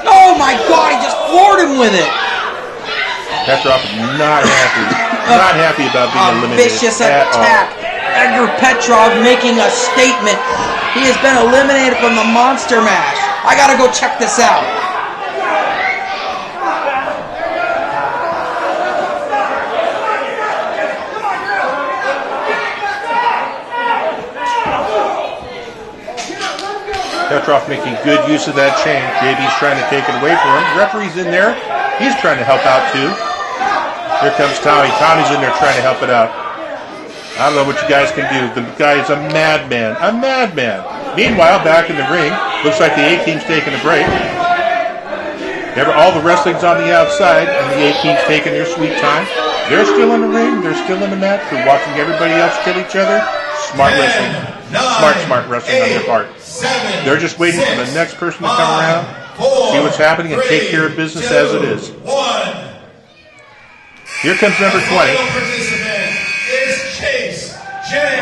Oh my God, he just floored him with it. Petrov is not happy. Not happy about being eliminated. Vicious attack. Edgar Petrov making a statement. He has been eliminated from the Monster Mash. I gotta go check this out. Petrov making good use of that chain. JB's trying to take it away from him. Referee's in there. He's trying to help out too. Here comes Tommy. Tommy's in there trying to help it out. I don't know what you guys can do. The guy is a madman. A madman. Meanwhile, back in the ring, looks like the A-Team's taking a break. All the wrestling's on the outside, and the A-Team's taking their sweet time. They're still in the ring. They're still in the match. They're watching everybody else kill each other. Smart wrestling. Smart wrestling on their part. They're just waiting for the next person to come around, see what's happening, and take care of business as it is. Here comes number 20.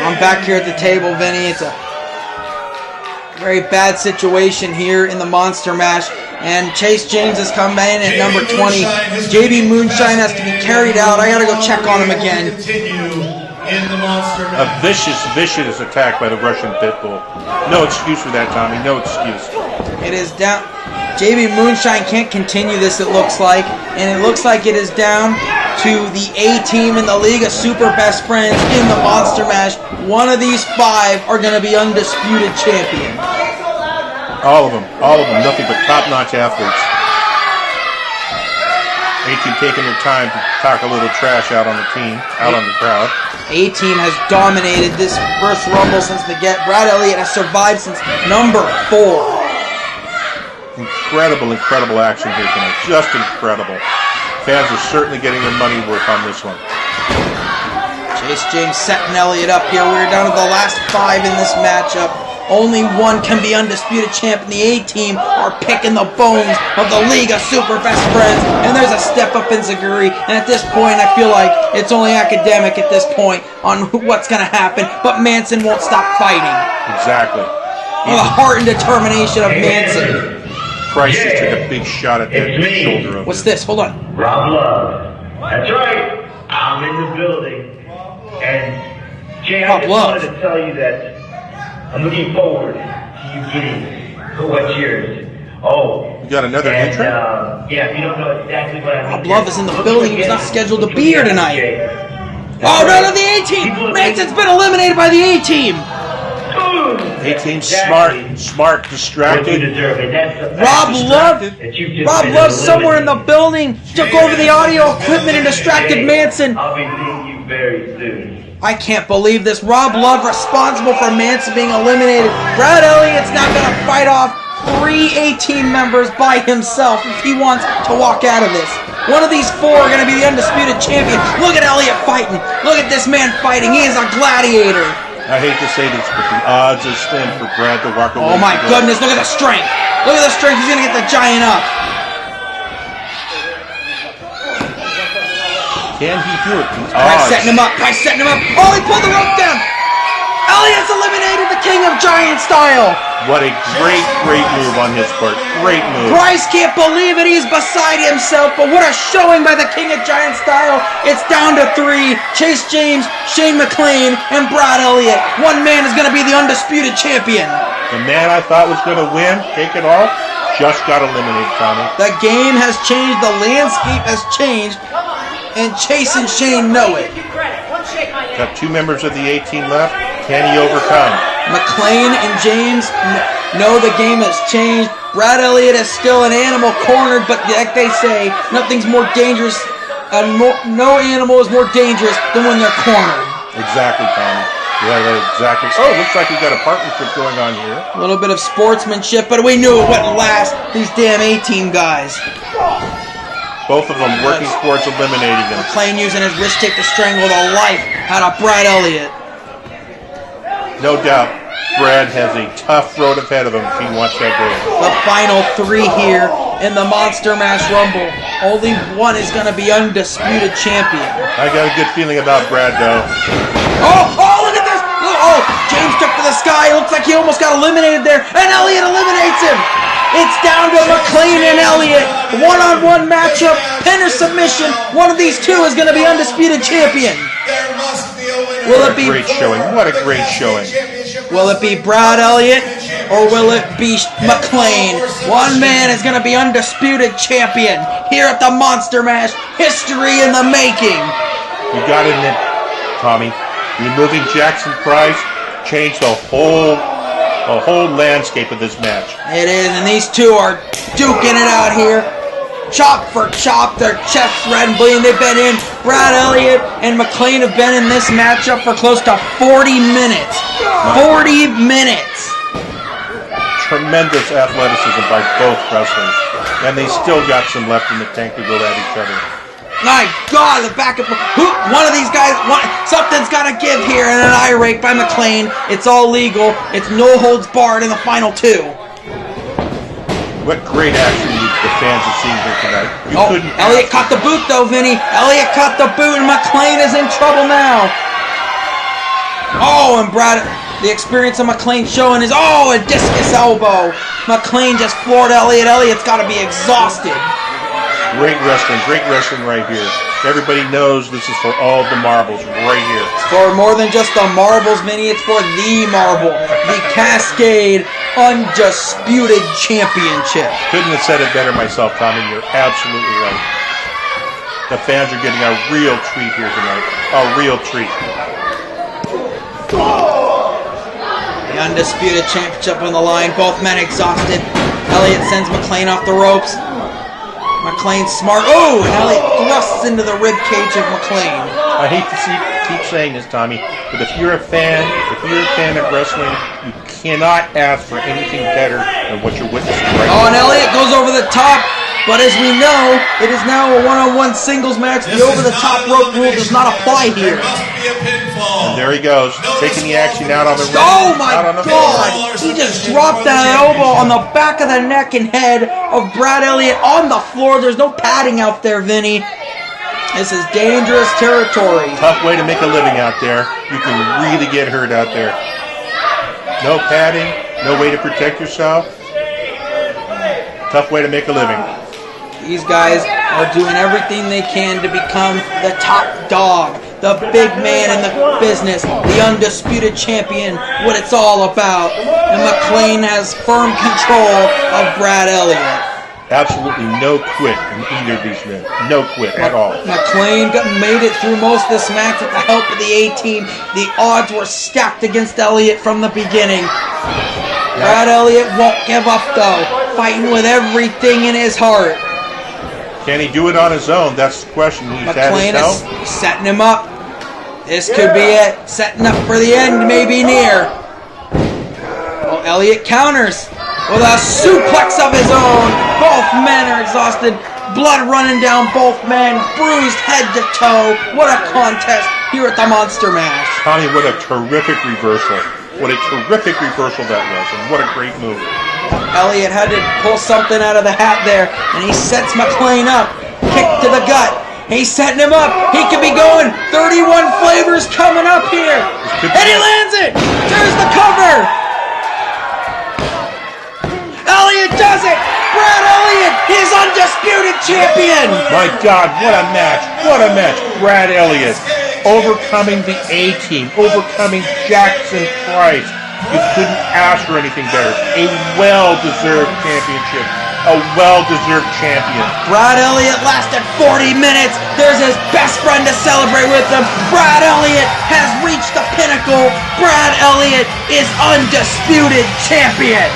I'm back here at the table, Vinny. It's a very bad situation here in the Monster Mash. And Chase James has come in at number 20. JB Moonshine has to be carried out. I gotta go check on him again. A vicious attack by the Russian Pitbull. No excuse for that, Tommy. No excuse. It is down. JB Moonshine can't continue this, it looks like. And it looks like it is down to the A-Team in the League of Super Best Friends in the Monster Mash. One of these 5 are going to be undisputed champion. All of them. Nothing but top-notch athletes. A-Team taking their time to talk a little trash out on the team, out on the crowd. A-Team has dominated this first Rumble since the get. Brad Elliott has survived since number 4. Incredible action here tonight. Just incredible. Fans are certainly getting their money worth on this one. Chase James setting Elliott up here. We're down to the last 5 in this matchup. Only one can be undisputed champ, and the A-Team are picking the bones of the League of Super Best Friends. And there's a step up in Zaguri. And at this point, I feel like it's only academic at this point on what's going to happen. But Manson won't stop fighting. Exactly. The heart and determination of Manson. Price just took a big shot at that shoulder of What's this? Hold on. Rob Love. That's right. I'm in the building. And Jay, I just wanted to tell you that I'm looking forward to you getting what's yours. Oh. You got another entrant? Yeah, if you don't know exactly what I mean. Rob Love is in the building. He was not scheduled to be here tonight. Oh, no, the A-Team! Manson's been eliminated by the A-Team! A-Team smart, distracted. Rob Love's somewhere in the building. Took over the audio equipment and distracted Manson. I'll be seeing you very soon. I can't believe this. Rob Love responsible for Manson being eliminated. Brad Elliott's now going to fight off 3 A-Team members by himself if he wants to walk out of this. One of these 4 are going to be the undisputed champion. Look at Elliott fighting. Look at this man fighting. He is a gladiator. I hate to say this, but the odds are slim for Brad to walk away. Oh my goodness, look at the strength. Look at the strength. He's going to get the giant up. Can he do it? Price setting him up. Oh, he pulled the rope down. Elliott's eliminated the King of Giant style. What a great move on his part. Great move. Bryce can't believe it. He's beside himself, but what a showing by the King of Giant style. It's down to 3. Chase James, Shane McClain, and Brad Elliott. One man is going to be the undisputed champion. The man I thought was going to win, take it all, just got eliminated, Tommy. The game has changed. The landscape has changed. And Chase and Shane know it. Got 2 members of the A-Team left. Can he overcome? McClain and James know the game has changed. Brad Elliott is still an animal cornered, but like they say, nothing's more dangerous. No animal is more dangerous than when they're cornered. Exactly, Tommy. Yeah, exactly. Oh, looks like we've got a partnership going on here. A little bit of sportsmanship, but we knew it wouldn't last. These damn A-Team guys. Both of them working towards eliminating him. McClain using his wrist tape to strangle the life out of Brad Elliott. No doubt, Brad has a tough road ahead of him if he wants that goal. The final 3 here in the Monster Mash Rumble. Only one is going to be undisputed champion. I got a good feeling about Brad, though. Oh, look at this! Oh, James took to the sky. Looks like he almost got eliminated there, and Elliott eliminates him. It's down to McClain and Elliott. One-on-one matchup, pin or submission. One of these 2 is going to be undisputed champion. Will it be great showing? What a great showing! Will it be Brad Elliott or will it be McClain? One man is going to be undisputed champion here at the Monster Mash. History in the making. You got it, Tommy. Removing Jackson Price changed the whole a whole landscape of this match. It is, and these two are duking it out here. Chop for chop, their chests red and bleeding. They've been in. Brad Elliott and McLean have been in this matchup for close to 40 minutes. 40 minutes. Tremendous athleticism by both wrestlers. And they still got some left in the tank to go at each other. My God, the back and forth. One of these guys, something's got to give here, and an eye rake by McLean. It's all legal. It's no holds barred in the final two. What great action the fans have seen here tonight. Elliott caught the boot, though, Vinny. Elliott caught the boot, and McLean is in trouble now. Oh, and Brad, the experience of McLean showing is, a discus elbow. McLean just floored Elliott. Elliott's got to be exhausted. Great wrestling right here. Everybody knows this is for all the marbles right here. It's for more than just the marbles, Vinny. It's for the marble. The Cascade Undisputed Championship. Couldn't have said it better myself, Tommy. You're absolutely right. The fans are getting a real treat here tonight. A real treat. The Undisputed Championship on the line. Both men exhausted. Elliott sends McLean off the ropes. McLean smart. Oh, and Elliott thrusts into the rib cage of McLean. I hate to keep saying this, Tommy, but if you're a fan of wrestling, you cannot ask for anything better than what you're witnessing right now. Oh, and Elliott goes over the top, but as we know, it is now a one-on-one singles match. The over-the-top rope rule does not apply here. And there he goes, taking the action out on the ring. Oh my God! He just dropped that elbow on the back of the neck and head of Brad Elliott on the floor. There's no padding out there, Vinny. This is dangerous territory. Tough way to make a living out there. You can really get hurt out there. No padding, no way to protect yourself. Tough way to make a living. These guys are doing everything they can to become the top dog, the big man in the business, the undisputed champion, what it's all about. And McLean has firm control of Brad Elliott. Absolutely no quit in either of these men. No quit at all. McLean made it through most of this match with the help of the A-team. The odds were stacked against Elliott from the beginning. Brad Elliott won't give up, though, fighting with everything in his heart. Can he do it on his own? That's the question. McLean is setting him up. This could be it. Setting up for the end, maybe near. Oh, Elliott counters with a suplex of his own. Both men are exhausted. Blood running down both men. Bruised head to toe. What a contest here at the Monster Mash. Tommy, what a terrific reversal. What a terrific reversal that was, and what a great move. Elliott had to pull something out of the hat there, and he sets McLean up. Kick to the gut. He's setting him up. He could be going. 31 flavors coming up here. And he lands it. There's the cover. Elliott does it. Brad Elliott, his undisputed champion. My God, what a match. What a match. Brad Elliott overcoming the A-team, overcoming Jackson Price. You couldn't ask for anything better. A well-deserved championship. A well-deserved champion. Brad Elliott lasted 40 minutes. There's his best friend to celebrate with him. Brad Elliott has reached the pinnacle. Brad Elliott is undisputed champion.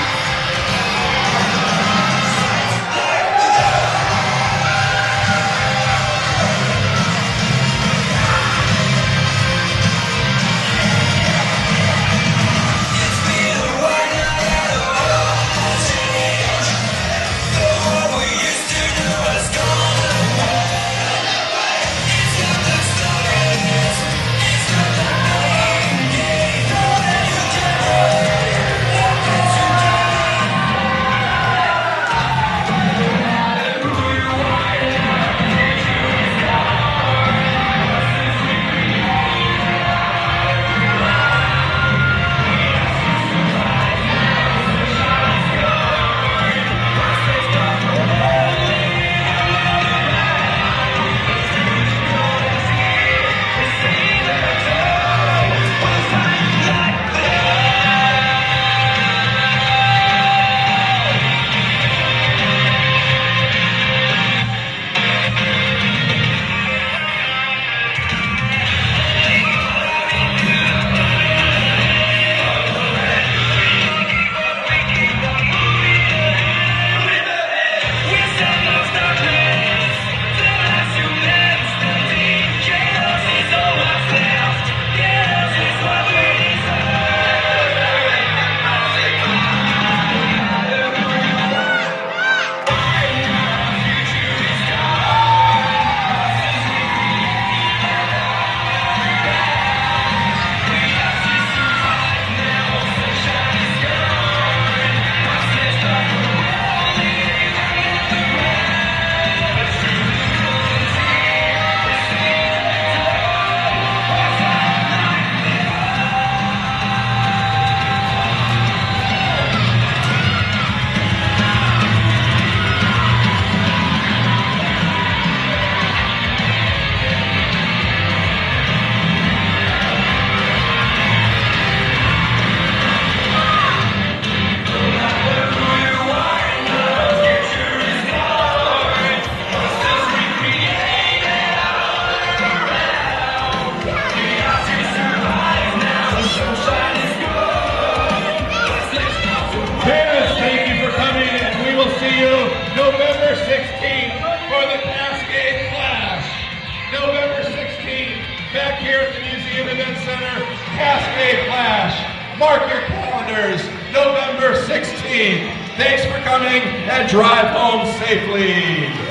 Mark your calendars, November 16th. Thanks for coming and drive home safely.